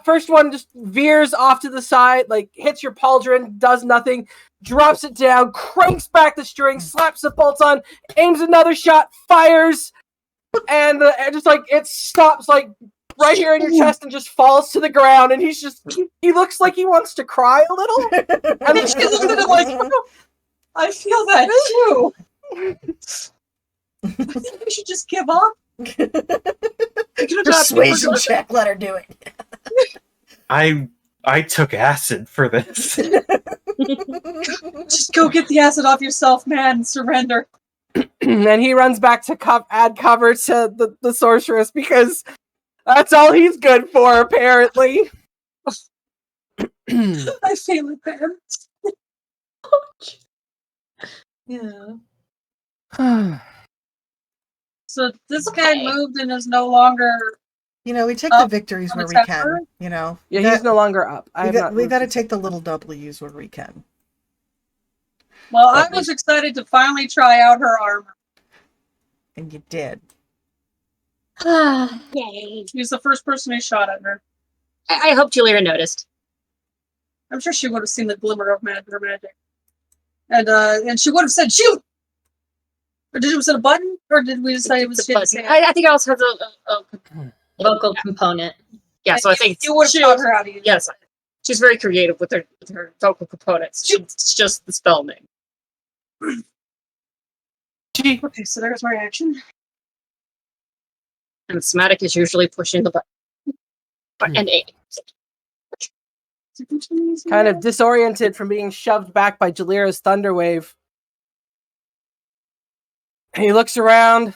first one just veers off to the side, like hits your pauldron, does nothing, drops it down, cranks back the string, slaps the bolts on, aims another shot, fires, and just like it stops like right here in your chest and just falls to the ground, and he looks like he wants to cry a little. And then She looks at him like, I feel that too. I think we should just give up. Persuasion check. Let her do it. I took acid for this. Just go get the acid off yourself, man. Surrender. And he runs back to add cover to the sorceress because that's all he's good for, apparently. I feel it, man. Yeah. So this guy Okay. moved and is no longer. You know, we take Up the victories on where the we tower? can. You know, Yeah, we he's got, no longer up. I have not we moved got to his- take the little W's where we can. Well, I was excited to finally try out her armor. And you did. Yay. He's the first person who shot at her. I hope Julia noticed. I'm sure she would have seen the glimmer of her magic, and she would have said shoot. Or did it say a button, or did we just say it was It's a shit? button. I think it also has a Vocal component. yeah. So I think You would have taught her how to use it. yes, she's very creative with her vocal components. It's just the spell name. Okay, so there's my action. And Smatic is usually pushing the button. And A. kind of disoriented from being shoved back by Jalira's thunder wave. He looks around.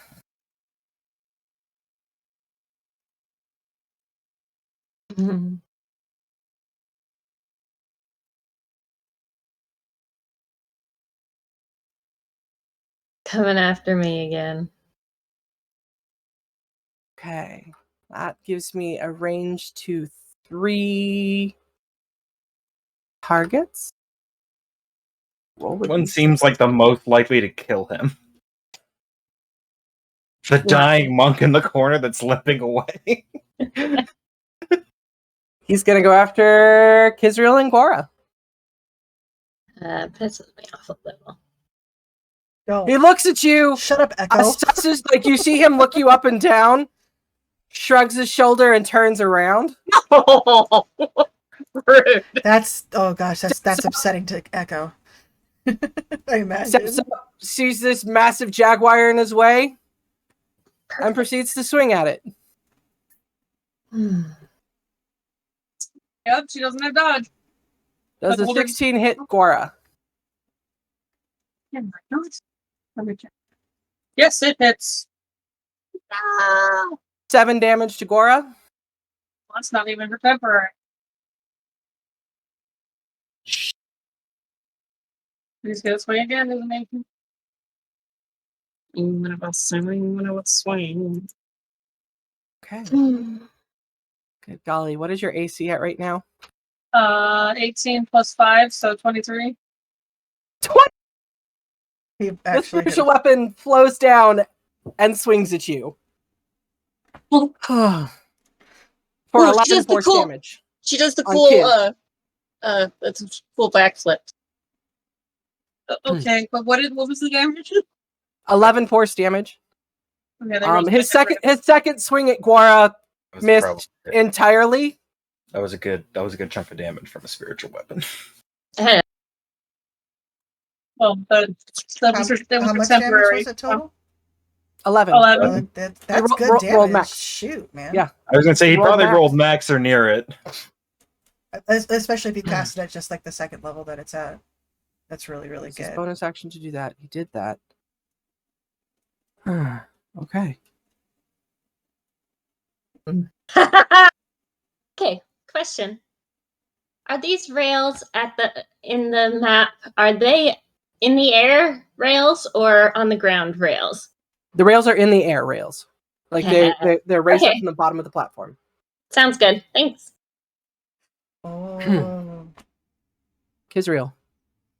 Coming after me again. Okay. That gives me a range to 3 targets. Roll with One these. seems like the most likely to kill him. The dying monk in the corner that's limping away. He's going to go after Kizriel and Gora. Pisses me off a little. Go. He looks at you, Shut up, Echo. assesses, like you see him look you up and down, shrugs his shoulder and turns around. Rude. That's oh gosh, that's upsetting to Echo. I imagine. Steps up, sees this massive jaguar in his way, and proceeds to swing at it. Yep, she doesn't have dodge. Does a 16 hit Gora? Yeah, let me check. Yes, it hits. No. 7 damage to Gora. That's not even for temporary. He's gonna swing again, isn't he? What about swing? What about swing? Okay. Good golly, what is your AC at right now? 18 plus 5, so 23. 20! He This actually hit spiritual weapon flows down and swings at you. For Ooh, she 11 does the force cool- damage. She does the On cool it's a cool backflip. Okay, but what was the damage? 11 force damage. Okay, they rolled His different. second swing at Gora That was missed probably- entirely. That was a good chunk of damage from a spiritual weapon. Well, that was How for much damage temporary. was it total? 11. 11. Oh, that's Roll- good roll- damage. roll max. Shoot, man. Yeah. I was gonna say he Roll probably max. rolled max or near it. Especially if you cast it at just like the second level that it's at. That's really, really It's his good. bonus action to do that. He did that. Okay. Okay, question. Are these rails in the map, are they in the air rails or on the ground rails? The rails are in the air rails. Like they're raised up Okay. from the bottom of the platform. Sounds good. Thanks. Oh. Kizriel,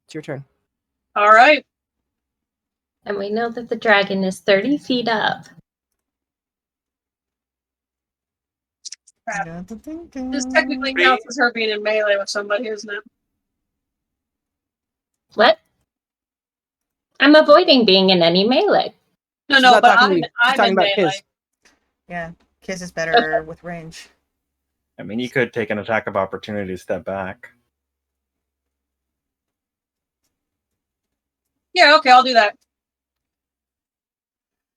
it's your turn. All right. And we know that the dragon is 30 feet up. This technically counts as her being in melee with somebody, isn't it? What? I'm avoiding being in any melee. No, She's no, not but talking to you. She's I'm talking in about melee. Kiz. Yeah, Kiz is better with range. I mean, you could take an attack of opportunity to step back. Yeah, okay, I'll do that.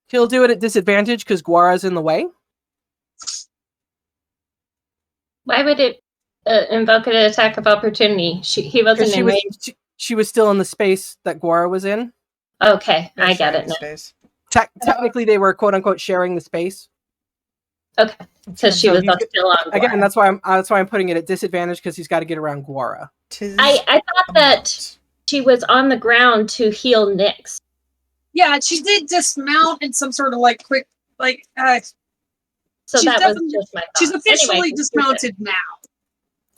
He'll do it at disadvantage because Guara's in the way. Why would it invoke an attack of opportunity? He wasn't Because in range. she was still in the space that Guara was in. Okay, They're I get sharing it now. space. Technically, they were quote unquote sharing the space. Okay, so she So was he's still on Again, board. that's why I'm putting it at disadvantage because he's got to get around Guara. Tis I thought that she was on the ground to heal Nyx. Yeah, she did dismount in some sort of like quick, like. So She's that was definitely- just my thought. She's officially Anyway, dismounted now.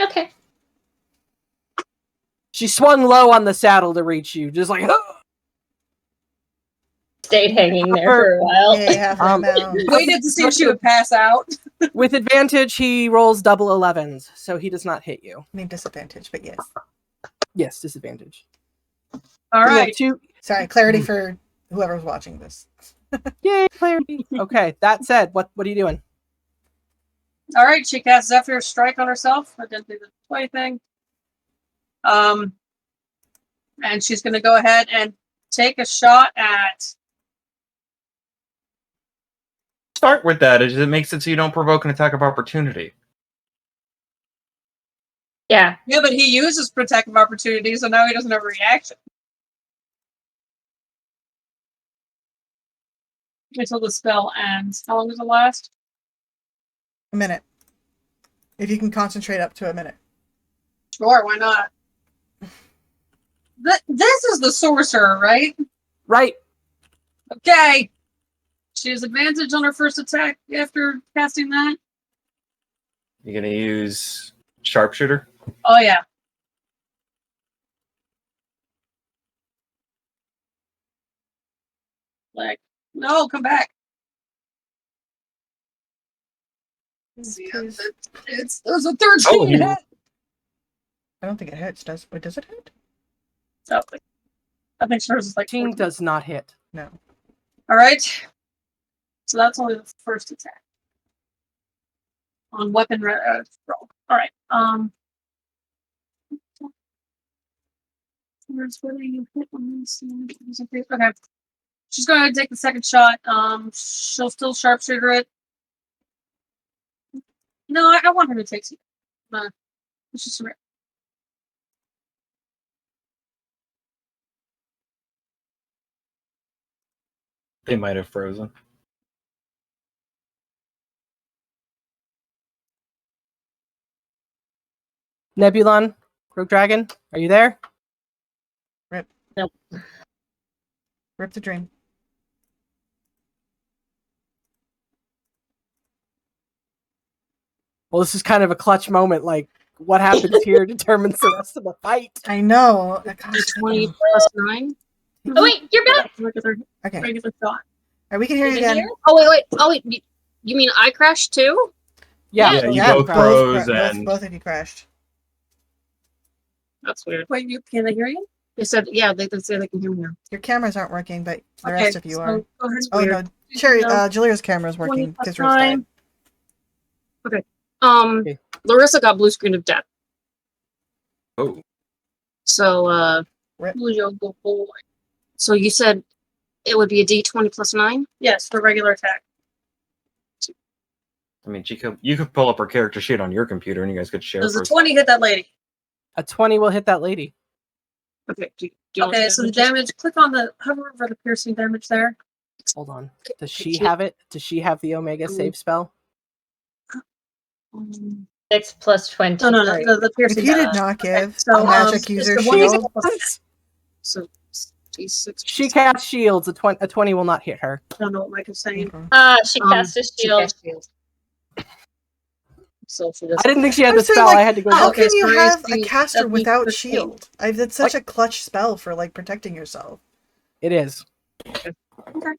Okay. She swung low on the saddle to reach you, just like. Stayed hanging there for a while. Yay, halfway mount. Waited to see if she would pass out. With advantage, he rolls double 11s, so he does not hit you. I mean disadvantage, but yes. Yes, disadvantage. All So you have right. two. Sorry, clarity for whoever's watching this. Yay, clarity. Okay, that said, what are you doing? All right. She casts Zephyr Strike on herself. I didn't do the play thing. And she's going to go ahead and take a shot at. Start with that. It makes it so you don't provoke an attack of opportunity. Yeah. Yeah, but he uses Protective Opportunity, so now he doesn't have a reaction. Until the spell ends. How long does it last? A minute. If you can concentrate up to a minute. Sure, why not? This is the sorcerer, right? Right. Okay. She has advantage on her first attack after casting that. You're gonna use sharpshooter. Oh, yeah. Like, no, come back. Please. There's a 13 Oh, you- hit. I don't think it hits. Does it hit? Oh, I think hers is like 13 14. does not hit. No. All right. So that's only the first attack. On weapon roll. All right. Where's where you hit on this? Okay. She's going to take the second shot. She'll still sharpshooter it. No, I want her to take some. It's just a They might have frozen. Nebulon, Rogue Dragon, are you there? Rip. Nope. Rip the dream. Well, this is kind of a clutch moment. Like, what happens here determines the rest of the fight. I know. Gosh, 20 plus 9. Oh wait, you're back. Regular okay. shot. Right, we can hear you Even again. here? Oh wait. You mean I crashed too? Yeah. Yeah, you Yeah, both froze and both of you crashed. That's weird. Wait, can they hear you? They said, yeah, they said they can hear me now. Your cameras aren't working, but the rest of you are. Go ahead. Oh no, Cherry, Julia's camera is working because Riff's died. Okay. Okay. Larissa got blue screen of death. oh, Rip. Go boy. So you said it would be a D20 plus 9? Yes, for regular attack. I mean, you could pull up her character sheet on your computer, and you guys could share. Does a for- 20 hit that lady? A 20 will hit that lady. Okay. Do you want Okay, the so the damages? damage. Click on the hover over the piercing damage there. Hold on. Does she have it? Does she have the Omega save spell? 6 plus 20. No, Sorry. the If piercing you damage. did not give so, a magic it's user the one- shield, So D6. She casts shields. A 20 will not hit her. I don't know what Mike is saying. She Um, cast a she shield. cast shield. So she I doesn't. didn't think she had I'm the saying, spell. like, I had to go. how look. can you so have it's a the caster without 13. shield? That's such a clutch spell for like protecting yourself. It is. Okay. Second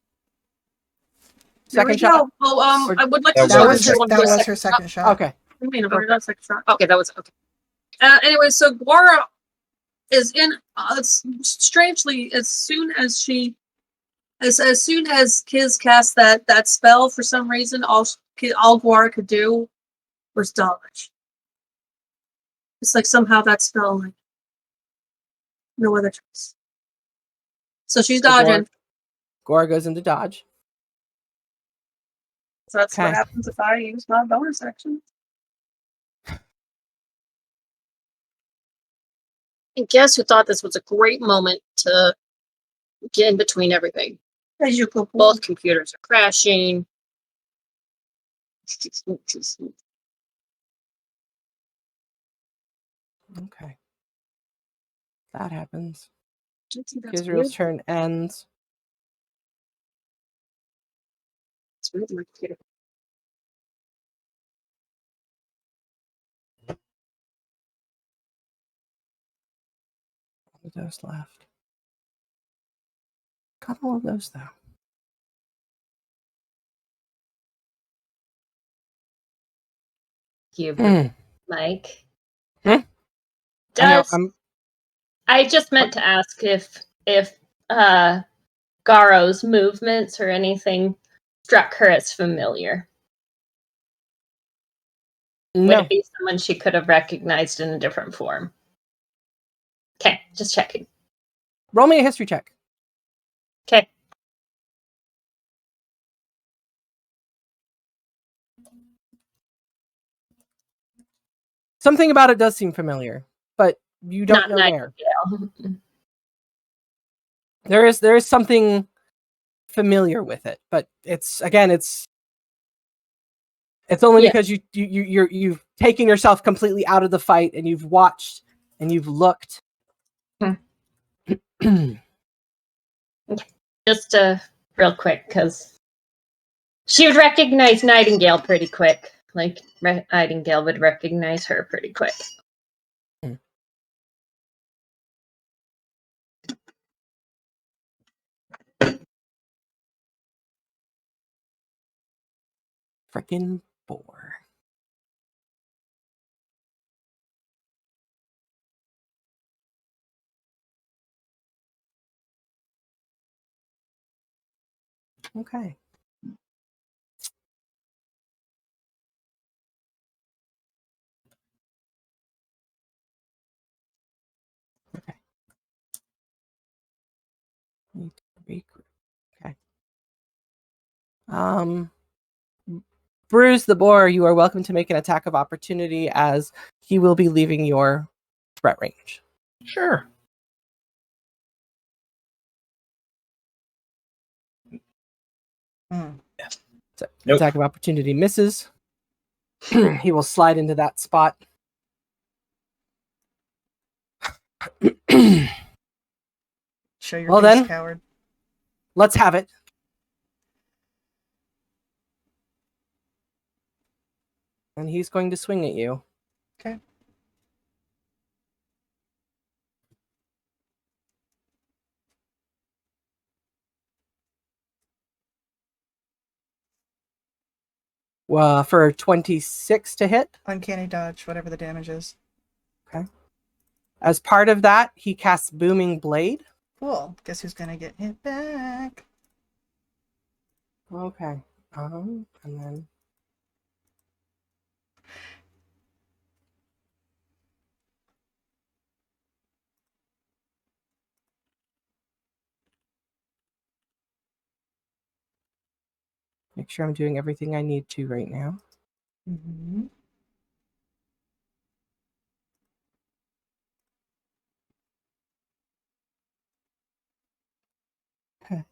There we shot. go. Oh, I would like That to That show was this her. one That for a was second. her second shot. Okay. I mean, I've already done second shot. Okay, that was okay. Anyway, so Guara is in. Strangely, as soon as Kiz cast that spell, for some reason, all Guara could do was dodge. It's like somehow that spell, like no other choice. So she's dodging. Gora goes into dodge. So that's what Okay. happens if I use my bonus action. And guess who thought this was a great moment to get in between everything? As you go, Both computers are crashing. Okay. That happens. That's Israel's weird. turn ends. All of those left. Got all of those though. You, Hmm. Mike. Hmm? I know, I just meant to ask if Garo's movements or anything struck her as familiar. Would no. it be someone she could have recognized in a different form? Okay, just checking. Roll me a history check. Okay. Something about it does seem familiar, but you don't Not know where. Nightingale. There is something familiar with it, but it's only Yeah. because you've taken yourself completely out of the fight and you've watched and you've looked. Just real quick, because she would recognize Nightingale pretty quick. Like, Nightingale would recognize her pretty quick. Frickin' boar. Okay. Okay. Need to regroup. Okay. Bruise the boar, you are welcome to make an attack of opportunity as he will be leaving your threat range. Sure. So, Nope. attack of opportunity misses. He will slide into that spot. Show your Well face, then. coward. Let's have it. And he's going to swing at you. Okay. For 26 to hit. Uncanny dodge, whatever the damage is. Okay. As part of that, he casts Booming Blade. Cool. Guess who's gonna get hit back? Okay. And then make sure I'm doing everything I need to right now. Mm-hmm. Okay.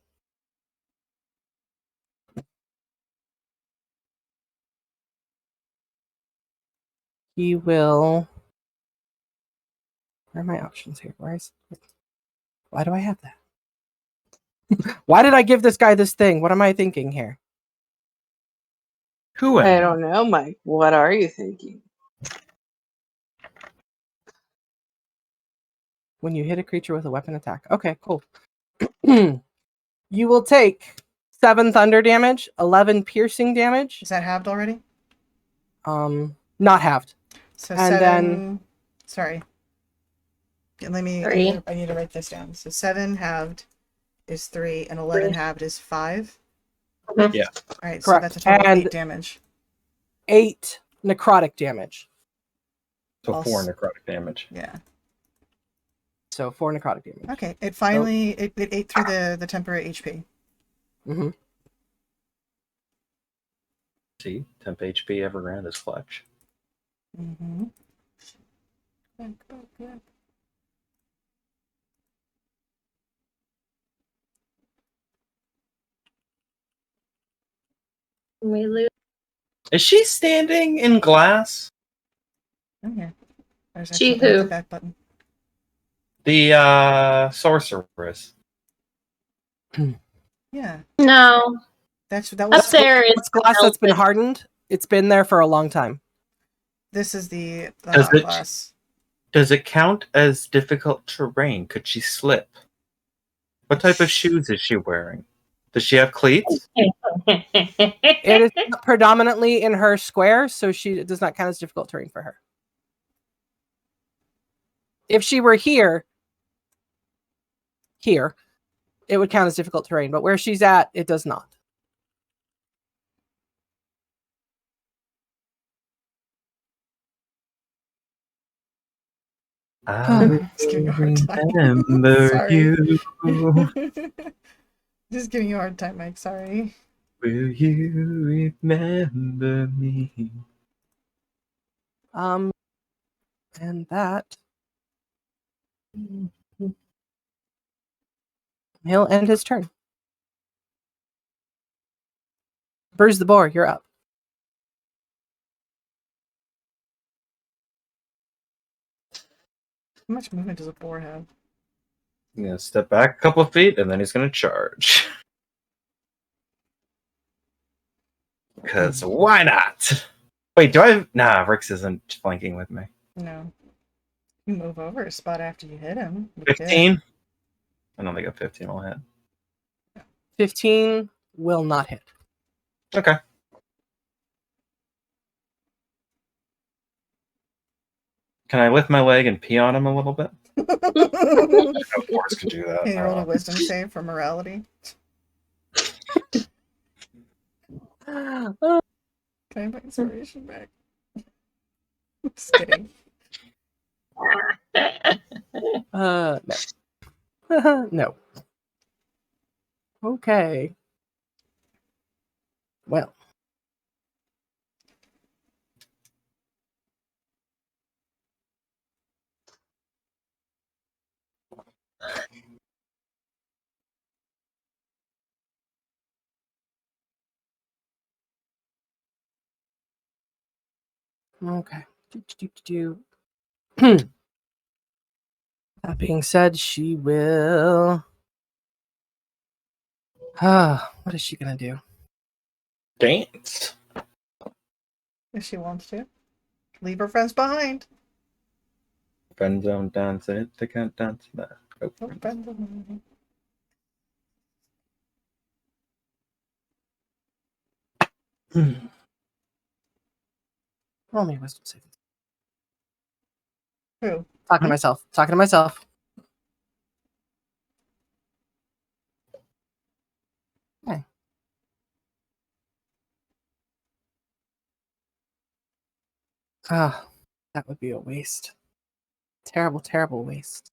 He will. Where are my options here? Why do I have that? Why did I give this guy this thing? What am I thinking here? Who? I don't know, Mike. What are you thinking? When you hit a creature with a weapon attack. Okay, cool. You will take 7 thunder damage, 11 piercing damage. Is that halved already? Not halved. So And 7. then- Sorry. Let me. 3. I need to write this down. So 7 halved is 3, and 11 halved is 5. Yeah. All right. Correct. So that's a total And- of 8 damage. 8 necrotic damage. So I'll 4 s- necrotic damage. Yeah. So 4 necrotic damage. Okay. It finally it ate through the temporary HP. Mm-hmm. See, temp HP Evergrande is clutch. Mm-hmm. We lose. Is she standing in glass? Okay. There's She actually the who? back button. The sorceress. Yeah. No. that Up was there is It's glass that's been open. hardened. It's been there for a long time. this is the Does hot it- glass. Does it count as difficult terrain? Could she slip? What type of shoes is she wearing? Does she have cleats? It is predominantly in her square, so it does not count as difficult terrain for her. If she were here, it would count as difficult terrain, but where she's at, it does not. I Just giving you a hard time. remember Sorry. you. Just giving you a hard time, Mike. Sorry. Will you remember me? And that he'll end his turn. Bruise the boar, you're up. How much movement does a boar have? He's gonna step back a couple of feet and then he's gonna charge. Because why not? Wait, do I? Nah, Rix isn't flanking with me. No. You move over a spot after you hit him. with 15? I don't think a 15 will hit. 15 will not hit. Okay. Can I lift my leg and pee on him a little bit? hit. Of course, can do that. Can you roll a wisdom save for morality? Can I have my inspiration back? Just kidding. No. No. Okay. Well. Okay. That being said, she will. What is she gonna do? Dance. If she wants to. Leave her friends behind. Friend zone dance it. They can't dance that. Oh, Oh, friends behind. Roll me a wisdom save. Who? Talking to myself. Talking to myself. Okay. That would be a waste. Terrible, terrible waste.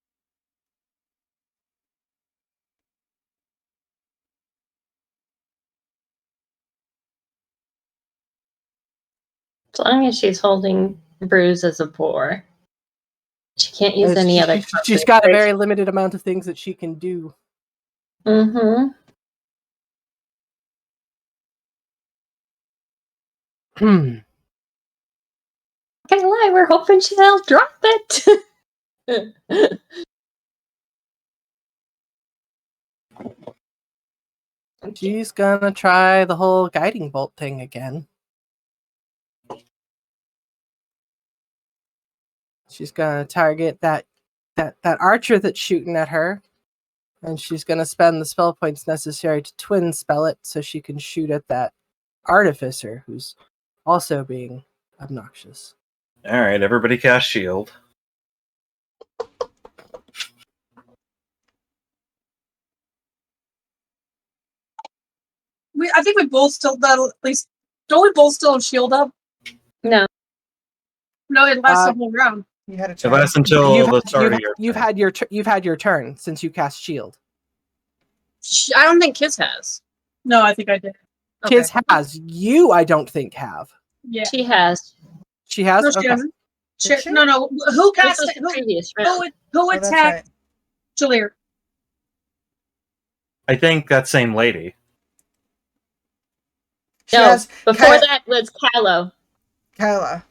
As long as she's holding Bruise as a boar, she can't use any other. She's got a very limited amount of things that she can do. Mm-hmm. Hmm. Can't lie, we're hoping she'll drop it. She's gonna try the whole guiding bolt thing again. She's gonna target that archer that's shooting at her, and she's gonna spend the spell points necessary to twin spell it so she can shoot at that artificer who's also being obnoxious. all right, everybody cast shield. I think we both still that at least. Don't we both still have shield up? No. No, it lasts the whole round. You had a It turn. lasts until the start of your You've turn. had your turn since you cast shield. I don't think Kiz has. No, I think I did. Okay. Kiz has. You, I don't think have. Yeah. She has. She has. No, she Okay. doesn't. Did she? No. Who This cast was it? the previous round. Who Oh, that's attacked right. Jalir? I think that same lady. She No, has before Kyla. that was Callow. Kyla.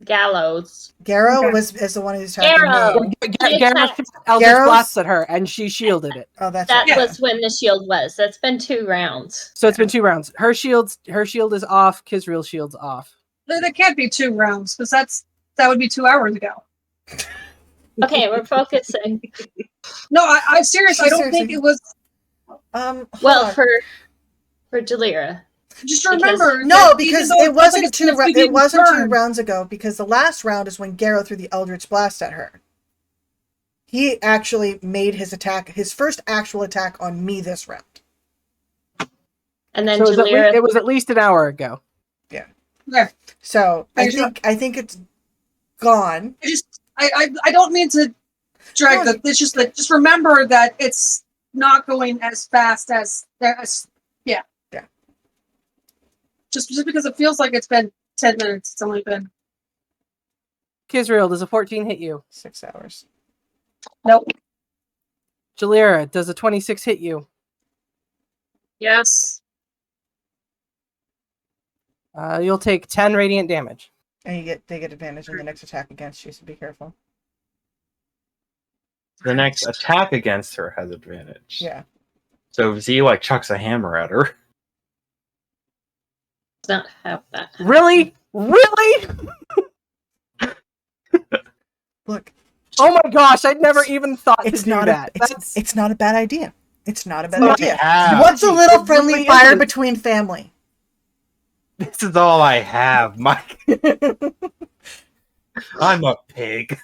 Gallows. Garrow Okay. is the one who's attacking Garrow. me. Garrow attacked. Eldritch Garrow's- blasts at her, and she shielded it. Oh, that's That right. Yeah. was when the shield was. That's been 2 rounds. So it's been 2 rounds. Her shield is off. Kisriel's shield's off. That can't be 2 rounds because that would be 2 hours ago. Okay, we're focusing. No, I'm serious. I don't Seriously. think it was. Hold Well, on. for Jalira. Just remember. No, that because even though it wasn't it's like it wasn't 2 turn, rounds ago. Because the last round is when Garrow threw the Eldritch Blast at her. He actually made his first actual attack on me this round. And then So Jalira. it was at least an hour ago. Okay. So I Thanks, think it's gone. I don't mean to drag No. the. It's just that just remember that it's not going as fast as yeah. Yeah. Just because it feels like it's been 10 minutes, it's only been Kisriel, does a 14 hit you? 6 hours. nope. Jalira, does a 26 hit you? Yes. You'll take 10 radiant damage. And they get advantage on the next attack against you, so be careful. The next attack against her has advantage. Yeah. So Z like chucks a hammer at her. Not have that. Really? Really? Look, Oh my gosh, I'd never even thought it's to do not that. it's not a bad idea. It's not a bad That's all idea. I have. What's a little It friendly really fire isn't. between family? This is all I have, Mike. I'm a pig.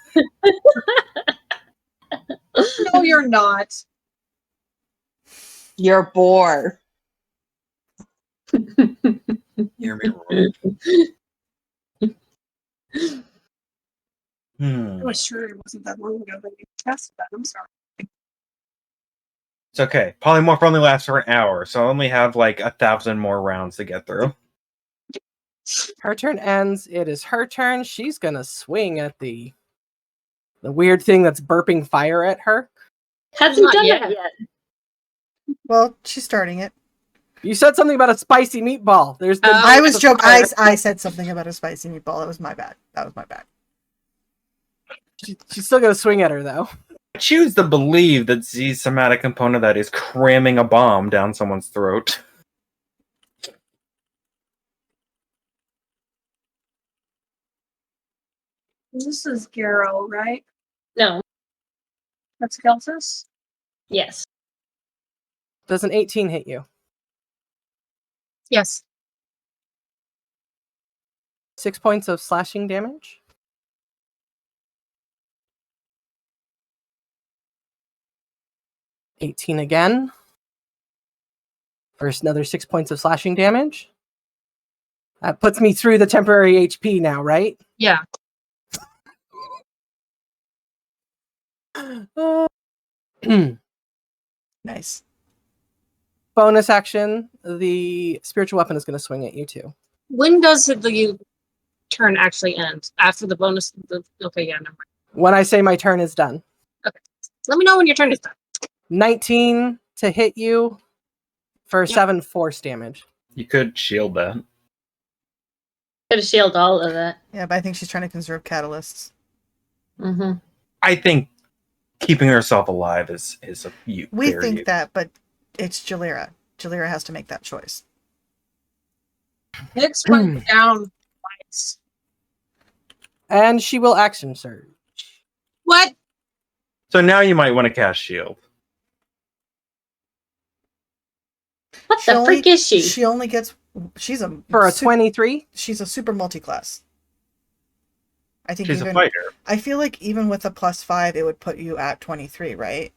No, you're not. You're bored. Hear me roar. I was sure it wasn't that long ago that you tested that. I'm sorry. It's okay. Polymorph only lasts for an hour, so I only have like 1,000 more rounds to get through. Her turn ends. It is her turn. She's gonna swing at the weird thing that's burping fire at her. Hasn't Not done yet. that yet. Well, she's starting it. You said something about a spicy meatball. There's been I was burps of joking. fire. I said something about a spicy meatball. That was my bad. She's still gonna swing at her though. I choose to believe that Z's somatic component that is cramming a bomb down someone's throat. This is Garrow, right? No. That's Gelsis? Yes. Does an 18 hit you? Yes. 6 points of slashing damage. $18 again. First, another 6 points of slashing damage. That puts me through the temporary HP now, right? Yeah. Nice. Bonus action. The spiritual weapon is going to swing at you too. When does the turn actually end? After the bonus? Okay, yeah, never mind. When I say my turn is done. Let me know when your turn is done. 19 to hit you for 7 force damage. You could shield that. Could have shielded all of that. Yeah, but I think she's trying to conserve catalysts. Mm-hmm. I think keeping herself alive is a We very think that, but it's Jalira. Jalira has to make that choice. Hicks went down twice. And she will action surge. What? So now you might want to cast shield. What the freak is she? She only gets. She's a For a 23? She's a super multi-class. I think She's even. a fighter. I feel like even with a +5, it would put you at 23, right?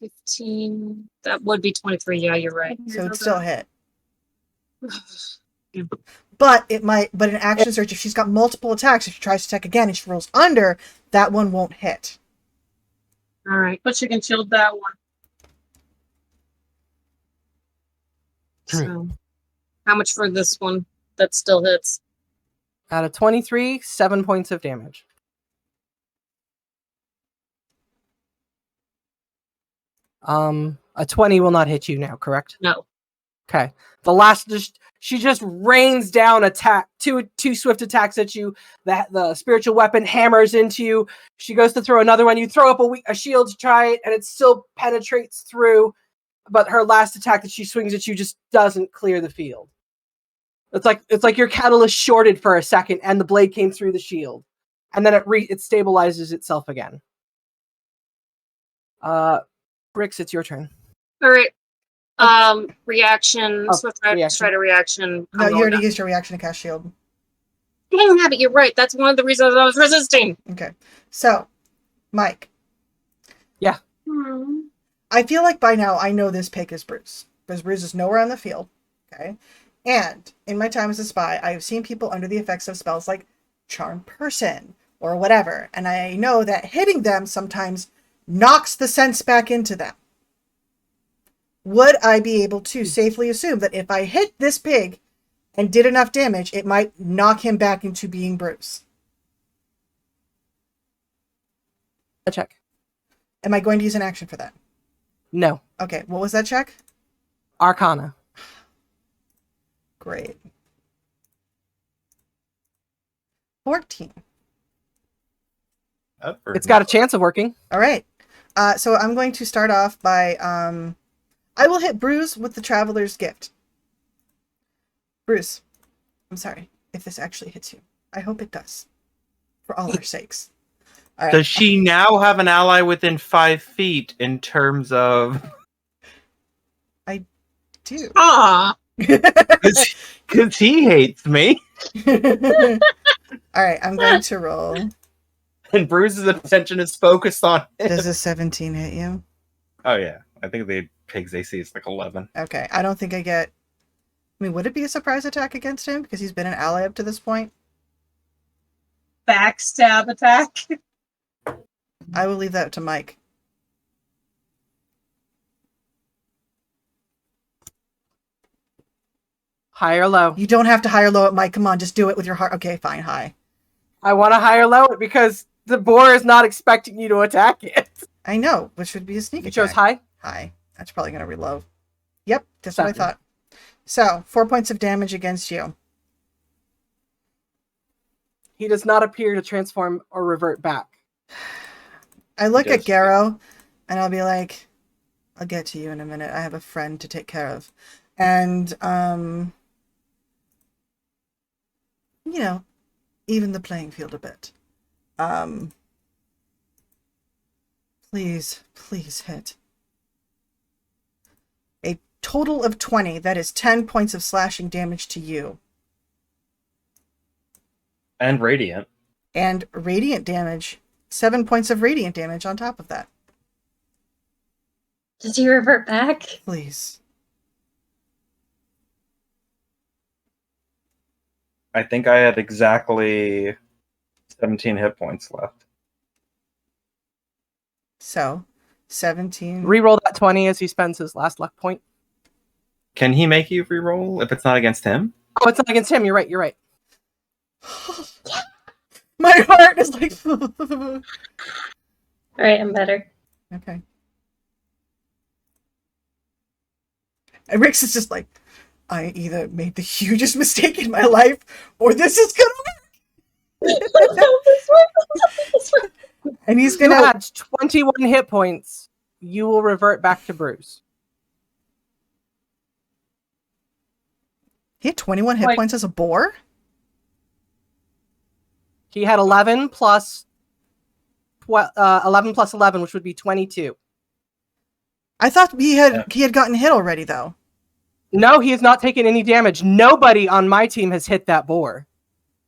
15. That would be 23. Yeah, you're right. So it'd still hit. But it might. But in action surge, if she's got multiple attacks, if she tries to attack again and she rolls under, that one won't hit. All right. But you can shield that one. So, how much for this one that still hits? Out of 23, 7 points of damage. A 20 will not hit you now, correct? No. Okay. The last, she just rains down two swift attacks at you. The spiritual weapon hammers into you. She goes to throw another one. You throw up a shield to try it, and it still penetrates through. But her last attack that she swings at you just doesn't clear the field. It's like your catalyst shorted for a second, and the blade came through the shield, and then it stabilizes itself again. Brix, it's your turn. All right. Reaction. Reaction. Strider reaction. No, you already used your reaction to cast shield. Dang it, you're right. That's one of the reasons I was resisting. Okay. So, Mike. Yeah. I feel like by now I know this pick is Bruce. Because Bruce is nowhere on the field. Okay. And in my time as a spy, I have seen people under the effects of spells like Charm Person or whatever. And I know that hitting them sometimes knocks the sense back into them. Would I be able to safely assume that if I hit this pig and did enough damage, it might knock him back into being Bruce? A check. Am I going to use an action for that? No. Okay, what was that check? Arcana. Great. 14. It's got a chance of working. All right. So I'm going to start off by... I will hit Bruce with the Traveler's Gift. Bruce, I'm sorry if this actually hits you. I hope it does. For all our sakes. All right. Does she now have an ally within 5 feet in terms of... I do. Ah. Because he hates me. All right, I'm going to roll. And Bruce's attention is focused on him. Does a 17 hit you? Oh, yeah. I think the pig's AC is like 11. Okay, I don't think I get... I mean, would it be a surprise attack against him? Because he's been an ally up to this point? Backstab attack. I will leave that to Mike. High or low? You don't have to high or low it, Mike. Come on, just do it with your heart. Okay, fine, high. I want to high or low it because the boar is not expecting you to attack it. I know, which would be a sneak You attack. chose high? High. That's probably going to reload. Yep, that's what I 7. thought. So, 4 points of damage against you. He does not appear to transform or revert back. I look at Yes. Garrow, and I'll be like, I'll get to you in a minute. I have a friend to take care of. And, you know, even the playing field a bit. Please hit. A total of 20. That is 10 points of slashing damage to you. And radiant. And radiant damage. 7 points of radiant damage on top of that. Does he revert back? Please. I think I had exactly 17 hit points left. So, 17. Reroll that 20 as he spends his last luck point. Can he make you reroll if it's not against him? Oh, it's not against him. You're right. My heart is like... Alright, I'm better. Okay. And Rix is just like, I either made the hugest mistake in my life, or this is gonna work. And he's You gonna... had 21 hit points. You will revert back to Bruce. He had 21 hit points as a boar? He had 11 plus 11, which would be 22. I thought he had gotten hit already, though. No, he has not taken any damage. Nobody on my team has hit that boar.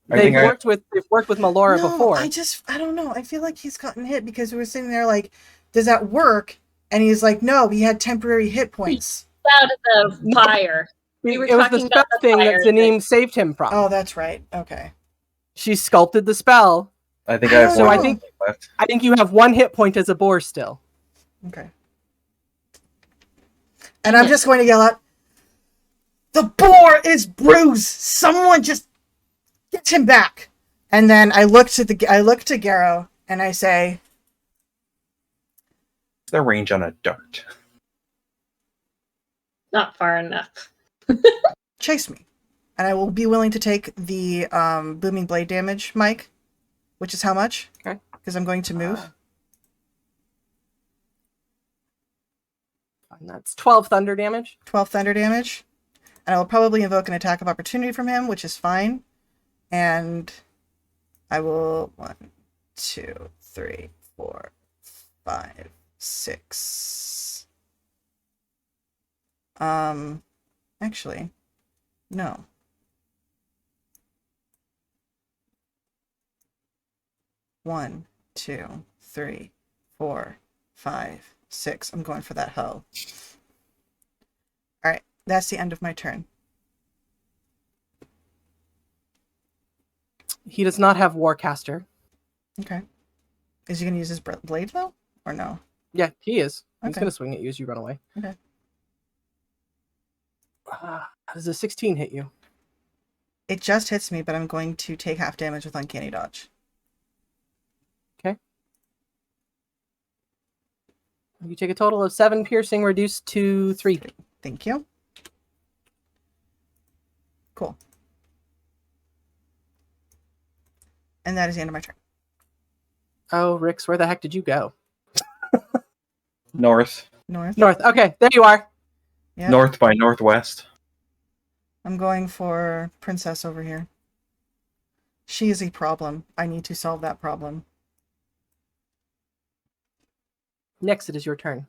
They've worked with Melora before. I don't know. I feel like he's gotten hit because we were sitting there like, does that work? And he's like, no, he had temporary hit points. Out of the fire. We were it was the talking spell about the thing that fire Zanim saved him from. Oh, that's right. Okay. She sculpted the spell. I think I have So one I think left. I think you have 1 hit point as a boar still. Okay. And I'm just going to yell out, the boar is bruised! Someone just get him back! And then I look to Garrow and I say, The range on a dart. Not far enough. Chase me. And I will be willing to take the booming blade damage, Mike, which is how much? Okay. Because I'm going to move. And that's 12 thunder damage. 12 thunder damage. And I will probably invoke an attack of opportunity from him, which is fine. And I will 1, 2, 3, 4, 5, 6. Actually, no. One, 2, 3, 4, 5, 6. I'm going for that hoe. Alright, that's the end of my turn. He does not have Warcaster. Okay. Is he going to use his blade, though? Or no? Yeah, he is. He's Okay. going to swing at you as you run away. Okay. How does a 16 hit you? It just hits me, but I'm going to take half damage with Uncanny Dodge. Okay. You take a total of 7 piercing, reduced to 3. Thank you. Cool. And that is the end of my turn. Oh, Rix, where the heck did you go? North. North. North. Okay, there you are. Yep. North by northwest. I'm going for Princess over here. She is a problem. I need to solve that problem. Next, it is your turn.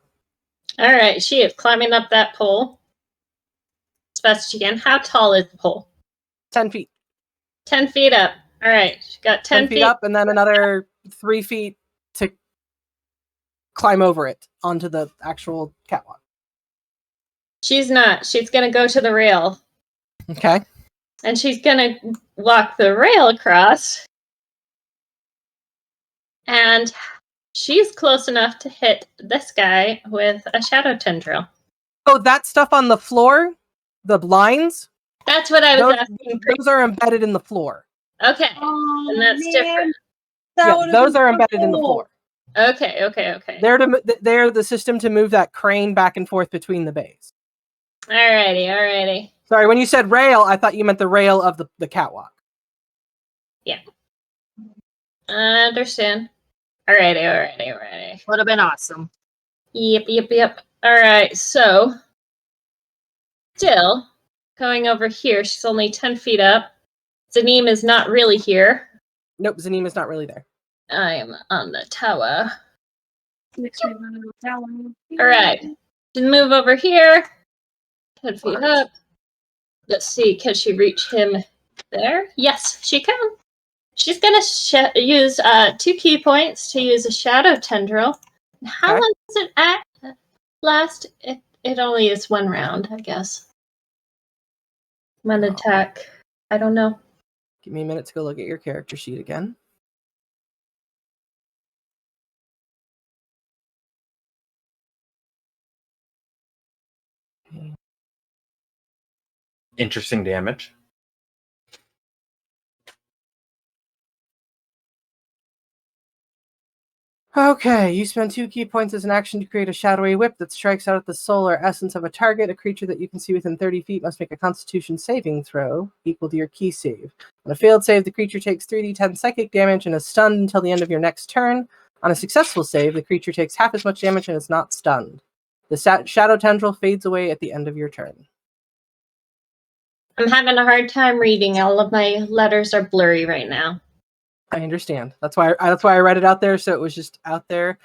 All right, she is climbing up that pole as fast as she can. How tall is the pole? 10 feet. 10 feet up. All right, she got 10 feet up, and then another 3 feet to climb over it onto the actual catwalk. She's not. She's going to go to the rail. Okay. And she's going to walk the rail across. And she's close enough to hit this guy with a shadow tendril. Oh, that stuff on the floor? The blinds? That's what I was asking. Those are embedded in the floor. Okay. Oh, And that's man. different. That Yeah, would've those been are so embedded in the cool. floor. Okay. They're the system to move that crane back and forth between the bays. Alrighty. Sorry, when you said rail, I thought you meant the rail of the catwalk. Yeah. I understand. Alrighty. Would have been awesome. Yep. Alright, so still going over here. She's only 10 feet up. Zanim is not really here. Nope, Zanim is not really there. I am on the tower. Makes me run out of talent. Alright. Just move over here. 10 feet up. Let's see, can she reach him there? Yes, she can. She's gonna use 2 key points to use a shadow tendril. How Okay. long does it last? It only is 1 round, I guess. One attack. I don't know. Give me a minute to go look at your character sheet again. Interesting damage. Okay, you spend 2 key points as an action to create a shadowy whip that strikes out at the soul or essence of a target. A creature that you can see within 30 feet must make a Constitution saving throw equal to your key save. On a failed save, the creature takes 3d10 psychic damage and is stunned until the end of your next turn. On a successful save, the creature takes half as much damage and is not stunned. The shadow tendril fades away at the end of your turn. I'm having a hard time reading. All of my letters are blurry right now. I understand. That's why I read it out there, so it was just out there.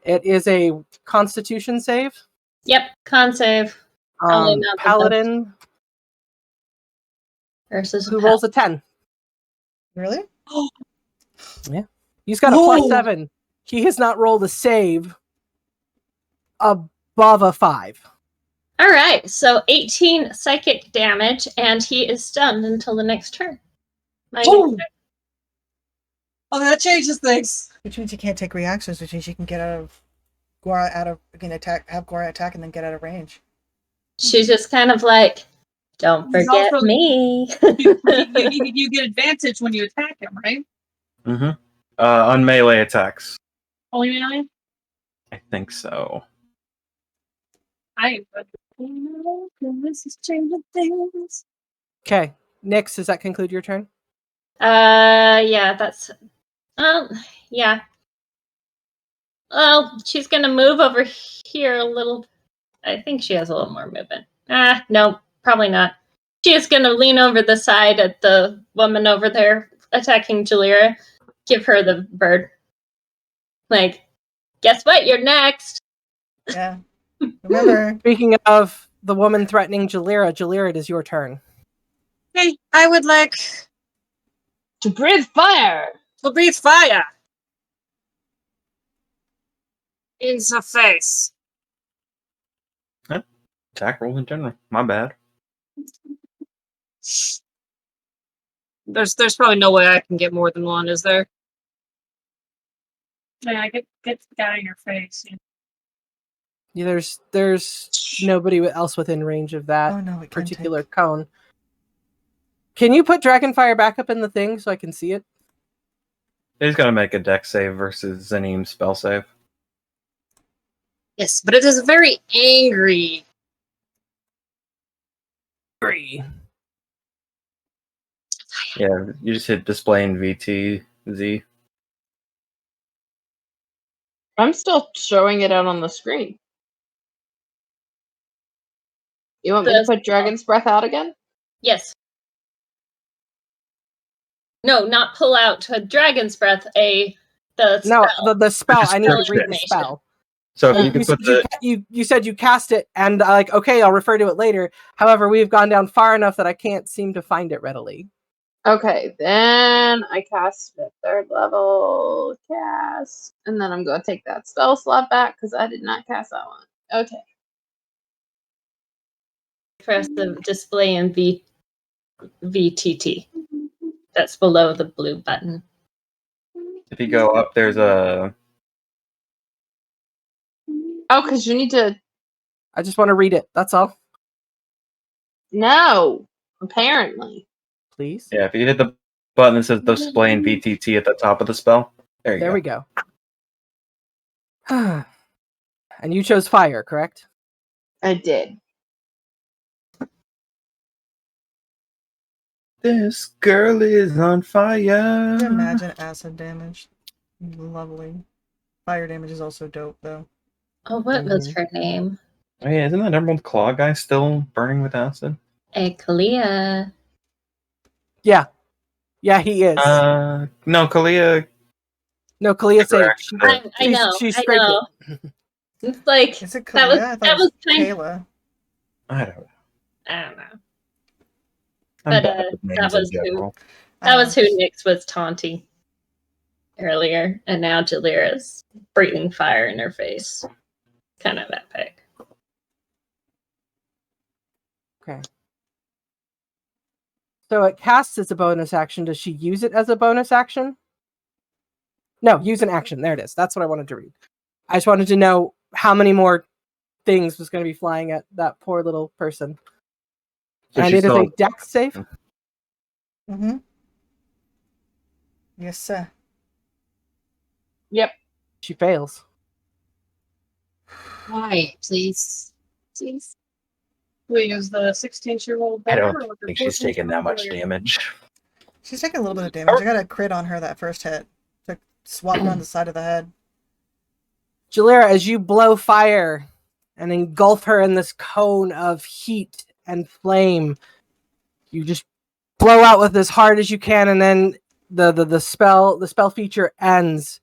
It is a Constitution save. Yep, con save. Probably not the Paladin Versus who rolls a 10. Really? He's got a +7. He has not rolled a save above a 5. All right, so 18 psychic damage, and he is stunned until the next turn. Oh, that changes things. Which means you can't take reactions, which means you can get have Gora attack and then get out of range. She's just kind of like, don't He's forget also- me. You get advantage when you attack him, right? Mm-hmm. On melee attacks. Only melee? I think so. I ain't good. This is changing things. Okay, Nyx, does that conclude your turn? Yeah, that's. Yeah. Well, she's gonna move over here a little. I think she has a little more movement. No, probably not. She is gonna lean over the side at the woman over there attacking Jalira. Give her the bird. Like, guess what? You're next. Yeah. Remember, Speaking of the woman threatening Jalira, it is your turn. Hey, I would like To breathe fire. to breathe fire in the face. Attack roll in general. My bad. There's probably no way I can get more than one, is there? Yeah, get the guy in your face. Yeah, there's nobody else within range of that oh no, it can particular take. cone. Can you put Dragonfire back up in the thing so I can see it? He's gonna make a deck save versus Zaneem's spell save. Yes, but it is very angry. 3. Yeah, you just hit display in VTZ. I'm still showing it out on the screen. You want me to put Dragon's Breath out again? Yes. No, not pull out a dragon's breath. The No, spell. the spell. I need to read the Information. spell. So if Yeah. you can You put said the you said you cast it, and like, okay, I'll refer to it later. However, we've gone down far enough that I can't seem to find it readily. Okay, then I cast the 3rd level cast, and then I'm going to take that spell slot back because I did not cast that one. Okay. Press the display in VTT. That's below the blue button. if you go up, there's a Oh, because you need to. I just want to read it. That's all. No, apparently. Please. yeah. If you hit the button that says display in VTT at the top of the spell, there you There go. we go. And you chose fire, correct? I did. This girl is on fire. Can you imagine acid damage? Lovely. Fire damage is also dope, though. Oh, what was Mhm. her name? Oh, yeah, isn't that Emerald Claw guy still burning with acid? Kalia. Yeah. Yeah, he is. No, Kalia. No, Kalia saved. I know. She I scraped know. it. It's like Is it that was Kalia? I thought that it was was kind. Kayla. I don't know. I don't know. I'm But, bad with names that was in general. That was who Nyx was taunting earlier, and now Jalira's breathing fire in her face. Kind of epic. Okay. So it casts as a bonus action. Does she use it as a bonus action? No, use an action. There it is. That's what I wanted to read. I just wanted to know how many more things was going to be flying at that poor little person. So And she it is a still- dex save. Mm-hmm. Yes, sir. Yep. She fails. Why, please? Please. We use the 16-year-old I better. don't think she's taking that much damage. She's taking a little bit of damage. I got a crit on her that first hit. Took swapped on the side of the head. Jalira, as you blow fire and engulf her in this cone of heat and flame, you just blow out with as hard as you can, and then the spell feature ends,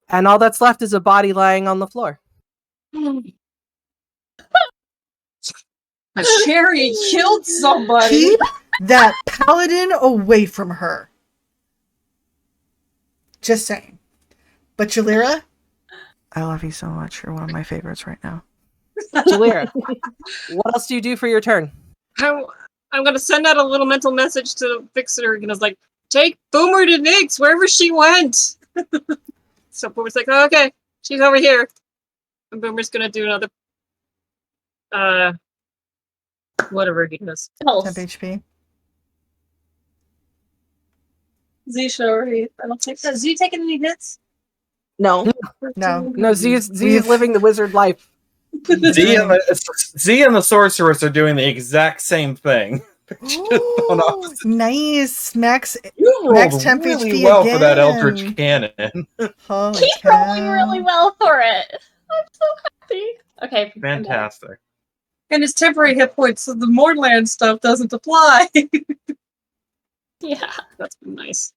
and all that's left is a body lying on the floor. Sherry killed somebody. Keep that paladin away from her. Just saying. But Jalira, I love you so much. You're one of my favorites right now. Jalira, what else do you do for your turn? I'm gonna send out a little mental message to Fixer, and I was like, take Boomer to Nyx wherever she went. So Boomer's like, oh, okay, she's over here. And Boomer's gonna do another whatever he does. Pulse. 10 HP. Z should already. I don't think. Has Z taken any hits? No. No. No, Z is We've- living the wizard life. Z and the sorceress are doing the exact same thing. Ooh, nice. Max You Max rolled temp really HP well for that Eldritch again. Cannon. Holy Keep cow. rolling really well for it. I'm so happy. Okay. I'm back. Fantastic. And it's temporary hit points, so the Mordland stuff doesn't apply. Yeah. That's been nice.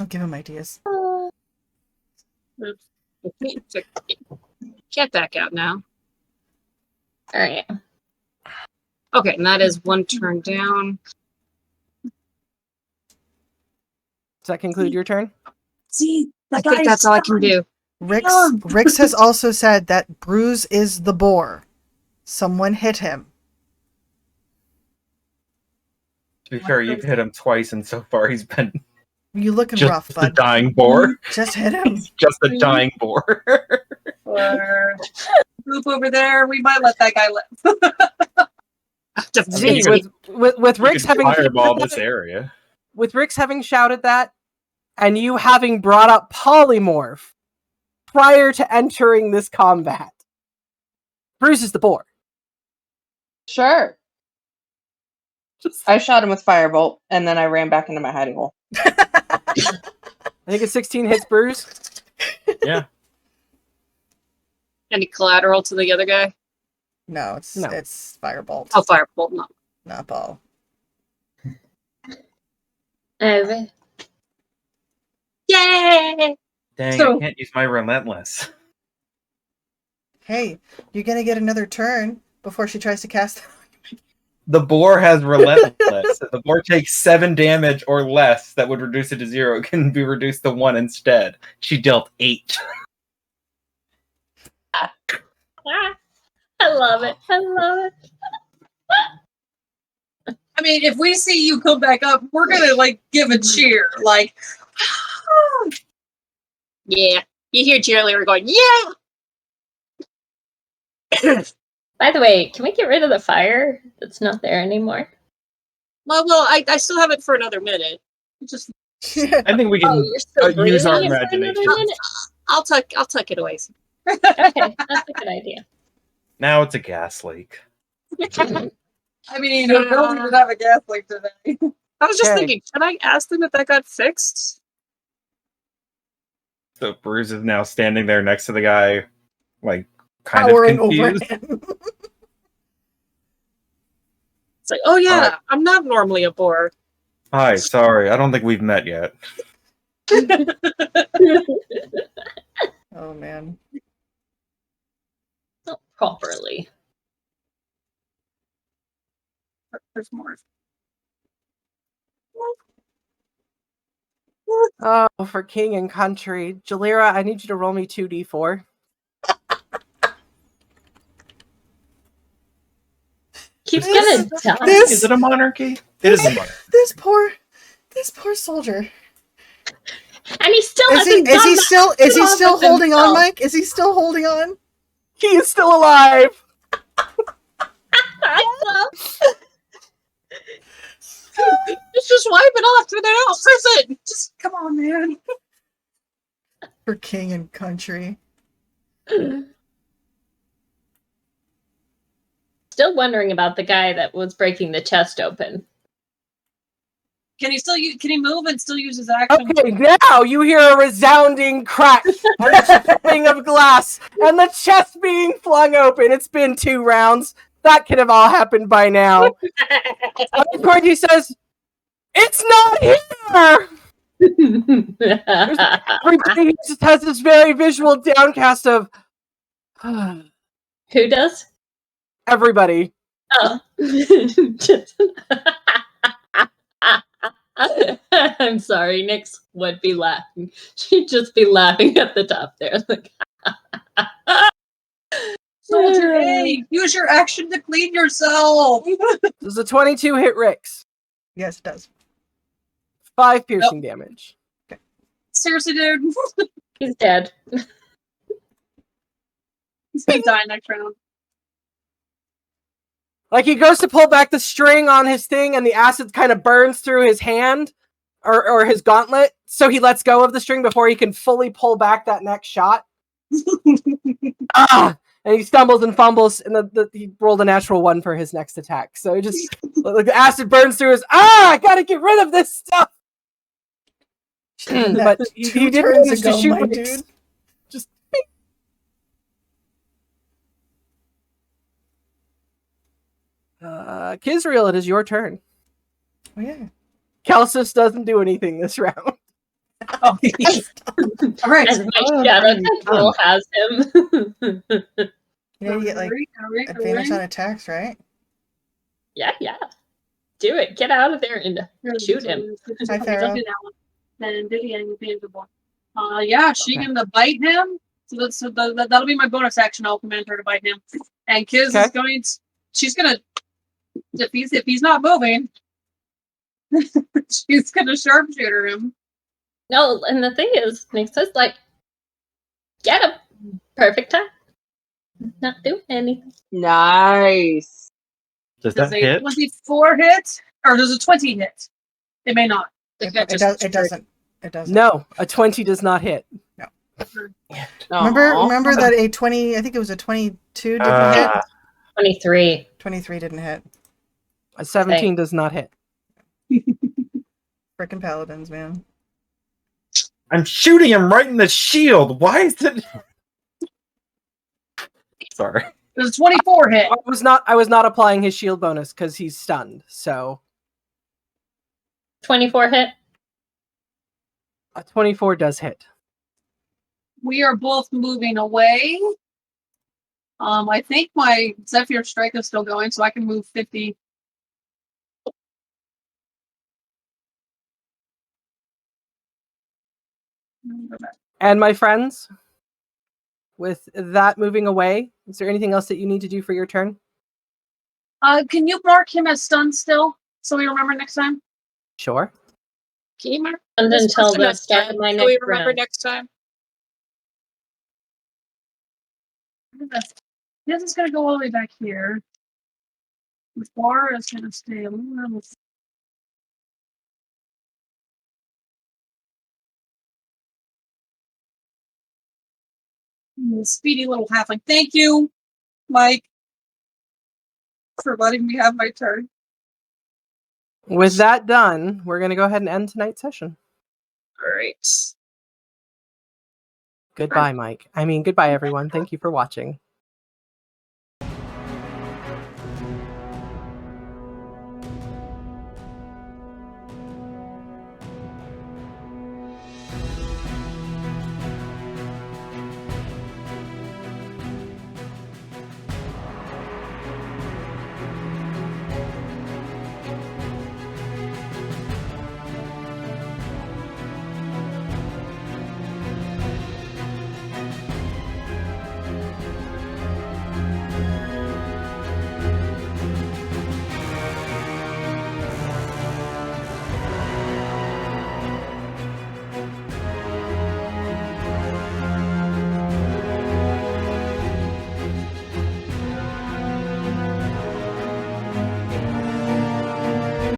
I'll give him ideas. Get back out now. All right. Okay, and that is one turn down. Does that conclude your turn? See, I think that's all I can do. Rix has also said that Bruise is the boar. Someone hit him. To be fair, you've hit him twice, and so far he's been You looking just rough, a bud. dying boar. Just hit him. Just a dying boar. Or group over there, we might let that guy live. Z, with You Rix could having fireball this area. with Rix having shouted that, and you having brought up polymorph prior to entering this combat, Bruce is the boar. Sure. Just- I shot him with firebolt, and then I ran back into my hiding hole. I think it's 16 hits Bruce. Yeah. Any collateral to the other guy? No, it's firebolt, Oh, firebolt, no. not ball. Okay. Yay! Dang, So- I can't use my relentless. Hey, you're gonna get another turn before she tries to cast. The boar has relentless. If the boar takes 7 damage or less, that would reduce it to 0. It can be reduced to 1 instead. She dealt 8. Ah, I love it. I love it. I mean, if we see you come back up, we're gonna like give a cheer. Like, Yeah. You hear cheerleader going, yeah! By the way, can we get rid of the fire that's not there anymore? Well, I still have it for another minute. Just I think we Oh, can you're still use our breathing it for another imagination. minute? I'll tuck it away. Okay, that's a good idea. Now it's a gas leak. I mean, the building did have a gas leak today. I was just Okay. thinking, should I ask them if that got fixed? So Bruce is now standing there next to the guy, like, kind Towering of over confused. him. It's like, oh yeah, I'm not normally a boar. Hi, sorry, I don't think we've met yet. Oh man. Not properly. There's more. Oh, for king and country. Jalira, I need you to roll me 2d4. Keeps This- gonna die. this- Is it a monarchy? It is a monarchy. This poor soldier. And he still Is he hasn't done that is he job still with holding on, himself. Mike? Is he still holding on? He is still alive! Just wipe it off to the house. That's it. Just come on, man. For king and country. Still wondering about the guy that was breaking the chest open. Can he still can he move and still use his action? Okay, now you hear a resounding crack and a shattering of glass and the chest being flung open. It's been 2 rounds. That could have all happened by now. Cordy says, "It's not here!" Everybody just has this very visual downcast of Who does? everybody. Oh. Just- I'm sorry, Nyx would be laughing. She'd just be laughing at the top there. Like, Soldier A, use your action to clean yourself. Does a 22 hit Rix? Yes, it does. 5 piercing damage. Seriously, dude. he's dead. He's gonna die next round. Like he goes to pull back the string on his thing and the acid kind of burns through his hand or his gauntlet. So he lets go of the string before he can fully pull back that next shot. and he stumbles and fumbles, and he rolled a natural 1 for his next attack. So it just like the acid burns through his. I gotta get rid of this stuff. But he did turns manage to ago, shoot my Wix. dude. Just. Kizriel, it is your turn. Oh, yeah. Kelsus doesn't do anything this round. Oh, all right. As my shadow control has him. You know, you get like advantage on attacks, right? Yeah. Do it. Get out of there and shoot him. Hi, Don't Pharaoh. do that one. Then Vivian would be a good one. Yeah, she Okay. gonna bite him. So that'll be my bonus action. I'll command her to bite him. And Kiz Okay. is going. She's gonna. If he's not moving, she's gonna sharpshooter him. No, and the thing is, Nixon's like, get him. Perfect time. Not doing anything. Nice. Does Does that a hit? 24 hit, or does a 20 hit? It may not. It doesn't. It doesn't. No, a 20 does not hit. Remember that a 20, I think it was a 22 didn't hit? 23. 23 didn't hit. A 17 does not hit. Frickin' paladins, man. I'm shooting him right in the shield. Why is it? Sorry. There's a 24 hit. I was not applying his shield bonus because he's stunned. So 24 hit. a 24 does hit. We are both moving away. I think my Zephyr Strike is still going, so I can move 50. And my friends, with that moving away, is there anything else that you need to do for your turn? Can you mark him as stunned still, so we remember next time? Sure. Can you mark And this until person the as start dead of my so we next remember round. next time? This is going to go all the way back here. The bar is going to stay a little. Speedy little halfling. Thank you, Mike, for letting me have my turn. With that done, we're going to go ahead and end tonight's session. All right. Goodbye, Mike. I mean, goodbye, everyone. Thank you for watching.